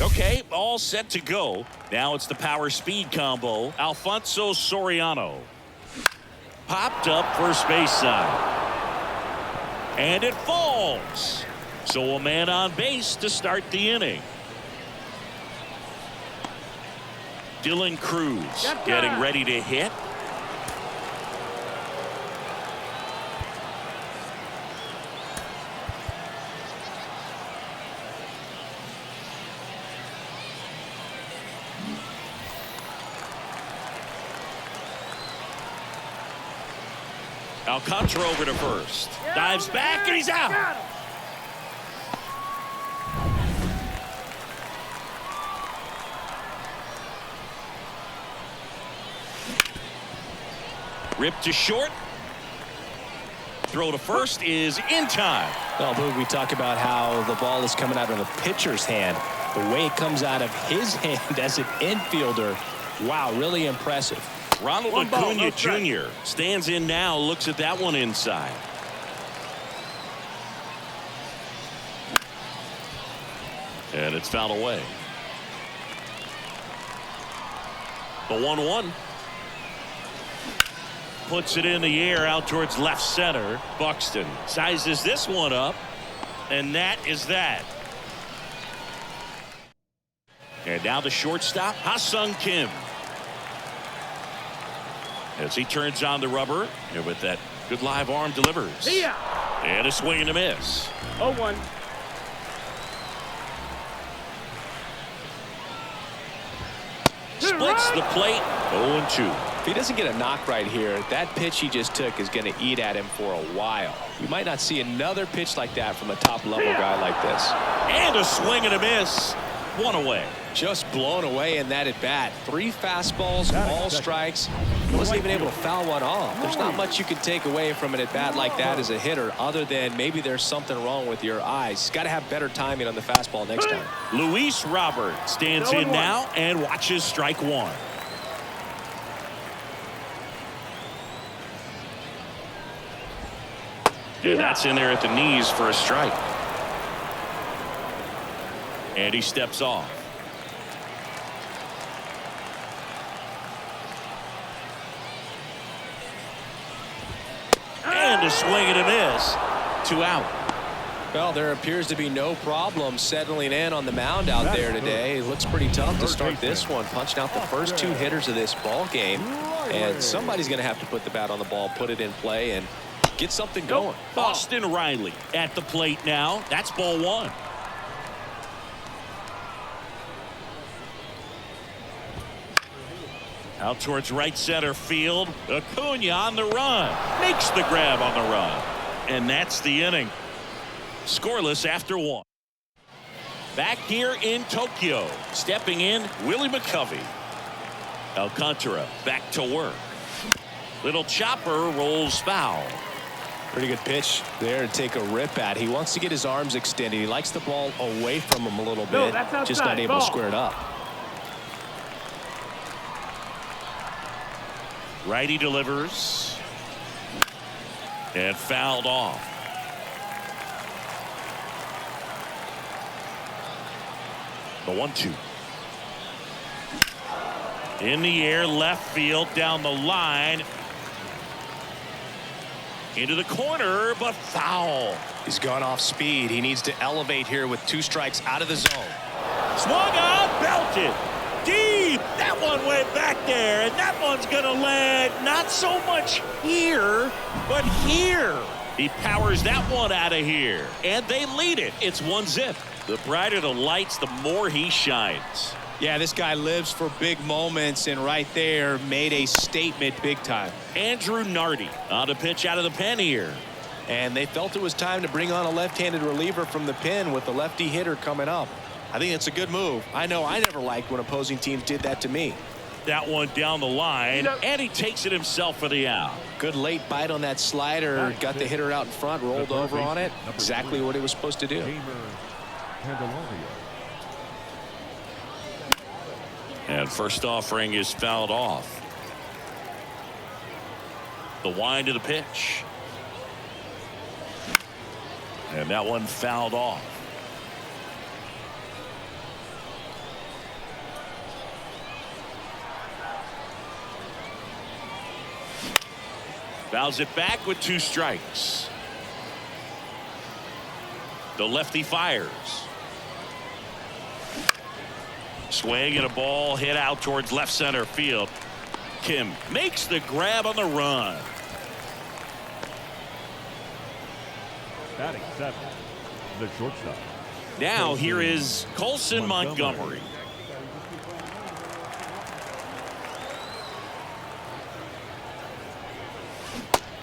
Okay, all set to go. Now it's the power speed combo. Alfonso Soriano. Popped up first base side. And it falls. So a man on base to start the inning. Dylan Cruz getting ready to hit. Alcantara over to first. Dives back and he's out. Ripped to short. Throw to first is in time. Well, Boog, we talk about how the ball is coming out of the pitcher's hand. The way it comes out of his hand as an infielder, wow, really impressive. Ronald Acuna Jr. stands in now, looks at that one inside. And it's fouled away. The 1-1. Puts it in the air out towards left center. Buxton sizes this one up. And that is that. And now the shortstop, Ha-Sung Kim. As he turns on the rubber, and with that good live arm delivers. And a swing and a miss. 0-1. Splits the plate. 0-2. If he doesn't get a knock right here, that pitch he just took is going to eat at him for a while. We might not see another pitch like that from a top-level guy like this. And a swing and a miss. one away. Just blown away in that at bat. 3 fastballs, all strikes. He wasn't even able to foul one off. There's not much you can take away from an at bat like that as a hitter, other than maybe there's something wrong with your eyes. Got to have better timing on the fastball next time. Luis Robert stands in now and watches strike one. And that's in there at the knees for a strike. And he steps off. And a swing and a miss. 2 out. Well, there appears to be no problem settling in on the mound out there today. It looks pretty tough to start this one. Punched out the first 2 hitters of this ball game. And somebody's going to have to put the bat on the ball, put it in play, and get something going. Austin Riley at the plate now. That's ball 1. Out towards right center field. Acuna on the run. Makes the grab on the run. And that's the inning. Scoreless after 1. Back here in Tokyo. Stepping in, Willie McCovey. Alcantara back to work. Little chopper rolls foul. Pretty good pitch there to take a rip at. He wants to get his arms extended. He likes the ball away from him a little bit. Just not able to square it up. Righty delivers. And fouled off. The 1-2. In the air, left field, down the line. Into the corner, but foul. He's gone off speed. He needs to elevate here with 2 strikes out of the zone. Swung on, belted. Deep. That one went back there, and that one's going to land not so much here, but here. He powers that one out of here, and they lead it. It's 1-0. The brighter the lights, the more he shines. Yeah, this guy lives for big moments, and right there made a statement big time. Andrew Nardi on the pitch out of the pen here. And they felt it was time to bring on a left-handed reliever from the pen with the lefty hitter coming up. I think it's a good move. I know I never liked when opposing teams did that to me. That one down the line, and he takes it himself for the out. Good late bite on that slider. Got the hitter out in front, rolled over on it. Exactly what he was supposed to do. And first offering is fouled off. The wind of the pitch. And that one fouled off. Fouls it back with 2 strikes. The lefty fires. Swing and a ball hit out towards left center field. Kim makes the grab on the run. Batting 7, the shortstop. Now here is Colson Montgomery.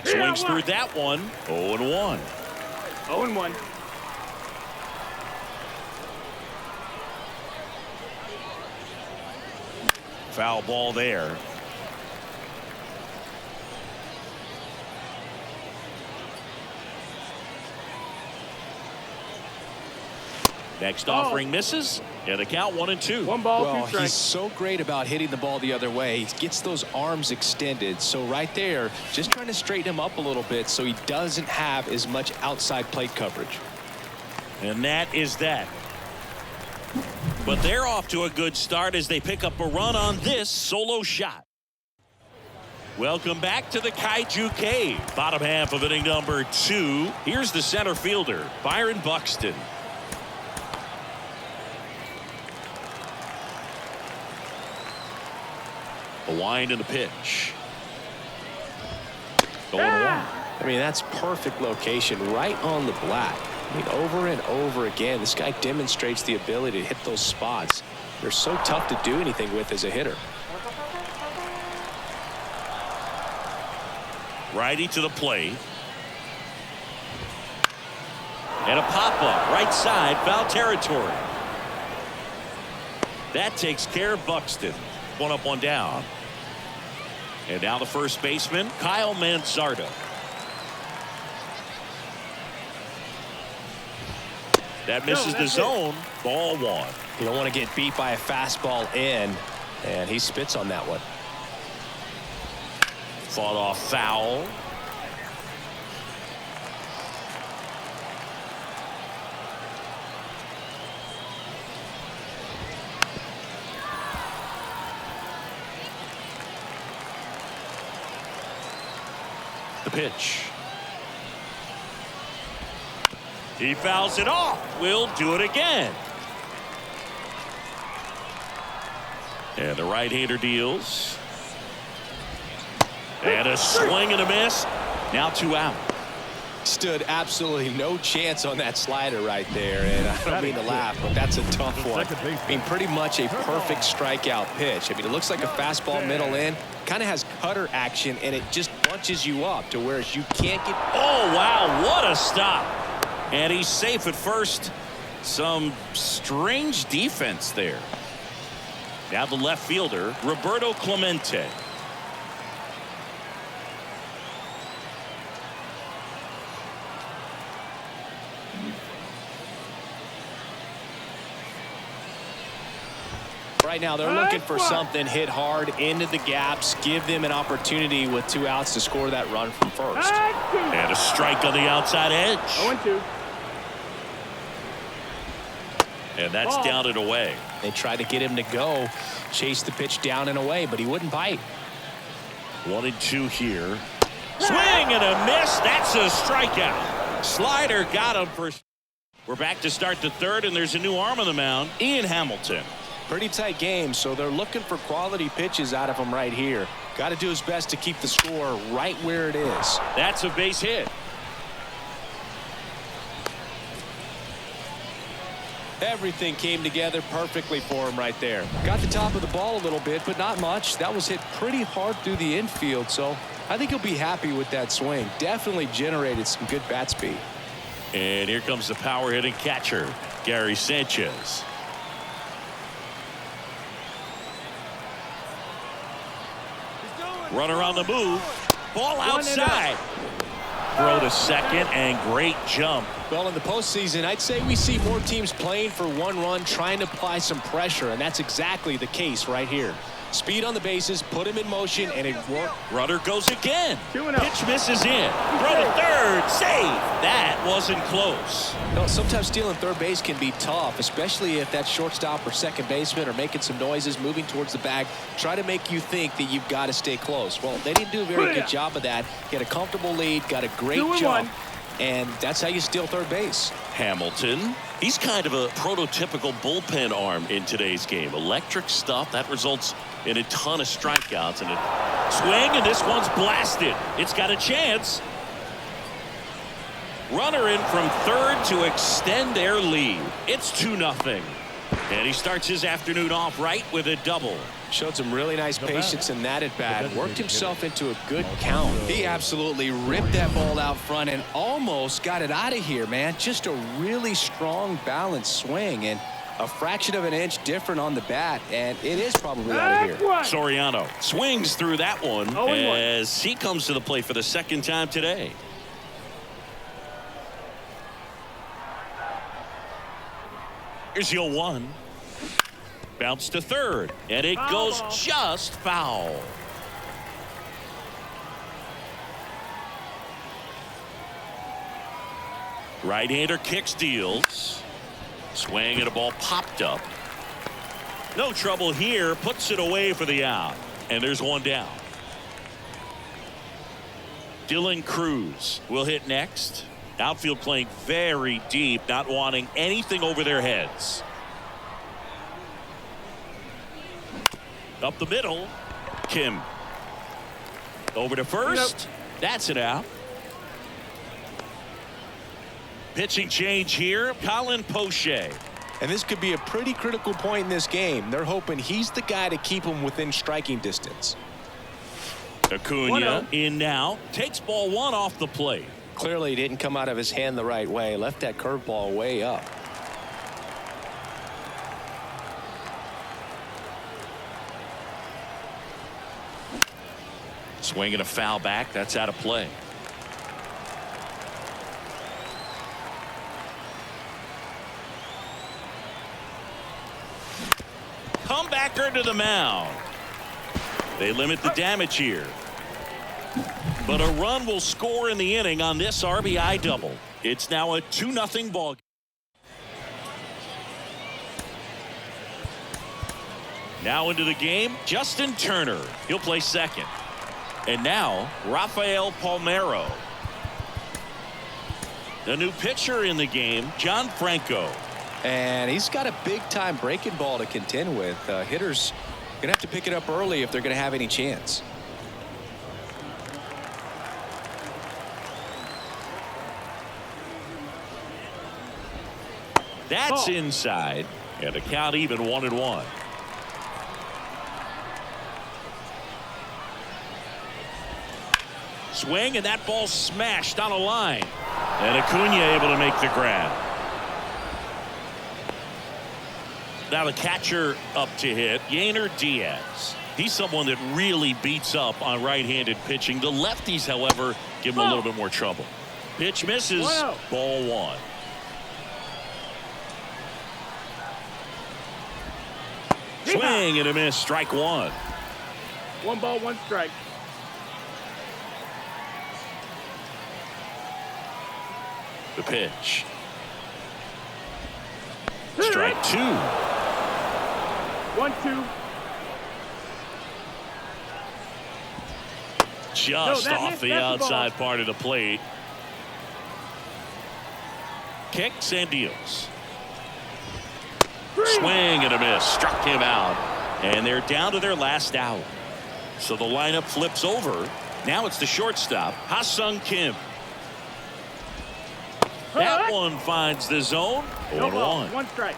Swings through that one. 0-1. 0-1. Foul ball there. Next offering misses, and the count 1-2. 1 ball, 2 Well, strikes. he's so great about hitting the ball the other way. He gets those arms extended. So right there, just trying to straighten him up a little bit so he doesn't have as much outside plate coverage. And that is that. But they're off to a good start as they pick up a run on this solo shot. Welcome back to the Kaiju Cave. Bottom half of inning number 2. Here's the center fielder, Byron Buxton. A wind in the pitch. Going one. I mean, that's perfect location right on the black. I mean, over and over again, this guy demonstrates the ability to hit those spots. They're so tough to do anything with as a hitter. Righty to the plate. And a pop-up right side, foul territory. That takes care of Buxton. One up, one down. And now the first baseman, Kyle Manzardo. That misses the zone. Ball one. You don't want to get beat by a fastball in, and he spits on that one. Fought off foul. The pitch. He fouls it off. We'll do it again. And the right-hander deals. And a swing and a miss. Now 2 out. Stood absolutely no chance on that slider right there, and I don't mean to laugh, but that's a tough one. I mean, pretty much a perfect strikeout pitch. I mean, it looks like a fastball middle in, kind of has cutter action, and it just bunches you up to where you can't get. Oh, wow, what a stop. And he's safe at first. Some strange defense there. Now the left fielder, Roberto Clemente. Right now they're looking for something, hit hard into the gaps, give them an opportunity with 2 outs to score that run from first. And a strike on the outside edge. 0-2. And that's down and away. They tried to get him to go, chase the pitch down and away, but he wouldn't bite. 1-2 here. Swing and a miss. That's a strikeout. Slider got him for. We're back to start the third, and there's a new arm on the mound, Ian Hamilton. Pretty tight game, so they're looking for quality pitches out of him right here. Got to do his best to keep the score right where it is. That's a base hit. Everything came together perfectly for him right there. Got the top of the ball a little bit, but not much. That was hit pretty hard through the infield, so I think he'll be happy with that swing. Definitely generated some good bat speed. And here comes the power hitting catcher, Gary Sanchez. Runner on the move. Ball outside. Throw to second, and great jump. Well, in the postseason, I'd say we see more teams playing for 1 run, trying to apply some pressure, and that's exactly the case right here. Speed on the bases, put him in motion, and it worked. Runner goes again. 2-0. Pitch misses in. Throw to third. Save. That wasn't close. Well, sometimes stealing third base can be tough, especially if that shortstop or second baseman are making some noises, moving towards the bag, try to make you think that you've got to stay close. Well, they didn't do a very good job of that. Get a comfortable lead, got a great jump, and that's how you steal third base. Hamilton, he's kind of a prototypical bullpen arm in today's game. Electric stuff that results in a ton of strikeouts and a swing, and this one's blasted. It's got a chance. Runner in from third to extend their lead. It's 2-0. And he starts his afternoon off right with a double. Showed some really nice patience in that at bat. Worked himself into a good count. He absolutely ripped that ball out front and almost got it out of here, man. Just a really strong, balanced swing, and a fraction of an inch different on the bat, and it is probably out of here. Soriano swings through that one as he comes to the plate for the second time today. Here's 0-1. Bounce to third, and it goes just foul. Right-hander kicks, deals. Swing and a ball popped up. No trouble here. Puts it away for the out. And there's one down. Dylan Cruz will hit next. Outfield playing very deep, not wanting anything over their heads. Up the middle. Kim. Over to first. That's it out. Pitching change here, Colin Poche. And this could be a pretty critical point in this game. They're hoping he's the guy to keep them within striking distance. Acuna in now. Takes ball one off the plate. Clearly didn't come out of his hand the right way. Left that curveball way up. Swing and a foul back. That's out of play. Comebacker to the mound. They limit the damage here. But a run will score in the inning on this RBI double. It's now a 2-0 ball game. Now into the game, Justin Turner. He'll play second. And now, Rafael Palmeiro. The new pitcher in the game, John Franco. And he's got a big-time breaking ball to contend with. Hitters going to have to pick it up early if they're going to have any chance. That's inside. And the count even 1-1. Swing, and that ball smashed on a line. And Acuna able to make the grab. Now the catcher up to hit, Yainer Diaz. He's someone that really beats up on right-handed pitching. The lefties, however, give him a little bit more trouble. Pitch misses. Ball one. Swing and a miss. Strike one. 1 ball, 1 strike. The pitch. Strike 2. 1-2. Just off the outside part of the plate. Kicks and deals. Swing and a miss. Struck him out. And they're down to their last out. So the lineup flips over. Now it's the shortstop, Ha-Sung Kim. That one finds the zone. 0-1. 1 strike.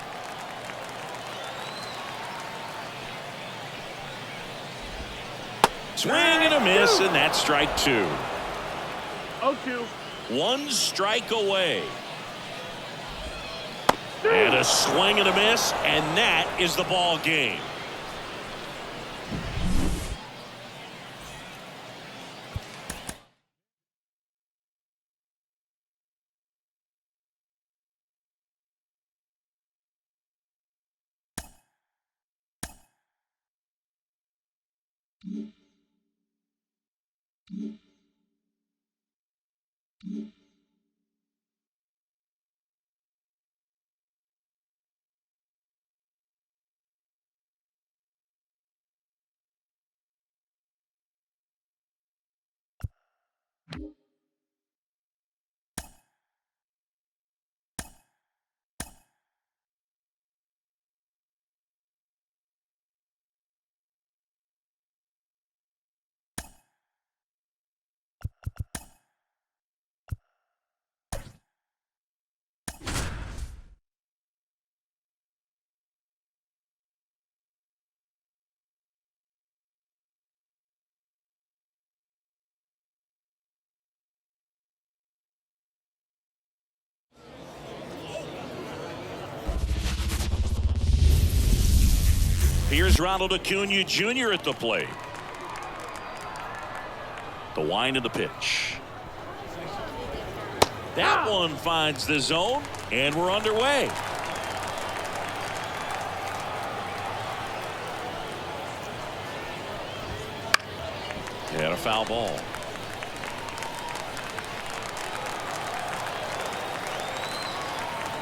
Swing and a miss, and that's strike 2. 0-2. 1 strike away. And a swing and a miss, and that is the ball game. Here's Ronald Acuna Jr. at the plate. The wind of the pitch. That one finds the zone, and we're underway. And a foul ball.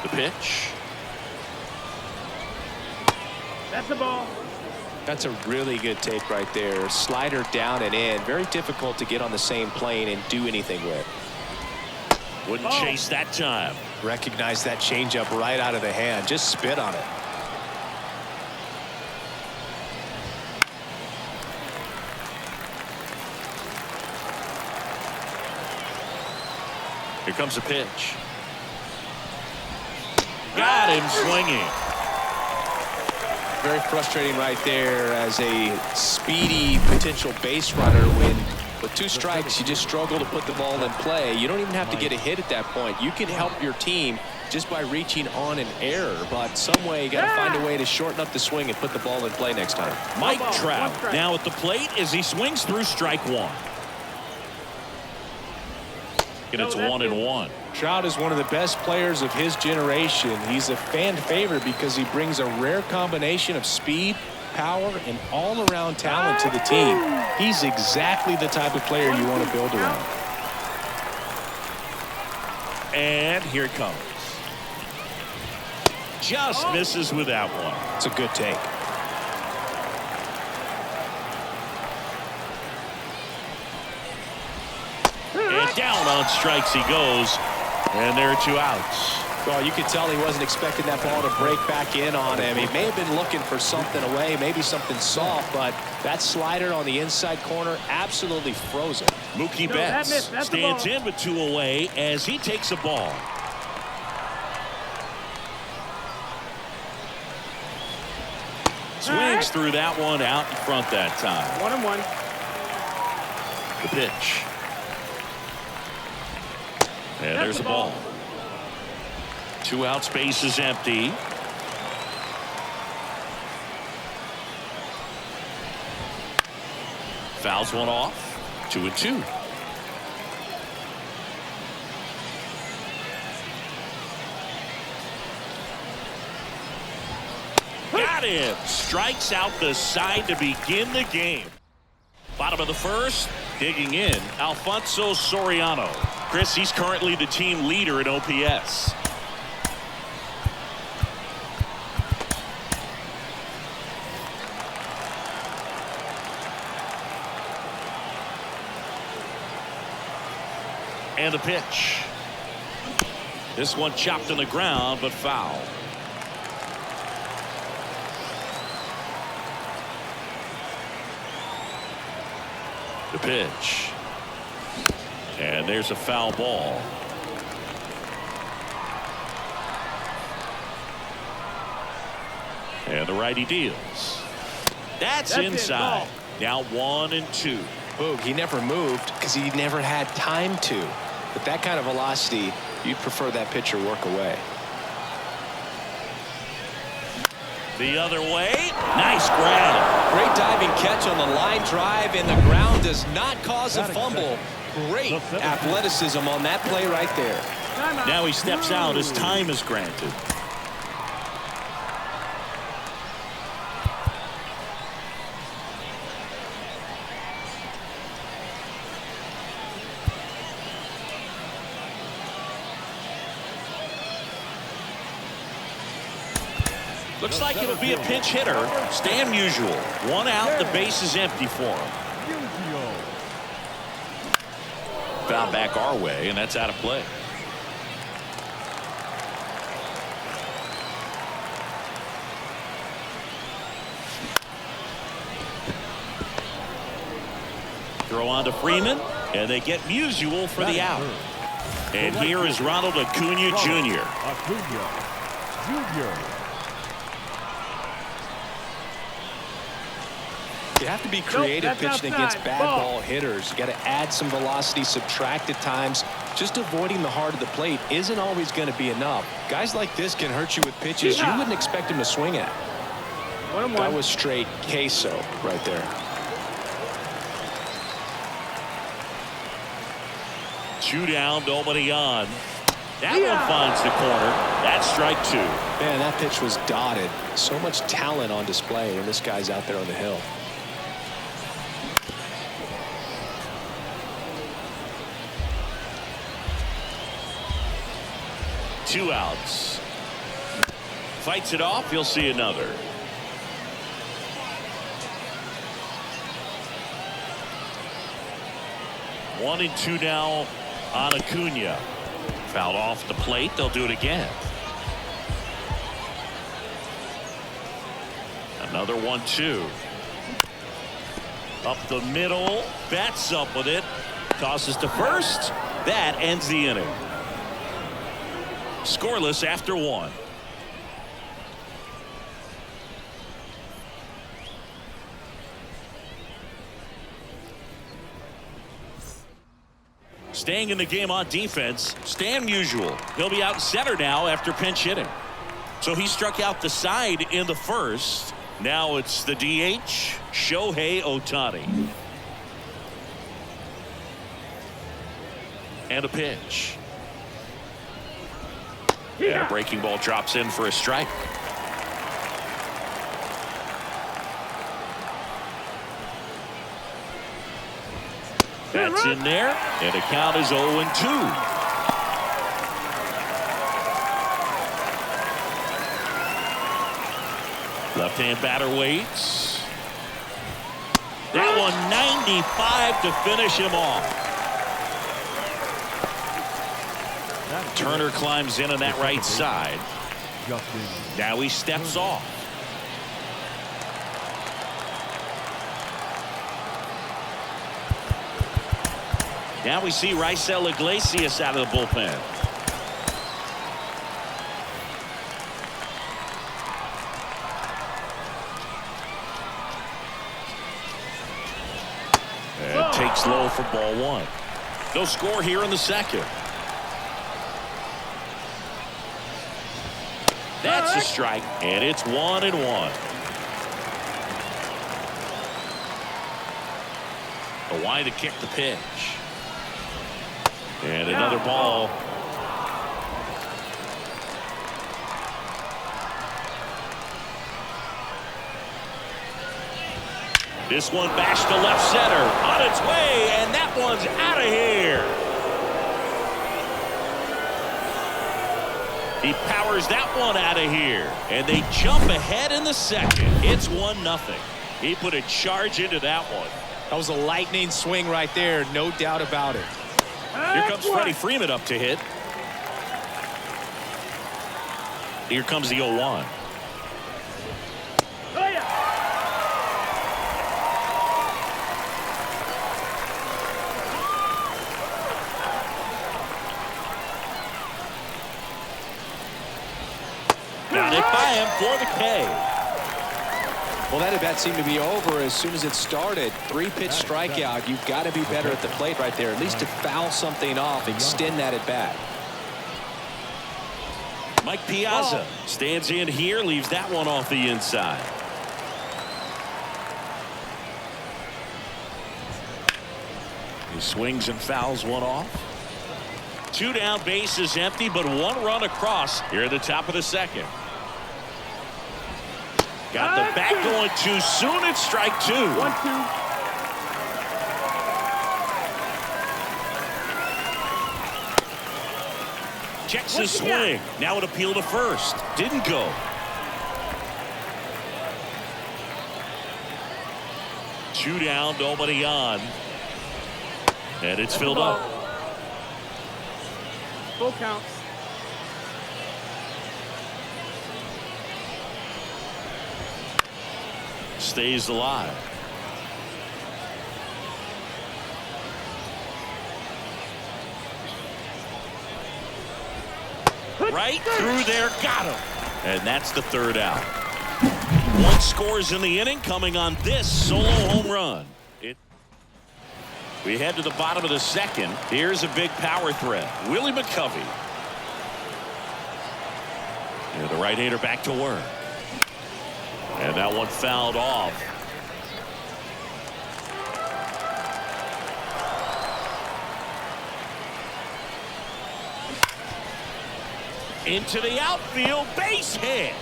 The pitch. That's the ball. That's a really good take right there. Slider down and in. Very difficult to get on the same plane and do anything with. Wouldn't chase that time. Recognize that changeup right out of the hand. Just spit on it. Here comes a pitch. Got him swinging. Very frustrating right there as a speedy potential base runner when with 2 strikes you just struggle to put the ball in play. You don't even have to get a hit at that point. You can help your team just by reaching on an error, but some way you got to find a way to shorten up the swing and put the ball in play next time. Mike Trout now at the plate as he swings through strike 1. And it's 1-1. Trout is one of the best players of his generation. He's a fan favorite because he brings a rare combination of speed, power, and all-around talent to the team. He's exactly the type of player you want to build around. And here it comes. Just misses with that one. It's a good take. And down on strikes he goes. And there are 2 outs. Well, you could tell he wasn't expecting that ball to break back in on him. He may have been looking for something away, maybe something soft, but that slider on the inside corner absolutely froze him. Mookie Betts stands in with 2 away as he takes a ball. Swings through that one out in front that time. 1-1. The pitch. And there's a ball. 2 outs, base is empty. Fouls one off. 2-2. Got him. Strikes out the side to begin the game. Bottom of the first. Digging in, Alfonso Soriano. Chris, he's currently the team leader in OPS. And the pitch. This one chopped on the ground, but foul. The pitch. And there's a foul ball. And the righty deals. That's inside. Now 1-2. Boog, he never moved because he never had time to. But that kind of velocity, you'd prefer that pitcher work away. The other way. Nice grab. Great diving catch on the line drive, and the ground does not cause a fumble. Great athleticism on that play right there. Now he steps out as time is granted. Looks like it'll be a pinch hitter. Stan Musial. 1 out. The base is empty for him. Foul back our way, and that's out of play. Throw on to Freeman, and they get Musial for the out. And here is Ronald Acuna Jr. You have to be creative pitching against bad ball hitters. You got to add some velocity, subtract at times. Just avoiding the heart of the plate isn't always going to be enough. Guys like this can hurt you with pitches you wouldn't expect him to swing at. That was straight queso right there. 2 down, nobody on. That one finds the corner. That's strike 2. Man, that pitch was dotted. So much talent on display, and this guy's out there on the hill. Two outs. Fights it off. You'll see another. One and two now on Acuna. Fouled off the plate. They'll do it again. Another 1-2. Up the middle. Bats up with it. Tosses to first. That ends the inning. Scoreless after 1. Staying in the game on defense, Stan Musial. He'll be out in center now after pinch hitting. So he struck out the side in the first. Now it's the DH, Shohei Ohtani. And a pitch. And a breaking ball drops in for a strike. That's in there, and the count is 0-2. Left-hand batter waits. That one 95 to finish him off. Turner climbs in on that right side. Now he steps off. Now we see Raisel Iglesias out of the bullpen. And takes low for ball one. No score here in the second. That's a strike, and it's 1-1. A wide to kick the pitch. And another ball. This one bashed to left center. On its way, and that one's out of here. He powers that one out of here. And they jump ahead in the second. It's 1-0. He put a charge into that one. That was a lightning swing right there, no doubt about it. Here comes Freddie Freeman up to hit. Here comes the 0-1. Got it by him for the K. Well, that at bat seemed to be over as soon as it started. 3-pitch strikeout. You've got to be better at the plate right there, at least to foul something off, extend that at bat. Mike Piazza stands in here, leaves that one off the inside. He swings and fouls one off. 2 down, bases empty, but 1 run across here at the top of the second. Got the bat going too soon. It's strike 2. 1-2. Checks his swing. Now an appeal to first. Didn't go. Two down, nobody on. And it's filled up. Full counts. Stays alive. Right through there, got him. And that's the 3rd out. 1 scores in the inning, coming on this solo home run. We head to the bottom of the second. Here's a big power threat. Willie McCovey. And the right-hander back to work. And that one fouled off. Into the outfield, base hit.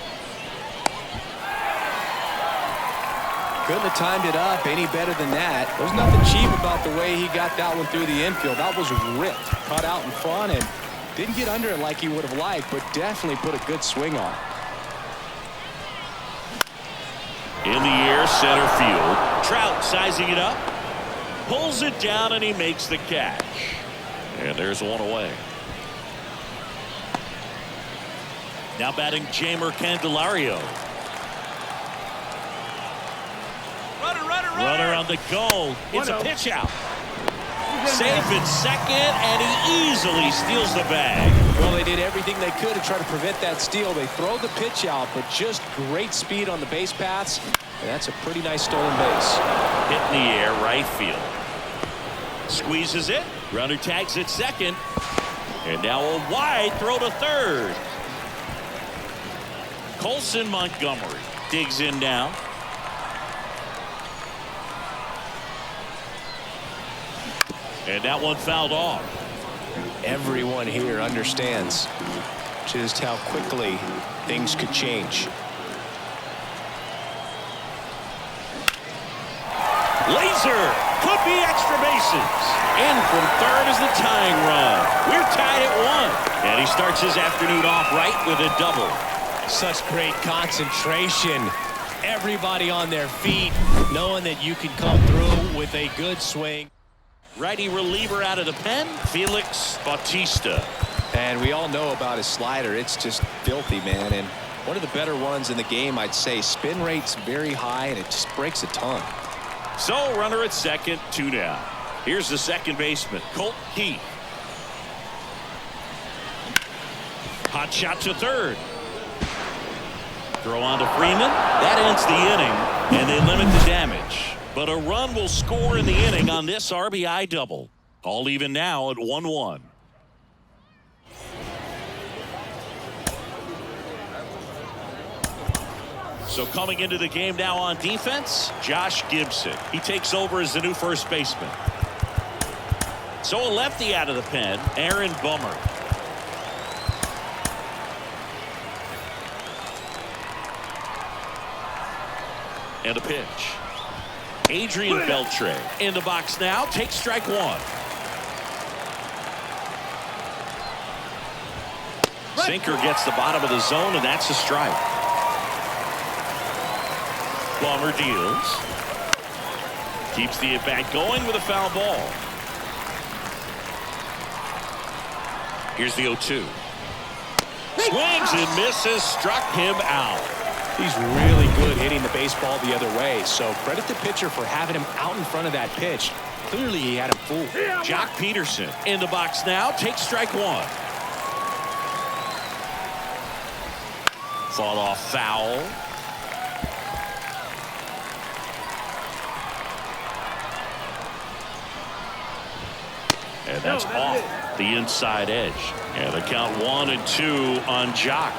Couldn't have timed it up any better than that. There's nothing cheap about the way he got that one through the infield. That was ripped, cut out in front, and didn't get under it like he would have liked, but definitely put a good swing on it. In the air, center field. Trout sizing it up. Pulls it down, and he makes the catch. And there's one away. Now batting Jamer Candelario. Runner on the go. It's a pitch out. Safe in second, and he easily steals the bag. Well, they did everything they could to try to prevent that steal. They throw the pitch out, but just great speed on the base paths. And that's a pretty nice stolen base. Hit in the air, right field. Squeezes it. Runner tags at second. And now a wide throw to third. Colson Montgomery digs in now. And that one fouled off. Everyone here understands just how quickly things could change. Laser could be extra bases. In from third is the tying run. We're tied at 1. And he starts his afternoon off right with a double. Such great concentration. Everybody on their feet, knowing that you can come through with a good swing. Righty reliever out of the pen, Felix Bautista. And we all know about his slider. It's just filthy, man. And one of the better ones in the game, I'd say. Spin rate's very high, and it just breaks a ton. So runner at second, 2 down. Here's the second baseman, Colt Heath. Hot shot to third. Throw on to Freeman. That ends the inning, and they limit the damage. But a run will score in the inning on this RBI double. All even now at 1-1. So coming into the game now on defense, Josh Gibson. He takes over as the new first baseman. So a lefty out of the pen, Aaron Bummer. And a pitch. Adrian Beltre in the box now, takes strike 1. Sinker gets the bottom of the zone, and that's a strike. Bummer deals. Keeps the at-bat going with a foul ball. Here's the 0-2. Swings and misses, struck him out. He's really good hitting the baseball the other way, so credit the pitcher for having him out in front of that pitch. Clearly he had him fooled. Jock Peterson in the box now, takes strike 1. Fought off foul. And that's off the inside edge. And the count 1-2 on Jock.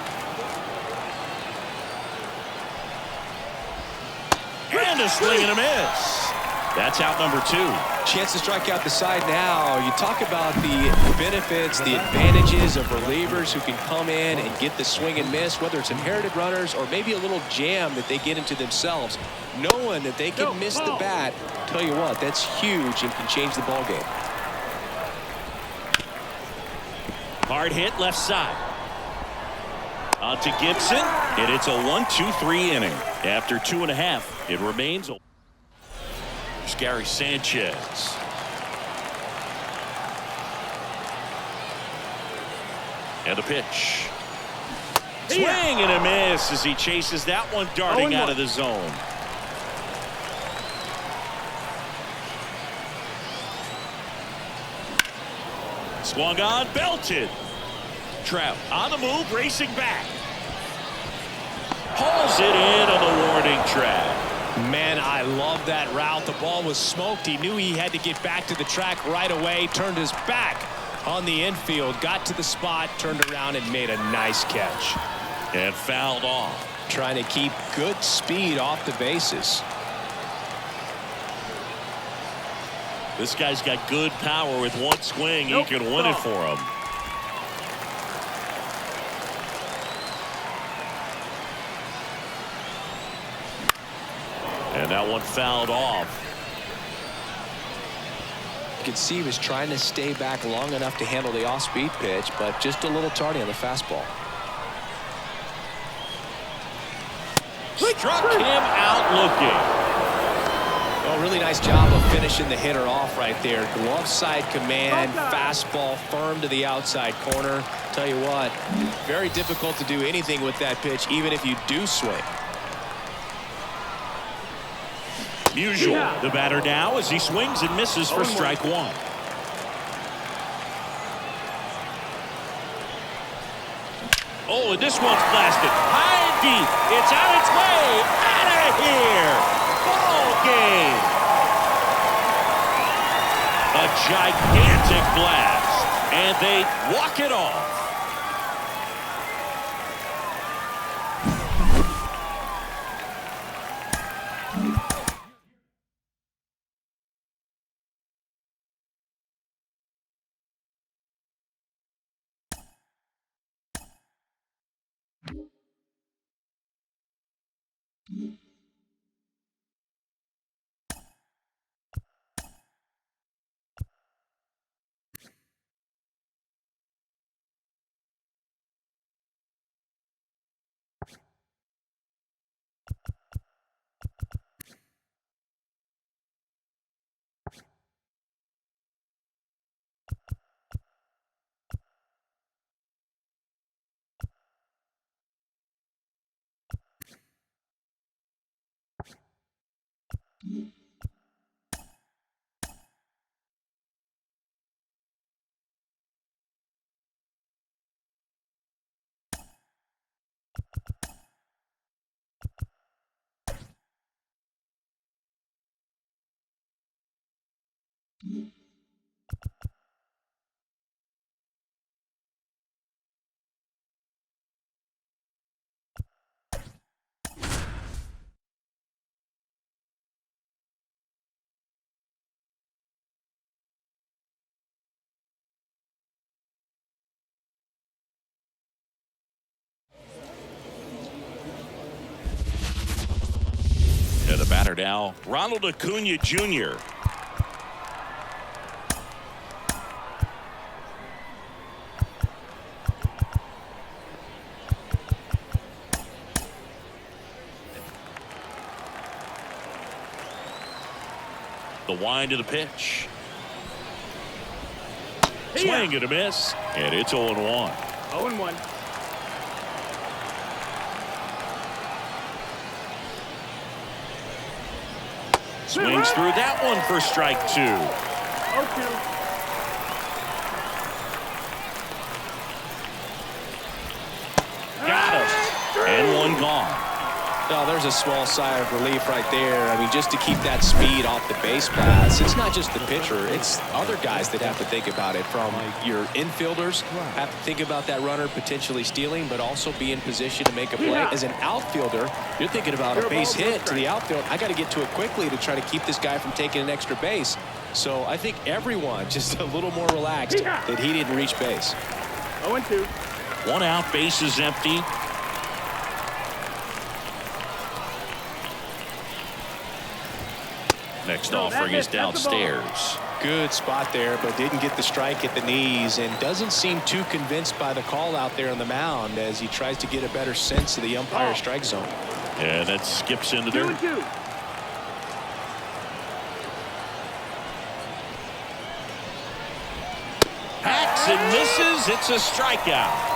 And a swing and a miss. That's out number 2. Chance to strike out the side now. You talk about the benefits, the advantages of relievers who can come in and get the swing and miss, whether it's inherited runners or maybe a little jam that they get into themselves. Knowing that they can miss the bat, tell you what, that's huge and can change the ball game. Hard hit left side. On to Gibson, and it's a 1-2-3 inning. After 2.5, it remains. Here's Gary Sanchez. And a pitch. Swing and a miss as he chases that one darting out of the zone. Swung on, belted. Trout on the move, racing back. Hauls it in on the warning track. Man, I love that route. The ball was smoked. He knew he had to get back to the track right away. Turned his back on the infield. Got to the spot, turned around, and made a nice catch. And fouled off. Trying to keep good speed off the bases. This guy's got good power. With one swing, he can win it for him. And that one fouled off. You can see he was trying to stay back long enough to handle the off-speed pitch, but just a little tardy on the fastball. Struck him out looking. Oh, really nice job of finishing the hitter off right there. Glove side command, fastball firm to the outside corner. Tell you what, very difficult to do anything with that pitch, even if you do swing. Musial, the batter now, as he swings and misses for strike 1. Oh, and this one's blasted high and deep. It's on its way out of here. Ball game. A gigantic blast, and they walk it off. And the batter now, Ronald Acuna Jr. The wind of the pitch. Swing and a miss. And it's 0-1. 0-1. Swings through that one for strike 2. 0-2. Got him. And one gone. Oh, there's a small sigh of relief right there. I mean, just to keep that speed off the base paths. It's not just the pitcher. It's other guys that have to think about it. From your infielders have to think about that runner potentially stealing, but also be in position to make a play. As an outfielder, you're thinking about a base hit to the outfield. I got to get to it quickly to try to keep this guy from taking an extra base. So I think everyone just a little more relaxed that he didn't reach base. 0-2. One out, base is empty. Next offering is downstairs. Good spot there, but didn't get the strike at the knees and doesn't seem too convinced by the call out there on the mound as he tries to get a better sense of the umpire strike zone. And that skips into dirt. 2-2. Hacks and misses. It's a strikeout.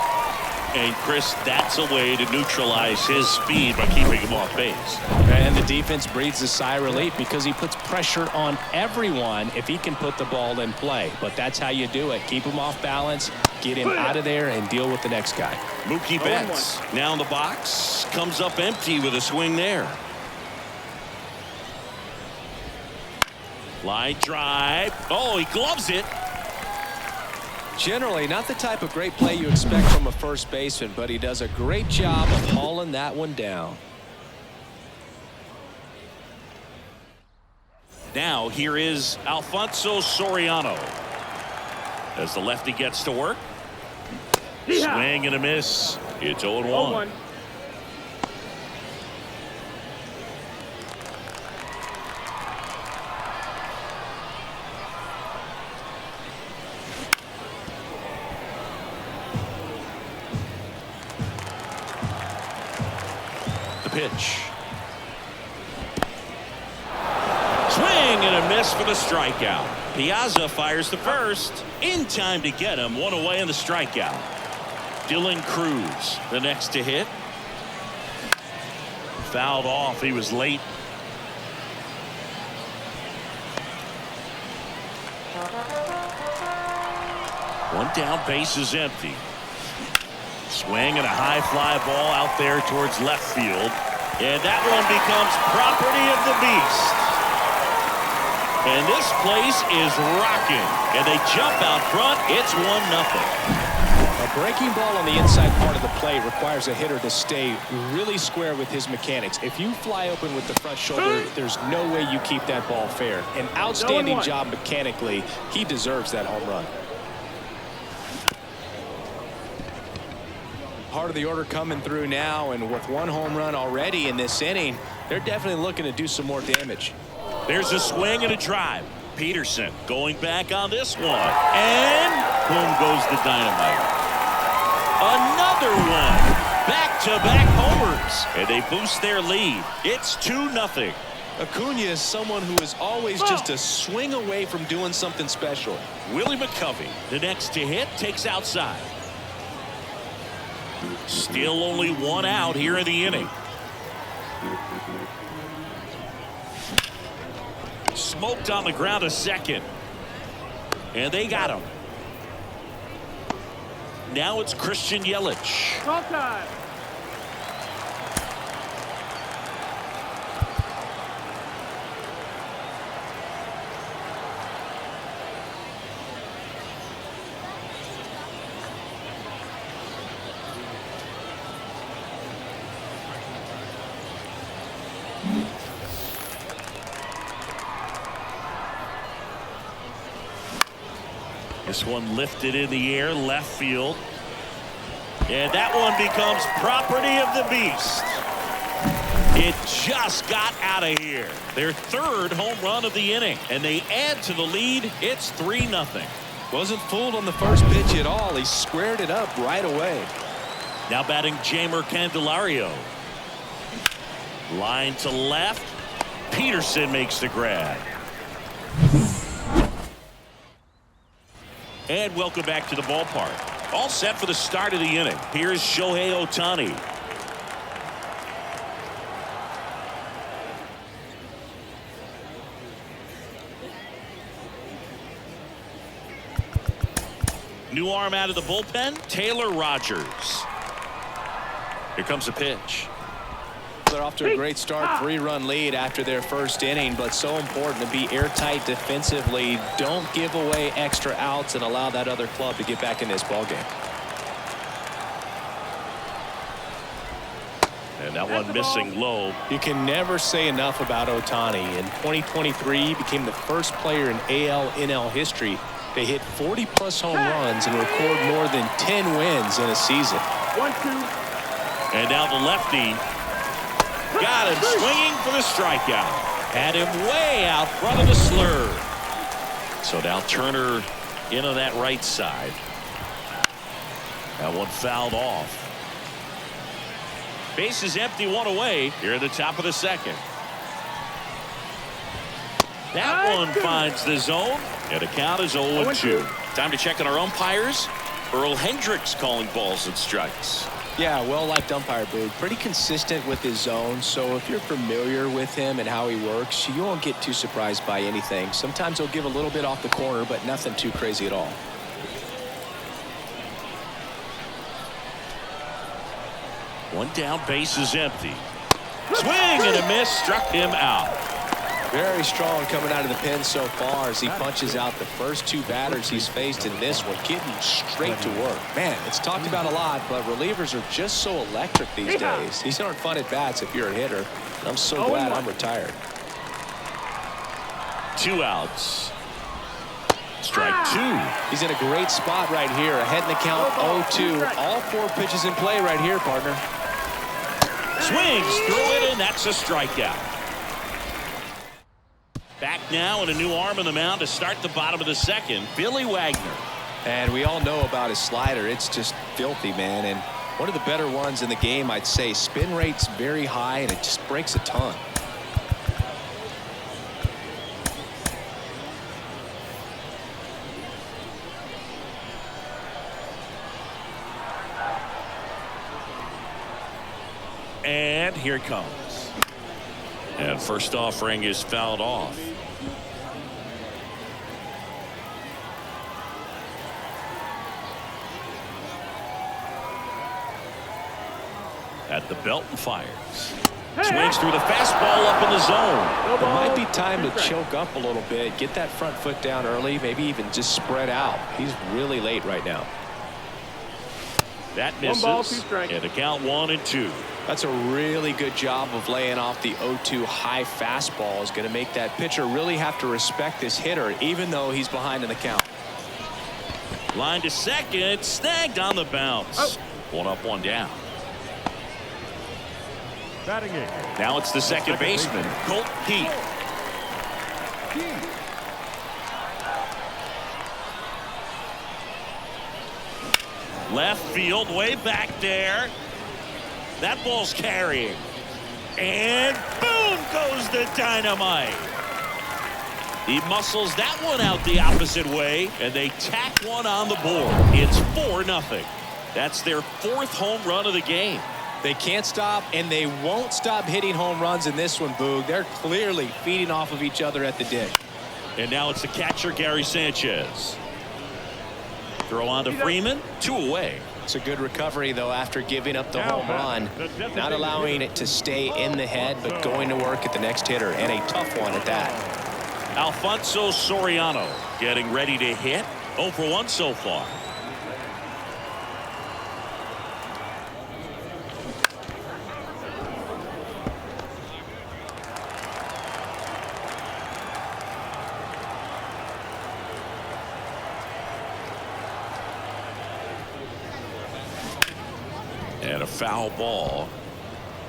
And Chris, that's a way to neutralize his speed by keeping him off base. And the defense breathes a sigh of relief because he puts pressure on everyone if he can put the ball in play. But that's how you do it. Keep him off balance, get him out of there, and deal with the next guy. Mookie Betts now in the box. Comes up empty with a swing there. Line drive. Oh, he gloves it. Generally, not the type of great play you expect from a first baseman, but he does a great job of hauling that one down. Now here is Alfonso Soriano as the lefty gets to work. Swing and a miss. It's 0-1. 0-1. Pitch. Swing and a miss for the strikeout. Piazza fires the first. In time to get him. One away in the strikeout. Dylan Cruz, the next to hit. Fouled off. He was late. One down, base is empty. Swing and a high fly ball out there towards left field. And that one becomes property of the beast. And this place is rocking. And they jump out front. It's 1-0. A breaking ball on the inside part of the plate requires a hitter to stay really square with his mechanics. If you fly open with the front shoulder, there's no way you keep that ball fair. An outstanding job mechanically. He deserves that home run. Part of the order coming through now, and with one home run already in this inning, they're definitely looking to do some more damage. There's a swing and a drive. Peterson going back on this one. And boom goes the dynamite. Another one. Back-to-back homers. And they boost their lead. It's 2-0. Acuna is someone who is always just a swing away from doing something special. Willie McCovey, the next to hit, takes outside. Still only one out here in the inning. smoked on the ground a second. And they got him. Now it's Christian Yelich. Ball time. This one lifted in the air, left field. And that one becomes property of the beast. It just got out of here. Their third home run of the inning. And they add to the lead. It's 3-0. Wasn't fooled on the first pitch at all. He squared it up right away. Now batting Jamer Candelario. Line to left. Peterson makes the grab. And welcome back to the ballpark. All set for the start of the inning. Here's Shohei Ohtani. New arm out of the bullpen, Taylor Rogers. Here comes the pitch. They're off to a great start, 3-run lead after their first inning, but so important to be airtight defensively. Don't give away extra outs and allow that other club to get back in this ballgame. And that one missing low. You can never say enough about Ohtani. In 2023, he became the first player in AL/NL history to hit 40-plus home runs and record more than 10 wins in a season. 1-2. And now the lefty. Got him swinging for the strikeout. Had him way out front of the slur. So now Turner in on that right side. That one fouled off. Base is empty, one away here at the top of the second. That one finds the zone, and the count is 0-2. Time to check on our umpires. Earl Hendricks calling balls and strikes. Yeah, well-liked umpire, Boog. Pretty consistent with his zone, so if you're familiar with him and how he works, you won't get too surprised by anything. Sometimes he'll give a little bit off the corner, but nothing too crazy at all. One down, base is empty. Swing and a miss, struck him out. Very strong coming out of the pen so far as he punches out the first two batters he's faced in this one, getting straight to work. Man, it's talked about a lot, but relievers are just so electric these days. These aren't fun at bats if you're a hitter. And I'm so glad I'm retired. 2 outs. Strike 2. He's in a great spot right here. Ahead in the count, 0-2. All 4 pitches in play right here, partner. Swings through it, and that's a strikeout. Back now, and a new arm on the mound to start the bottom of the second, Billy Wagner. And we all know about his slider. It's just filthy, man. And one of the better ones in the game, I'd say. Spin rate's very high, and it just breaks a ton. And here it comes. And first offering is fouled off. At the belt and fires. Swings through the fastball up in the zone. It might be time to choke up a little bit, get that front foot down early, maybe even just spread out. He's really late right now. That misses. 1 ball, 2 strikes. And the count 1-2. That's a really good job of laying off the 0-2 high fastball. Is going to make that pitcher really have to respect this hitter, even though he's behind in the count. Line to second, snagged on the bounce. 1 up, 1 down. Batting in. Now it's the second baseman, Colt Heath. Left field, way back there. That ball's carrying. And boom goes the dynamite. He muscles that one out the opposite way, and they tack one on the board. It's 4-0. That's their 4th home run of the game. They can't stop, and they won't stop hitting home runs in this one, Boog. They're clearly feeding off of each other at the dish. And now it's the catcher, Gary Sanchez. Throw on to Freeman. 2 away. It's a good recovery, though, after giving up the home run. Not allowing it to stay in the head, but going to work at the next hitter, and a tough one at that. Alfonso Soriano getting ready to hit. 0 for 1 so far. And a foul ball.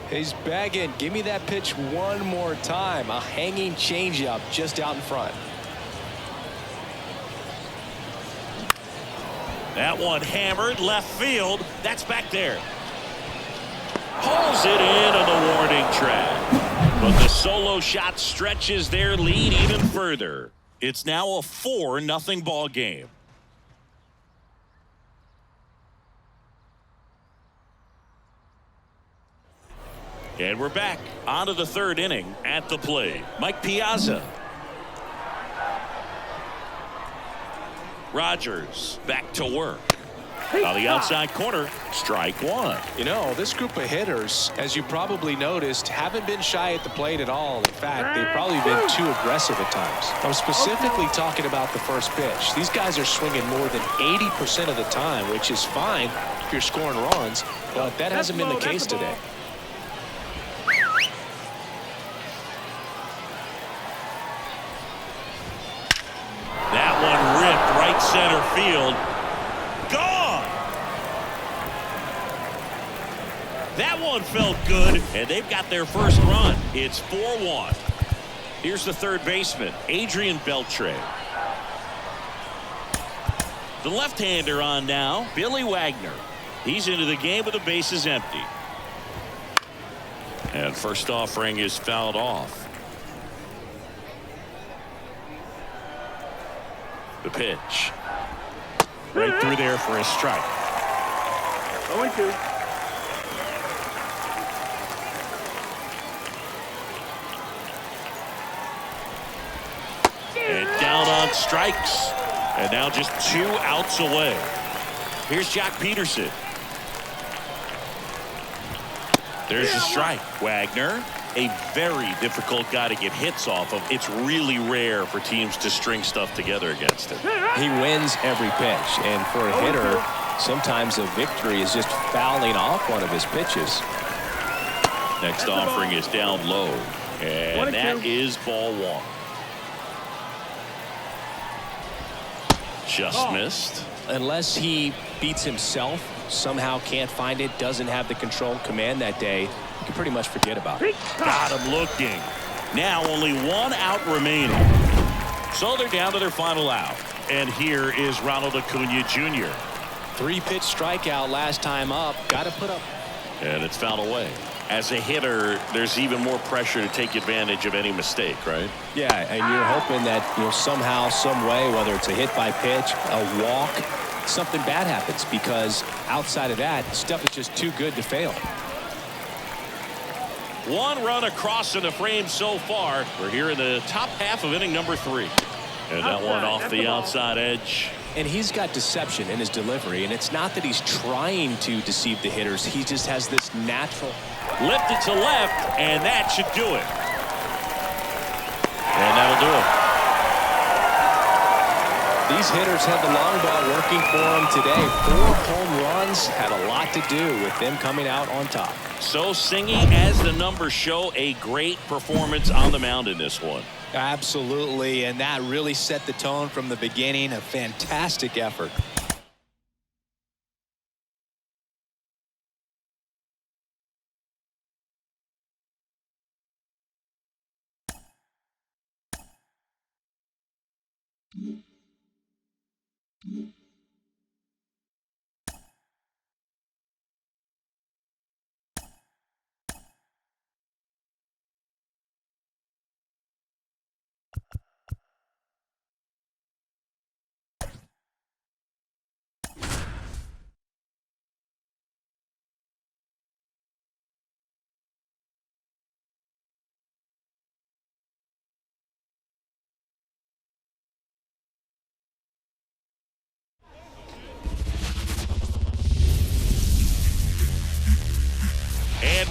He's bagging. Give me that pitch one more time. A hanging changeup just out in front. That one hammered left field. That's back there. Hauls it in on the warning track. But the solo shot stretches their lead even further. It's now a 4-0 ball game. And we're back onto the 3rd inning at the plate. Mike Piazza. Rogers back to work. On the outside corner, strike 1. You know, this group of hitters, as you probably noticed, haven't been shy at the plate at all. In fact, they've probably been too aggressive at times. I'm specifically talking about the first pitch. These guys are swinging more than 80% of the time, which is fine if you're scoring runs, but that hasn't been the case today. That one ripped right center field. Gone! That one felt good, and they've got their first run. It's 4-1. Here's the 3rd baseman, Adrian Beltre. The left-hander on now, Billy Wagner. He's into the game with the bases empty. And first offering is fouled off. The pitch. Right through there for a strike. 0-2. And down on strikes. And now just 2 outs away. Here's Jack Peterson. There's a strike. Wagner, a very difficult guy to get hits off of. It's really rare for teams to string stuff together against him. He wins every pitch, and for a hitter, sometimes a victory is just fouling off one of his pitches. Next offering is down low, and that is ball 1. Just missed. Unless he beats himself, somehow can't find it, doesn't have the control command that day, you can pretty much forget about it. Got him looking. Now only 1 out remaining. So they're down to their final out. And here is Ronald Acuna Jr. 3-pitch strikeout last time up. Got to put up. And it's fouled away. As a hitter, there's even more pressure to take advantage of any mistake, right? Yeah, and you're hoping that, somehow, some way, whether it's a hit by pitch, a walk, something bad happens, because outside of that, stuff is just too good to fail. 1 run across in the frame so far. We're here in the top half of inning number 3. And that one off the outside edge. And he's got deception in his delivery, and it's not that he's trying to deceive the hitters. He just has this natural. Lifted to left, and that should do it. And that'll do it. These hitters had the long ball working for them today. 4 home runs had a lot to do with them coming out on top. So singing as the numbers show, a great performance on the mound in this one. Absolutely, and that really set the tone from the beginning. A fantastic effort.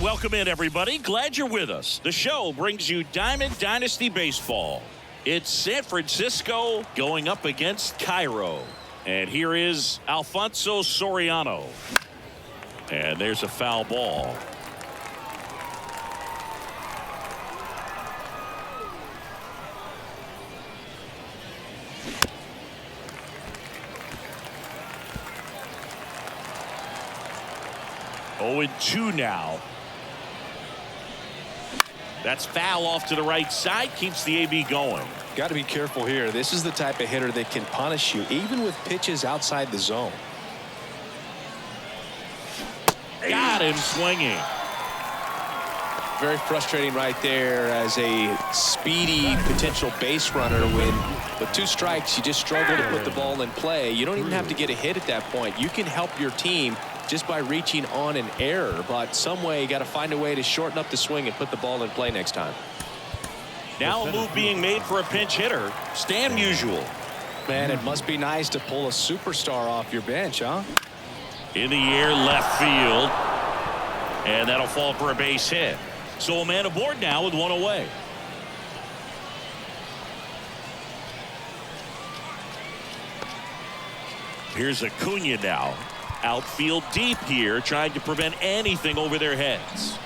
welcome in, everybody. Glad you're with us. The show brings you Diamond Dynasty Baseball. It's San Francisco going up against Cairo. And here is Alfonso Soriano. And there's a foul ball. Oh, and 2 now. That's foul off to the right side. Keeps the AB going. Got to be careful here. This is the type of hitter that can punish you even with pitches outside the zone. Got him swinging. Very frustrating right there as a speedy potential base runner. When with 2 strikes you just struggle to put the ball in play. You don't even have to get a hit at that point. You can help your team just by reaching on an error, but some way you got to find a way to shorten up the swing and put the ball in play next time. Now a move being made for a pinch hitter. Stan Musial. Man, it must be nice to pull a superstar off your bench, huh? In the air, left field. And that'll fall for a base hit. So a man aboard now with 1 away. Here's Acuna now. Outfield deep here, trying to prevent anything over their heads.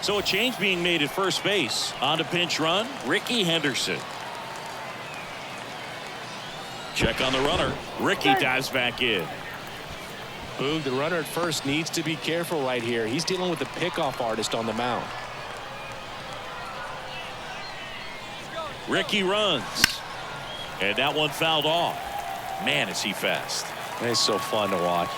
So a change being made at first base. On to pinch run, Ricky Henderson. Check on the runner. Ricky dives back in. Boog, the runner at first needs to be careful right here. He's dealing with a pickoff artist on the mound. Ricky runs. And that one fouled off. Man, is he fast. It's so fun to watch.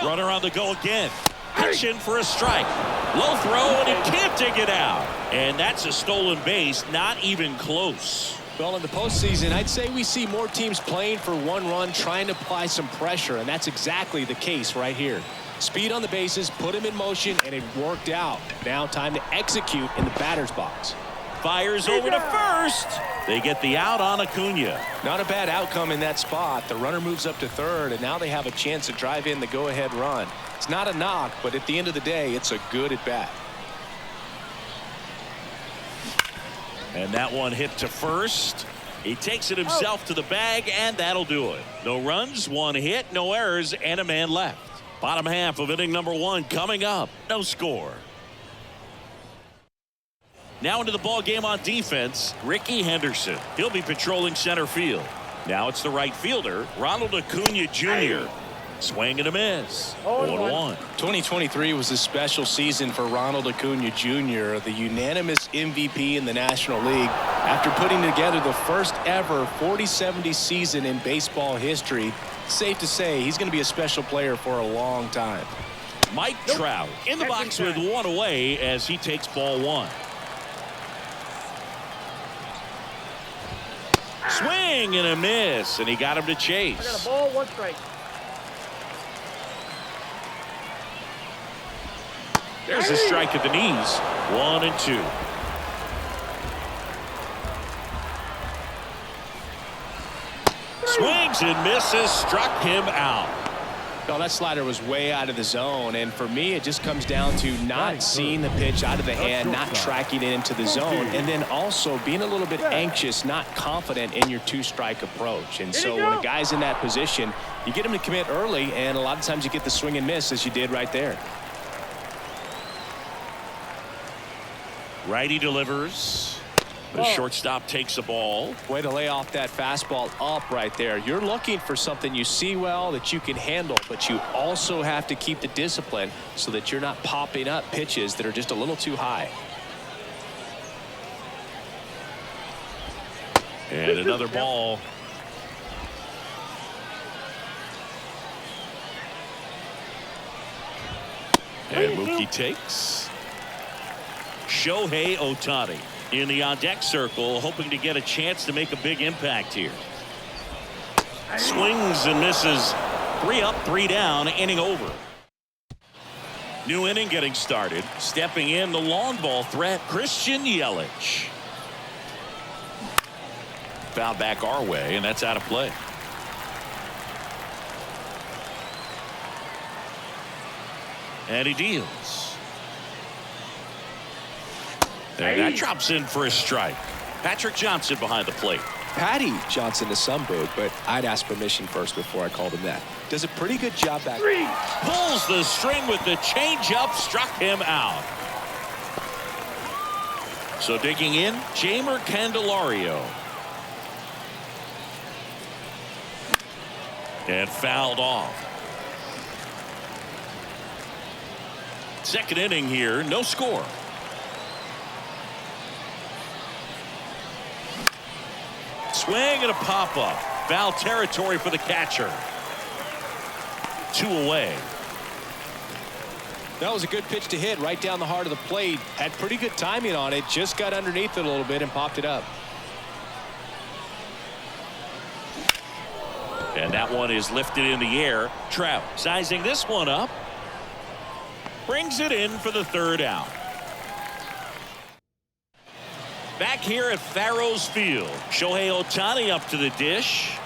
Runner on the go again. Pitching for a strike. Low throw, and he can't dig it out. And that's a stolen base, not even close. Well, in the postseason, I'd say we see more teams playing for 1 run, trying to apply some pressure, and that's exactly the case right here. Speed on the bases, put him in motion, and it worked out. Now time to execute in the batter's box. Fires over to first. They get the out on Acuna. Not a bad outcome in that spot. The runner moves up to third, and now they have a chance to drive in the go-ahead run. It's not a knock, but at the end of the day, it's a good at-bat. And that one hit to first. He takes it himself to the bag, and that'll do it. No runs, 1 hit, no errors, and a man left. Bottom half of inning number 1 coming up. No score. Now into the ball game on defense, Ricky Henderson. He'll be patrolling center field. Now it's the right fielder, Ronald Acuna Jr. Swing and a miss. 1-1. 2023 was a special season for Ronald Acuna Jr., the unanimous MVP in the National League. After putting together the first ever 40-70 season in baseball history, safe to say he's going to be a special player for a long time. Mike Trout in the box with 1 away as he takes ball 1. Swing and a miss, and he got him to chase. I got a ball, 1 strike. There's a strike at the knees. 1 and 2. Swings and misses, struck him out. No, that slider was way out of the zone, and for me it just comes down to not seeing the pitch out of the hand, not tracking it into the zone, and then also being a little bit anxious, not confident in your 2-strike approach. And so when a guy's in that position, you get him to commit early, and a lot of times you get the swing and miss as you did right there. Righty delivers. The shortstop takes the ball. Way to lay off that fastball up right there. You're looking for something you see well that you can handle, but you also have to keep the discipline so that you're not popping up pitches that are just a little too high. And another ball. And Mookie takes. Shohei Ohtani in the on-deck circle, hoping to get a chance to make a big impact here. Swings and misses. 3 up, 3 down, inning over. New inning getting started. Stepping in, the long ball threat, Christian Yelich. fouled back our way, and that's out of play. And he deals. And that drops in for a strike. Patrick Johnson behind the plate. Patty Johnson to some boot, but I'd ask permission first before I called him that. Does a pretty good job back. Pulls the string with the changeup, struck him out. So digging in, Jamer Candelario. And fouled off. Second inning here, no score. Swing and a pop-up. Foul territory for the catcher. 2 away. That was a good pitch to hit right down the heart of the plate. Had pretty good timing on it. Just got underneath it a little bit and popped it up. And that one is lifted in the air. Trout sizing this one up. Brings it in for the third out. Back here at Farrows Field, Shohei Ohtani up to the dish.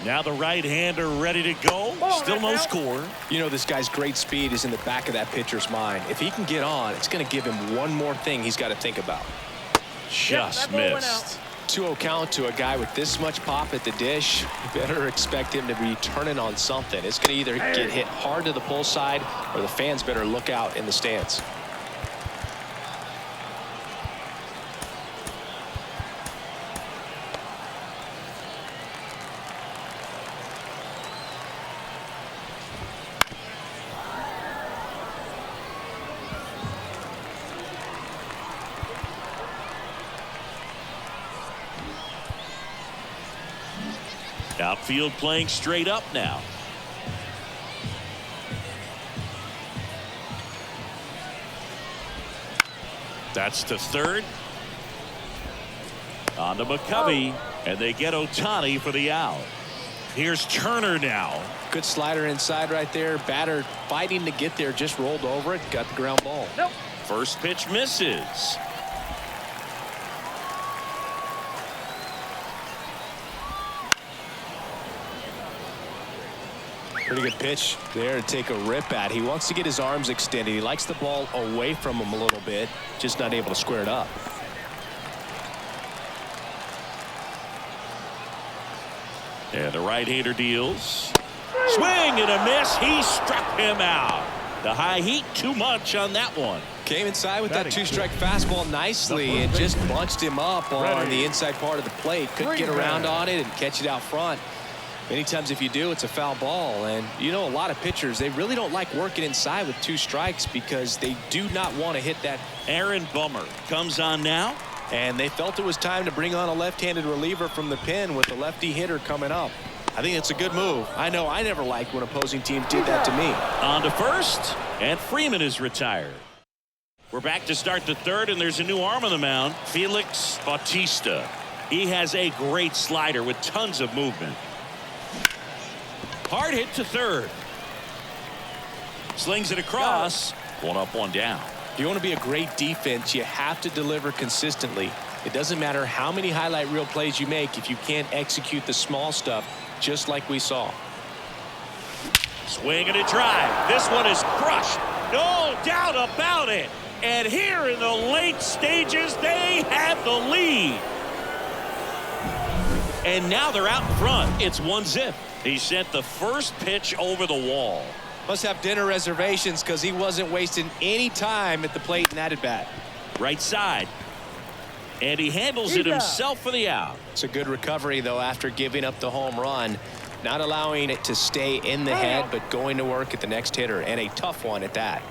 Now the right-hander ready to go. Still no score. You know, this guy's great speed is in the back of that pitcher's mind. If he can get on, it's going to give him one more thing he's got to think about. Just missed. 2-0 count to a guy with this much pop at the dish. You better expect him to be turning on something. It's going to either get hit hard to the pull side or the fans better look out in the stands. Outfield playing straight up now. That's to third. On to McCovey, and they get Ohtani for the out. Here's Turner now. Good slider inside right there. Batter fighting to get there, just rolled over it, got the ground ball. First pitch misses. Pretty good pitch there to take a rip at. He wants to get his arms extended. He likes the ball away from him a little bit, just not able to square it up. And the right-hander deals. Swing and a miss. He struck him out. The high heat too much on that one. Came inside with that two-strike fastball nicely and just bunched him up on the inside part of the plate. Couldn't get around on it and catch it out front. Many times if you do, it's a foul ball. And you know, a lot of pitchers, they really don't like working inside with 2 strikes because they do not want to hit that. Aaron Bummer comes on now. And they felt it was time to bring on a left-handed reliever from the pen with the lefty hitter coming up. I think it's a good move. I know I never liked when opposing teams did that to me. On to first, and Freeman is retired. We're back to start the third, and there's a new arm on the mound, Felix Bautista. He has a great slider with tons of movement. Hard hit to third. Slings it across. 1 up, 1 down. If you want to be a great defense, you have to deliver consistently. It doesn't matter how many highlight reel plays you make if you can't execute the small stuff, just like we saw. Swing and a drive. This one is crushed. No doubt about it. And here in the late stages, they have the lead. And now they're out in front. It's 1-0. He sent the first pitch over the wall. Must have dinner reservations because he wasn't wasting any time at the plate in that at bat. Right side. And he handles it himself for the out. It's a good recovery, though, after giving up the home run. Not allowing it to stay in the head, but going to work at the next hitter, and a tough one at that.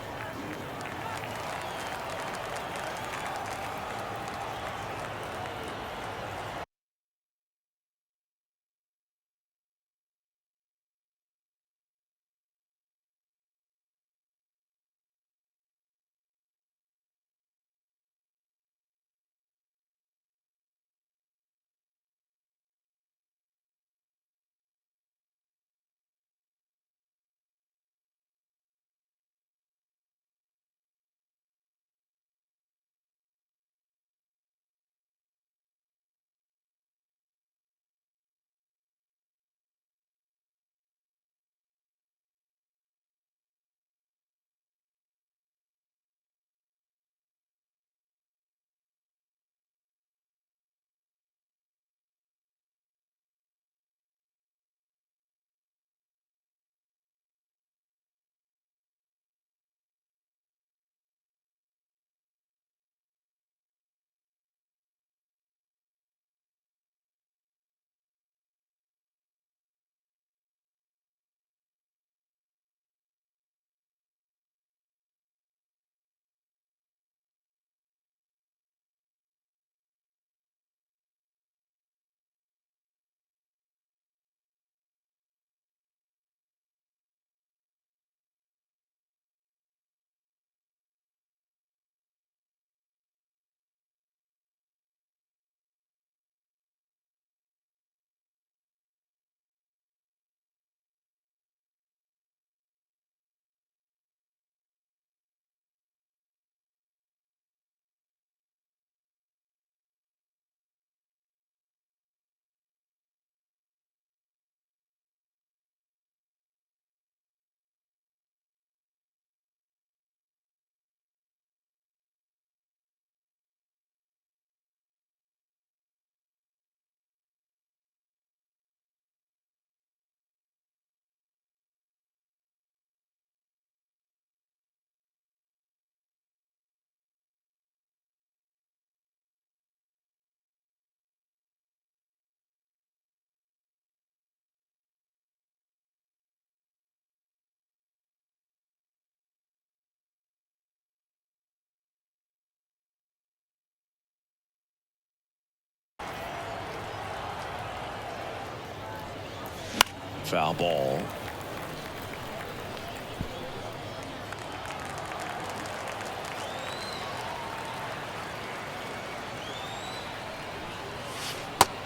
Foul ball.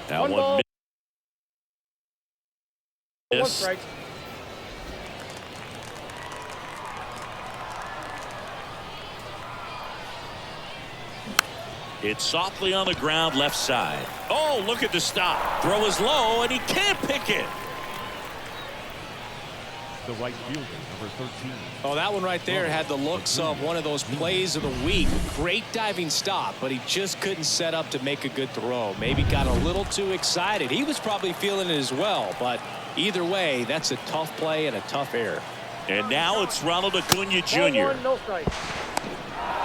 That One one ball. One missed. strike. It's softly on the ground left side. Oh, look at the stop. Throw is low, and he can't pick it. The right fielder, number 13. Oh, that one right there had the looks of one of those plays of the week. Great diving stop, but he just couldn't set up to make a good throw. Maybe got a little too excited. He was probably feeling it as well, but either way, that's a tough play and a tough error. And now it's Ronald Acuna Ball Jr. one, no strike.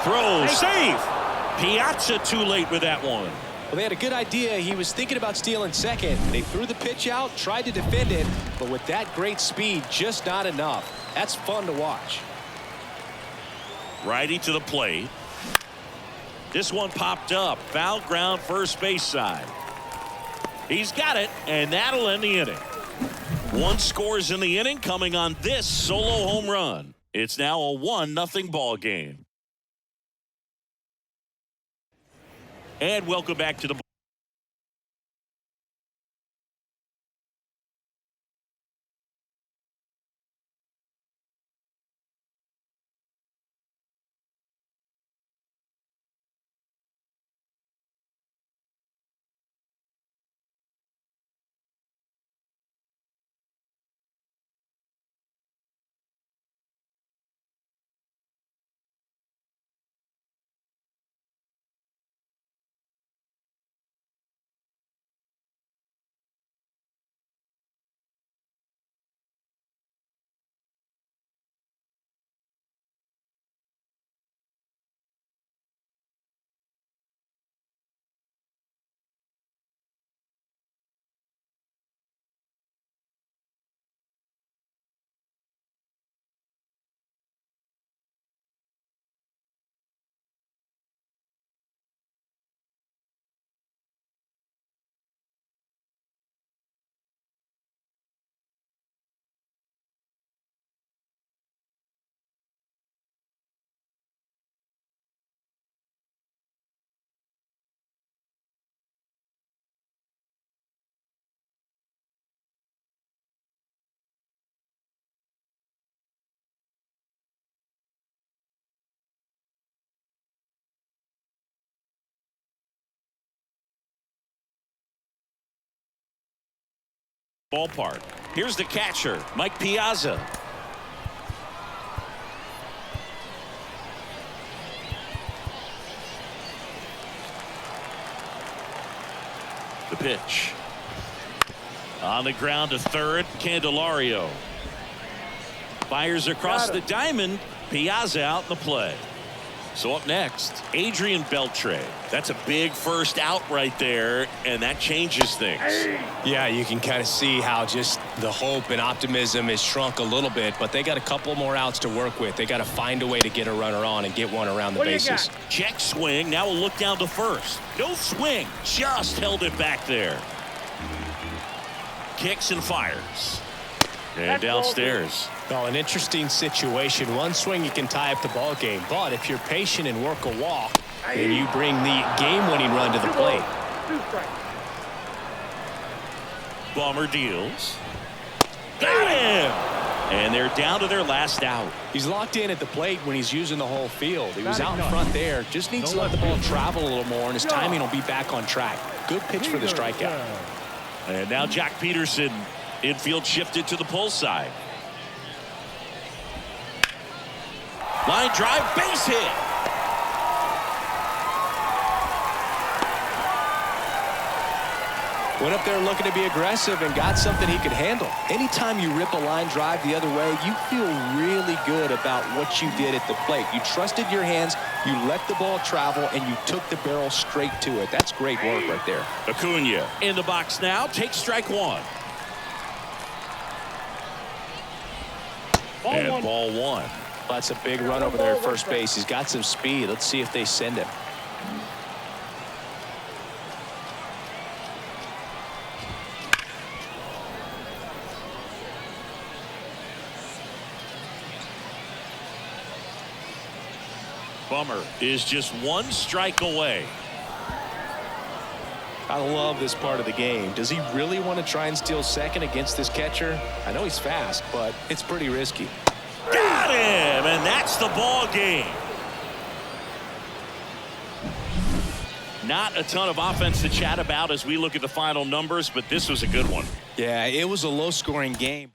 Throw, save. Piazza too late with that one. Well, they had a good idea. He was thinking about stealing second. They threw the pitch out, tried to defend it, but with that great speed, just not enough. That's fun to watch. Righty to the plate. This one popped up. Foul ground first base side. He's got it, and that'll end the inning. One scores in the inning coming on this solo home run. It's now a 1-0 ball game. And welcome back to the ballpark. Here's the catcher, Mike Piazza. The pitch. On the ground to third, Candelario. Fires across the diamond. Piazza out in the play. So up next, Adrian Beltre. That's a big first out right there, and that changes things. Yeah, you can kind of see how just the hope and optimism is shrunk a little bit, but they got a couple more outs to work with. They got to find a way to get a runner on and get one around the bases. Check swing. Now we'll look down to first. No swing. Just held it back there. Kicks and fires. And downstairs. Well, an interesting situation. One swing, you can tie up the ball game, but if you're patient and work a walk, then you bring the game-winning run to the plate. Bummer deals. Got him! And they're down to their last out. He's locked in at the plate when he's using the whole field. He was out in front there. Just needs to let the ball travel a little more, and his timing will be back on track. Good pitch for the strikeout. And now Jack Peterson, infield shifted to the pull side. Line drive, base hit. Went up there looking to be aggressive and got something he could handle. Anytime you rip a line drive the other way, you feel really good about what you did at the plate. You trusted your hands, you let the ball travel, and you took the barrel straight to it. That's great work right there. Acuna in the box now, takes strike one. Ball one. That's a big run over there at first base. He's got some speed. Let's see if they send him. Bummer is just one strike away. I love this part of the game. Does he really want to try and steal second against this catcher? I know he's fast, but it's pretty risky. Got him, and that's the ball game. Not a ton of offense to chat about as we look at the final numbers, but this was a good one. Yeah, it was a low-scoring game.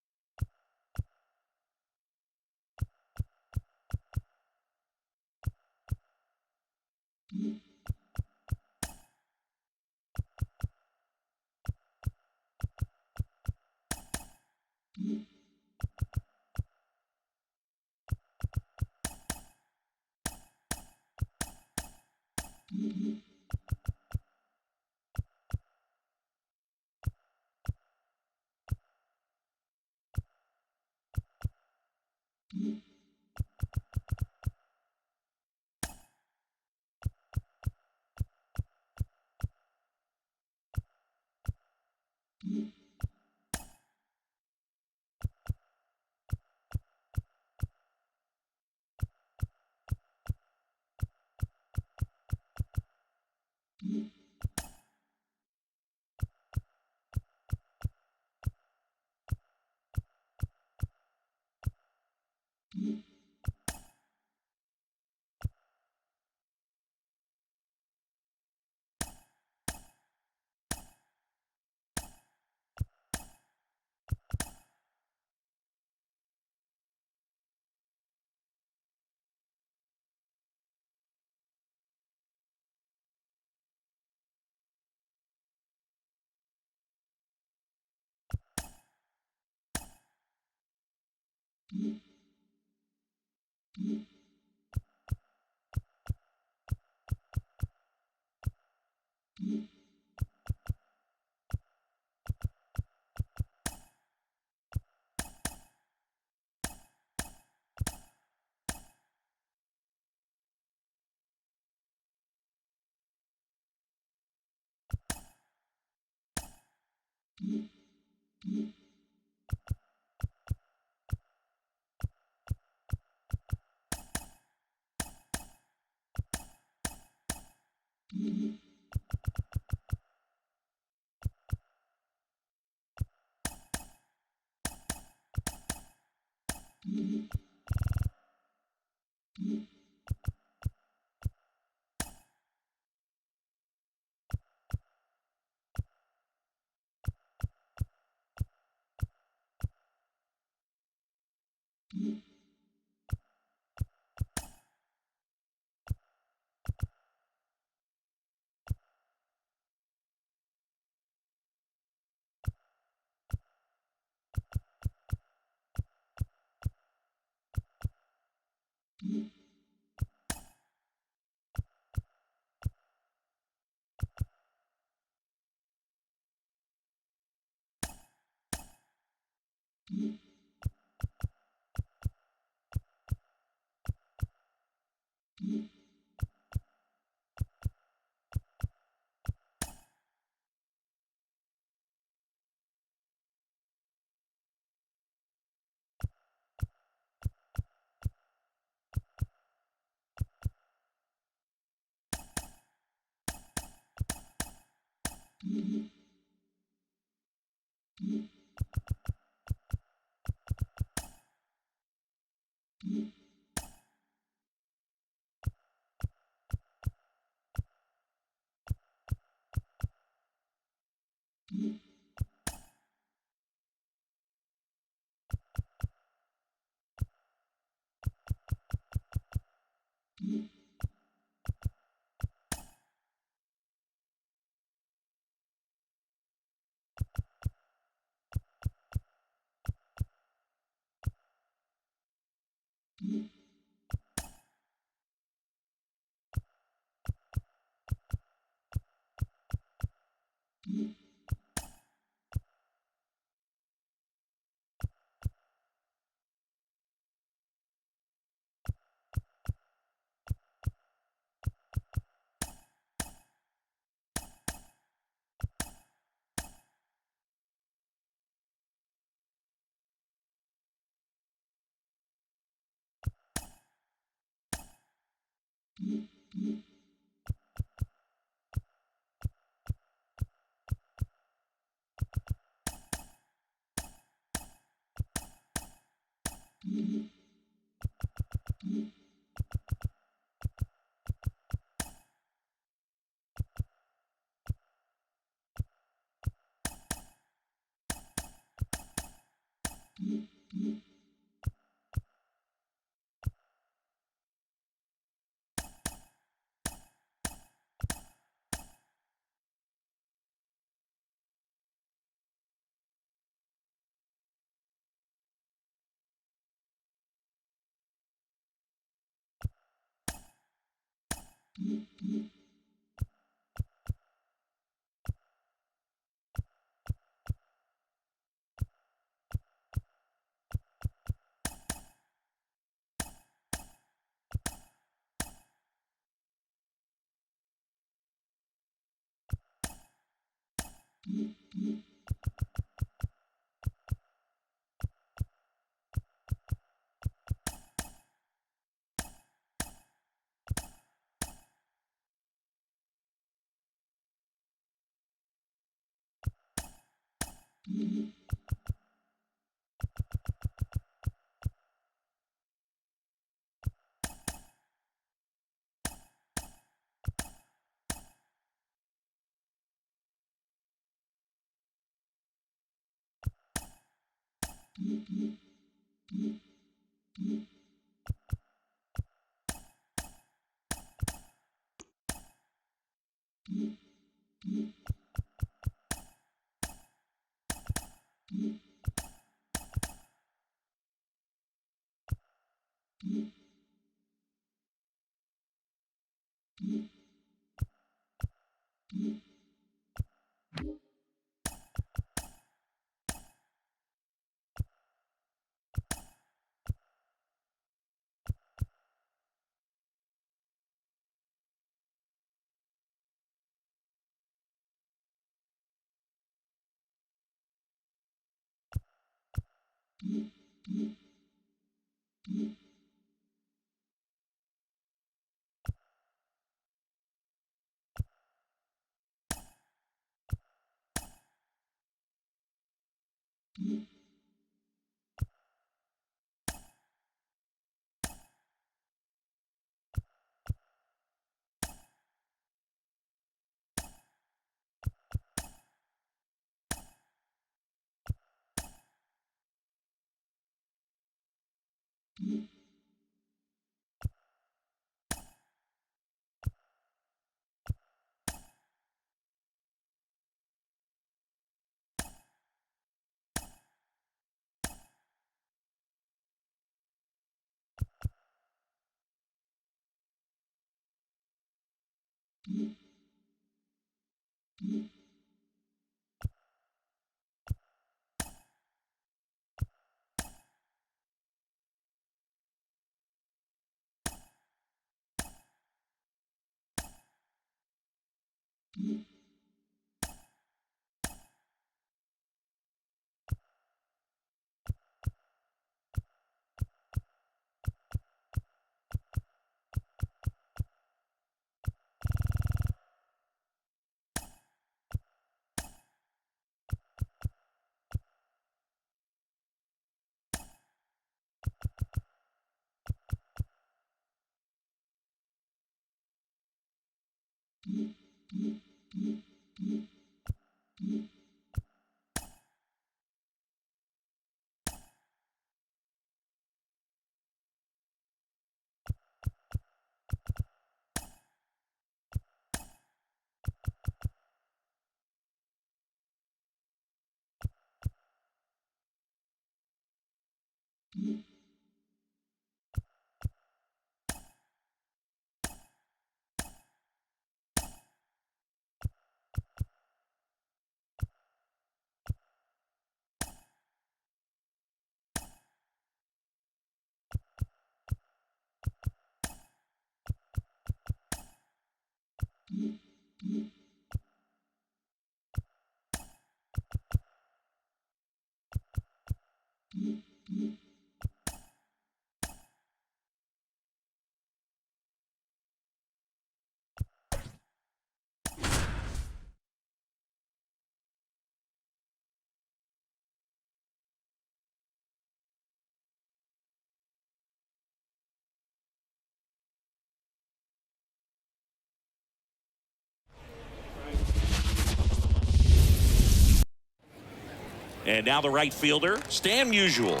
And now the right fielder, Stan Musial.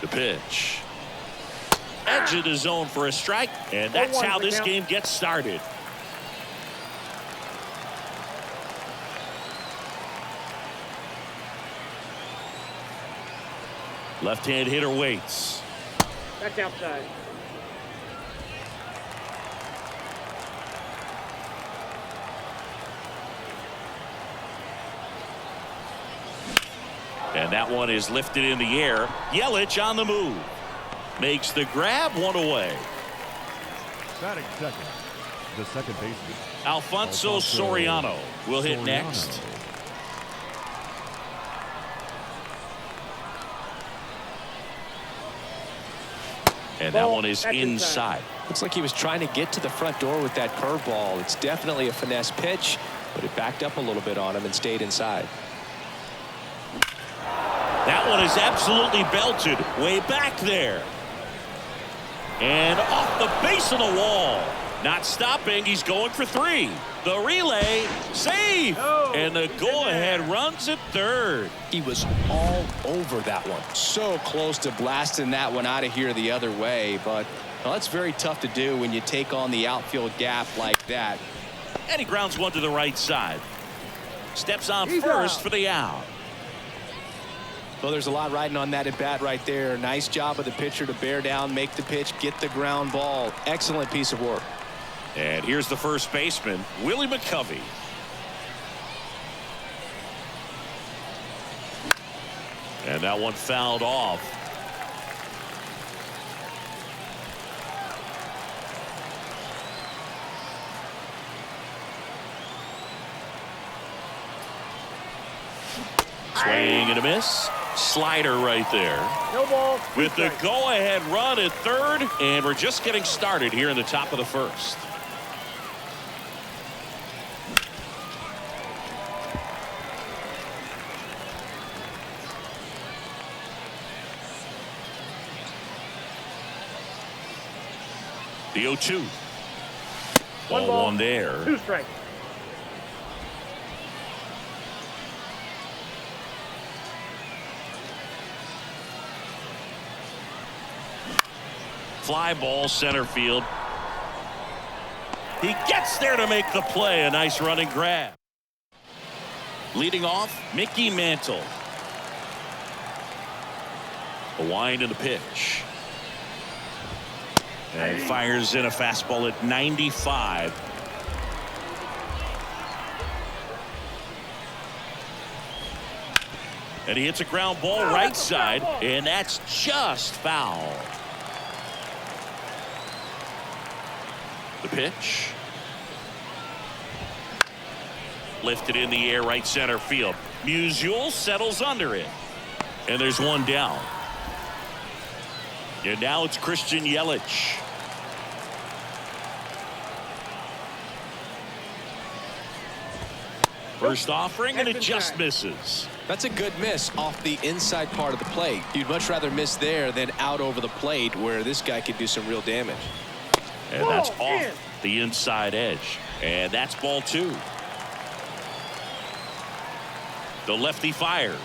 The pitch. Edge of the zone for a strike, and that's how this game gets started. Left-hand hitter waits. That's outside. And that one is lifted in the air. Yelich on the move. Makes the grab, one away. Batting second, the second baseman, Alfonso Soriano will hit Soriano. next. And that one is inside. Looks like he was trying to get to the front door with that curveball. It's definitely a finesse pitch, but it backed up a little bit on him and stayed inside. That one is absolutely belted way back there. And off the base of the wall. Not stopping. He's going for 3. The relay, safe. And the go-ahead runs at third. He was all over that one. So close to blasting that one out of here the other way. But well, that's very tough to do when you take on the outfield gap like that. And he grounds one to the right side. Steps on first for the out. Well, there's a lot riding on that at bat right there. Nice job of the pitcher to bear down, make the pitch, get the ground ball. Excellent piece of work. And here's the first baseman, Willie McCovey. And that one fouled off. Swing and a miss. Slider right there. No ball. With the go-ahead run at third, and we're just getting started here in the top of the first. The 0-2. Ball one there. 2 strikes. Fly ball center field. He gets there to make the play. A nice running grab. Leading off, Mickey Mantle. A wind and the pitch. And fires in a fastball at 95. And he hits a ground ball right side, and that's just foul. The pitch. Lifted in the air, right center field. Musial settles under it. And there's one down. And now it's Christian Yelich. First offering, and it just misses. That's a good miss off the inside part of the plate. You'd much rather miss there than out over the plate where this guy could do some real damage. And that's off the inside edge. And that's ball 2. The lefty fires.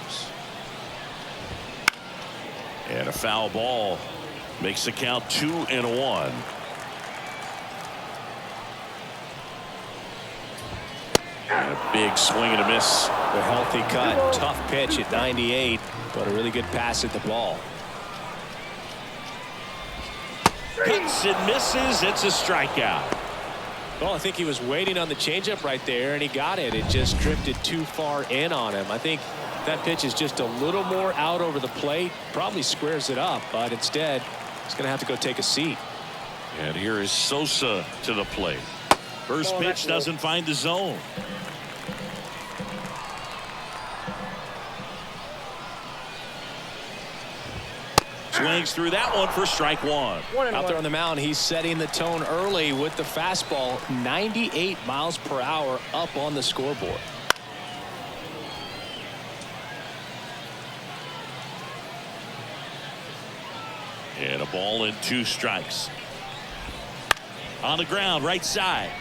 And a foul ball makes the count 2-1. And a big swing and a miss. A healthy cut. Tough pitch at 98, but a really good pass at the ball. Hits and misses. It's a strikeout. Well, I think he was waiting on the changeup right there, and he got it. It just drifted too far in on him. I think that pitch is just a little more out over the plate. Probably squares it up, but instead, he's going to have to go take a seat. And here is Sosa to the plate. First pitch doesn't find the zone. Swings through that one for strike 1. Out there on the mound, he's setting the tone early with the fastball. 98 miles per hour up on the scoreboard. And a ball and 2 strikes. On the ground, right side.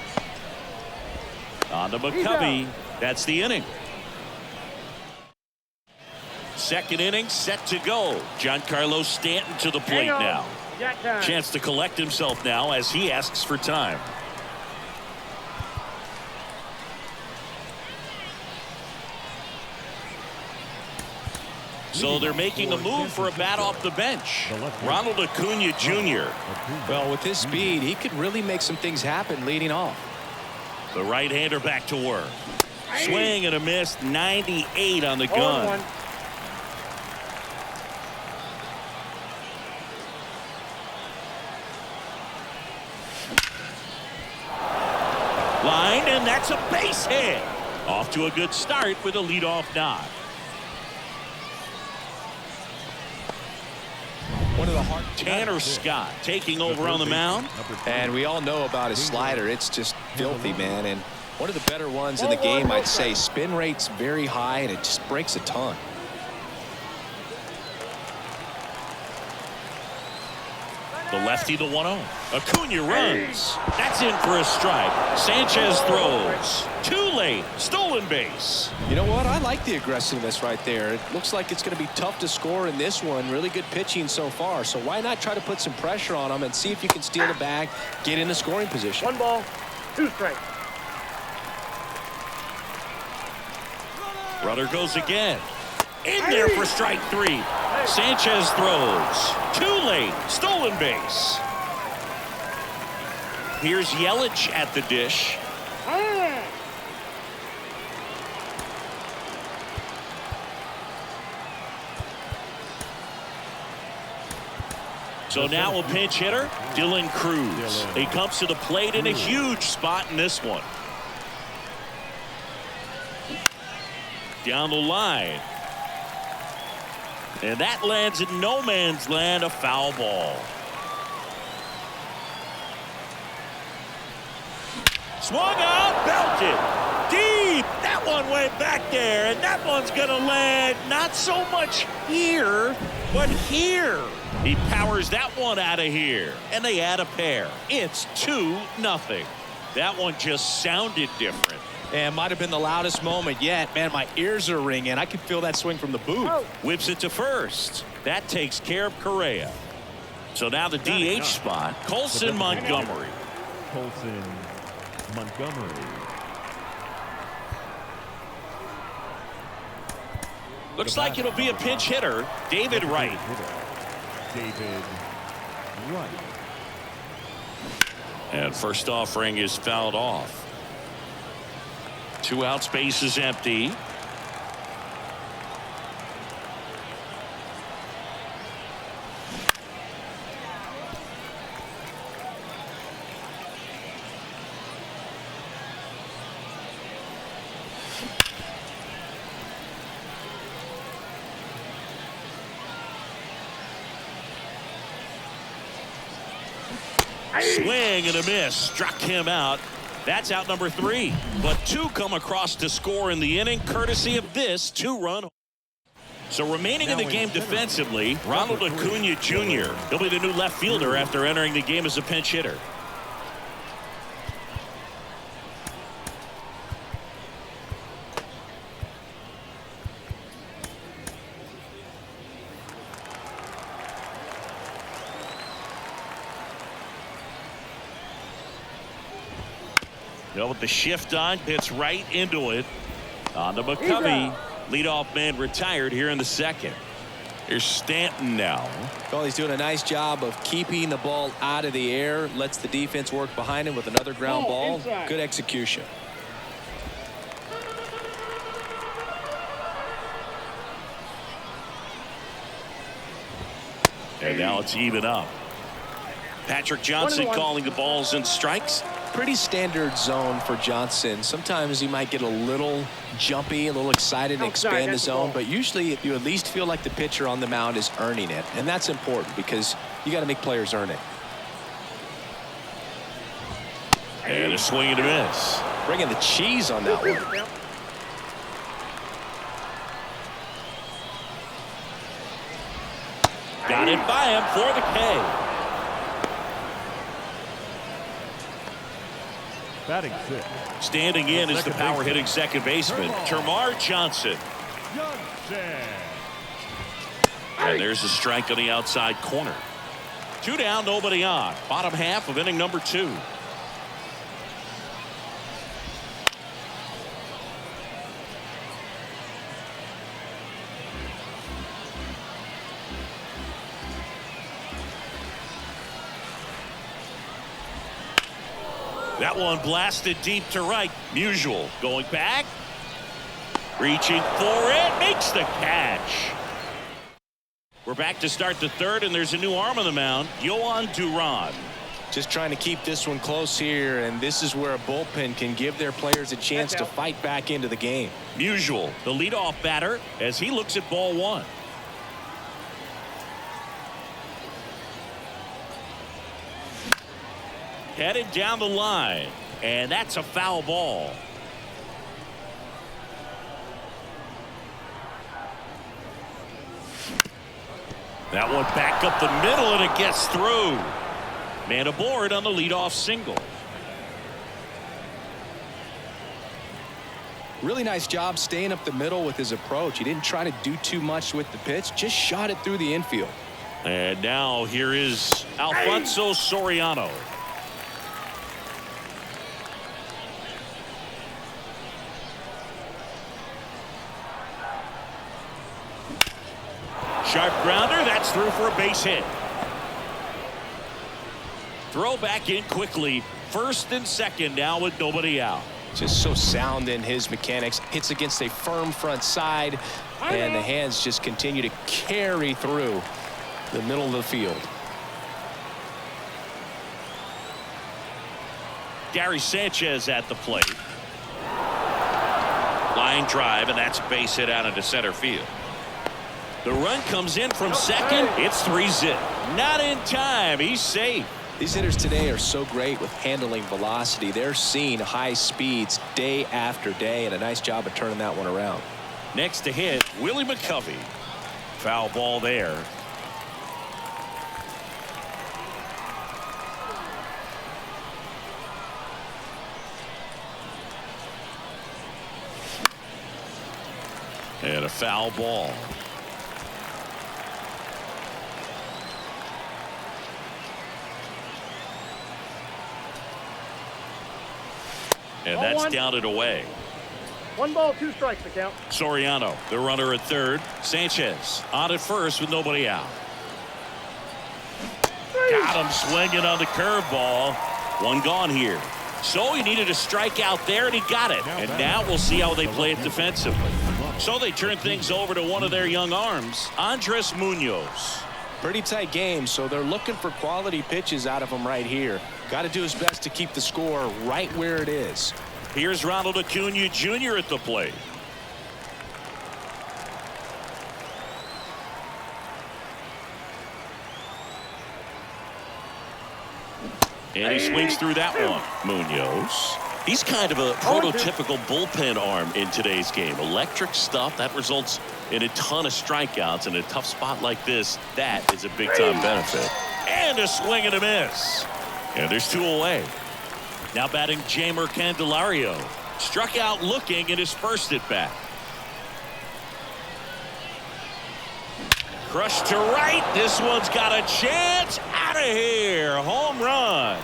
On to McCovey. That's the inning. Second inning set to go. Giancarlo Stanton to the plate now. Chance to collect himself now as he asks for time. So they're making a move for a bat off the bench. Ronald Acuna Jr. Well, with his speed, he could really make some things happen leading off. The right-hander back to work. Swing and a miss. 98 on the gun. Line, and that's a base hit. Off to a good start with a leadoff knock. One of the hard Tanner Scott taking over on the mound. And we all know about his slider. It's just filthy, man. And one of the better ones in the game, I'd say. Spin rate's very high, and it just breaks a ton. The lefty, the 1-0. Acuna runs. That's in for a strike. Sanchez throws. Too late. Stolen base. You know what? I like the aggressiveness right there. It looks like it's going to be tough to score in this one. Really good pitching so far. So why not try to put some pressure on them and see if you can steal the bag, get in the scoring position. 1 ball, 2 strikes. Runner goes again. In there for strike 3. Sanchez throws. Too late. Stolen base. Here's Yelich at the dish. So now a pinch hitter, Dylan Cruz. He comes to the plate in a huge spot in this one. Down the line. And that lands in no man's land, a foul ball. Swung out, belted. Deep. That one went back there, and that one's going to land not so much here, but here. He powers that one out of here, and they add a pair. It's 2-0. That one just sounded different. And might have been the loudest moment yet. Man, my ears are ringing. I could feel that swing from the booth. Whips it to first. That takes care of Correa. So now the DH spot, Colson Montgomery. Colson Montgomery. Looks like it'll be a pinch hitter, David Wright. David Wright. And first offering is fouled off. 2 outs, base is empty. Swing and a miss. Struck him out. That's out number 3. But 2 come across to score in the inning, courtesy of this 2-run. So remaining in the game defensively, Ronald Acuna Jr. He'll be the new left fielder after entering the game as a pinch hitter. With the shift on, hits right into it. On to McCovey. Leadoff man retired here in the second. Here's Stanton now. Well, he's doing a nice job of keeping the ball out of the air. Lets the defense work behind him with another ground ball. Good execution. And now it's even up. Patrick Johnson calling the balls and strikes. Pretty standard zone for Johnson. Sometimes he might get a little jumpy, a little excited and expand the zone, but usually you at least feel like the pitcher on the mound is earning it, and that's important because you got to make players earn it. And a swing and a miss. Bringing the cheese on that one. Got it by him for the K. Batting 6. Standing in is the power hitting second baseman, Termarr Johnson. And there's a strike on the outside corner. 2 down, nobody on. Bottom half of inning number 2. That one blasted deep to right. Musial going back. Reaching for it. Makes the catch. We're back to start the third, and there's a new arm on the mound. Yohan Duran. Just trying to keep this one close here, and this is where a bullpen can give their players a chance to fight back into the game. Musial, the leadoff batter, as he looks at ball one. Headed down the line, and that's a foul ball. That one back up the middle, and it gets through. Man aboard on the leadoff single. Really nice job staying up the middle with his approach. He didn't try to do too much with the pitch, just shot it through the infield. And now here is Alfonso Soriano. Sharp grounder, that's through for a base hit. Throw back in quickly. First and second now with nobody out. Just so sound in his mechanics. Hits against a firm front side, and the hands just continue to carry through the middle of the field. Gary Sanchez at the plate. Line drive, and that's a base hit out into center field. The run comes in from second. It's 3-zip. Not in time. He's safe. These hitters today are so great with handling velocity. They're seeing high speeds day after day, and a nice job of turning that one around. Next to hit, Willie McCovey. Foul ball there. And a foul ball. And that's down and away. 1 ball, 2 strikes to count. Soriano, the runner at third. Sanchez on at first with nobody out. Got him swinging on the curveball. One gone here. So he needed a strikeout there, and he got it. And now we'll see how they play it defensively. So they turn things over to one of their young arms, Andres Munoz. Pretty tight game, so they're looking for quality pitches out of him right here. Got to do his best to keep the score right where it is. Here's Ronald Acuna Jr. at the plate. And he swings through that one. Munoz. He's kind of a prototypical bullpen arm in today's game. Electric stuff that results in a ton of strikeouts. In a tough spot like this, that is a big-time benefit. And a swing and a miss. And there's 2 away. Now batting Jamer Candelario. Struck out looking in his first at bat. Crushed to right. This one's got a chance. Out of here. Home run.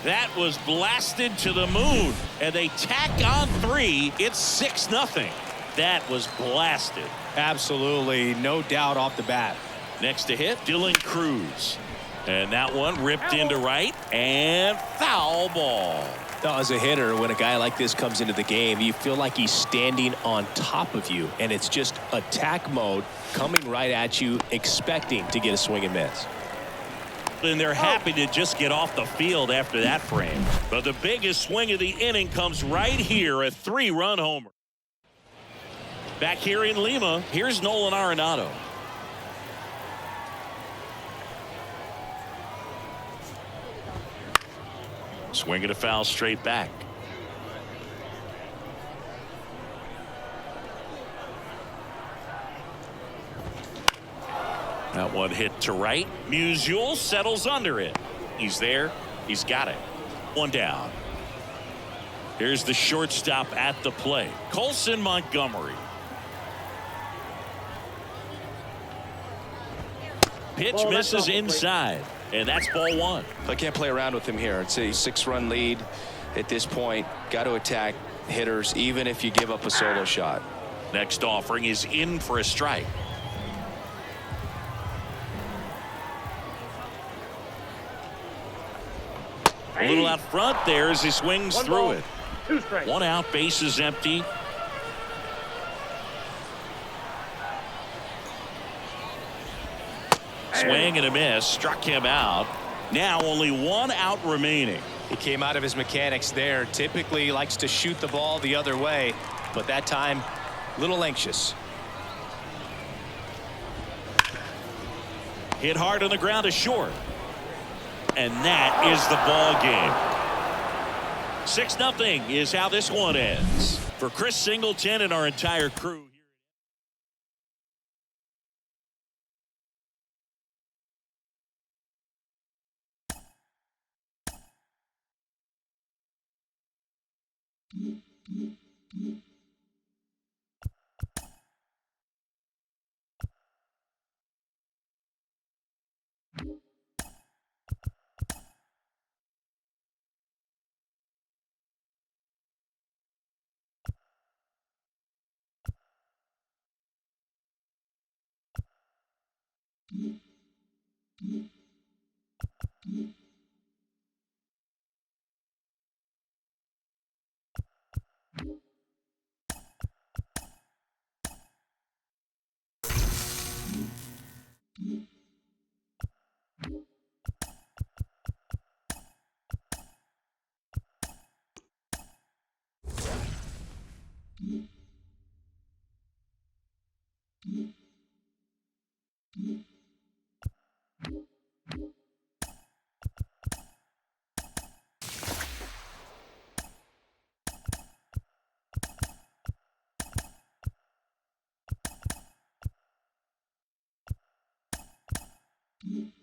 That was blasted to the moon. And they tack on 3. It's 6-0. That was blasted. Absolutely. No doubt off the bat. Next to hit, Dylan Cruz. And that one ripped into right, and foul ball. As a hitter, when a guy like this comes into the game, you feel like he's standing on top of you, and it's just attack mode coming right at you, expecting to get a swing and miss. And they're happy to just get off the field after that frame. But the biggest swing of the inning comes right here, a 3-run homer. Back here in Lima, here's Nolan Arenado. Swinging a foul straight back. That one hit to right. Musial settles under it. He's there. He's got it. 1 down. Here's the shortstop at the plate. Colson Montgomery. Pitch misses inside. And that's ball 1. I can't play around with him here. It's a 6-run lead at this point. Got to attack hitters even if you give up a solo shot. Next offering is in for a strike. A little out front there as he swings One through ball, it. 2 strikes. 1 out, base is empty. Swing and a miss, struck him out. Now only 1 out remaining. He came out of his mechanics there. Typically he likes to shoot the ball the other way, but that time a little anxious. Hit hard on the ground to short. And that is the ball game. 6-0 is how this one ends. For Chris Singleton and our entire crew. Mm-hmm.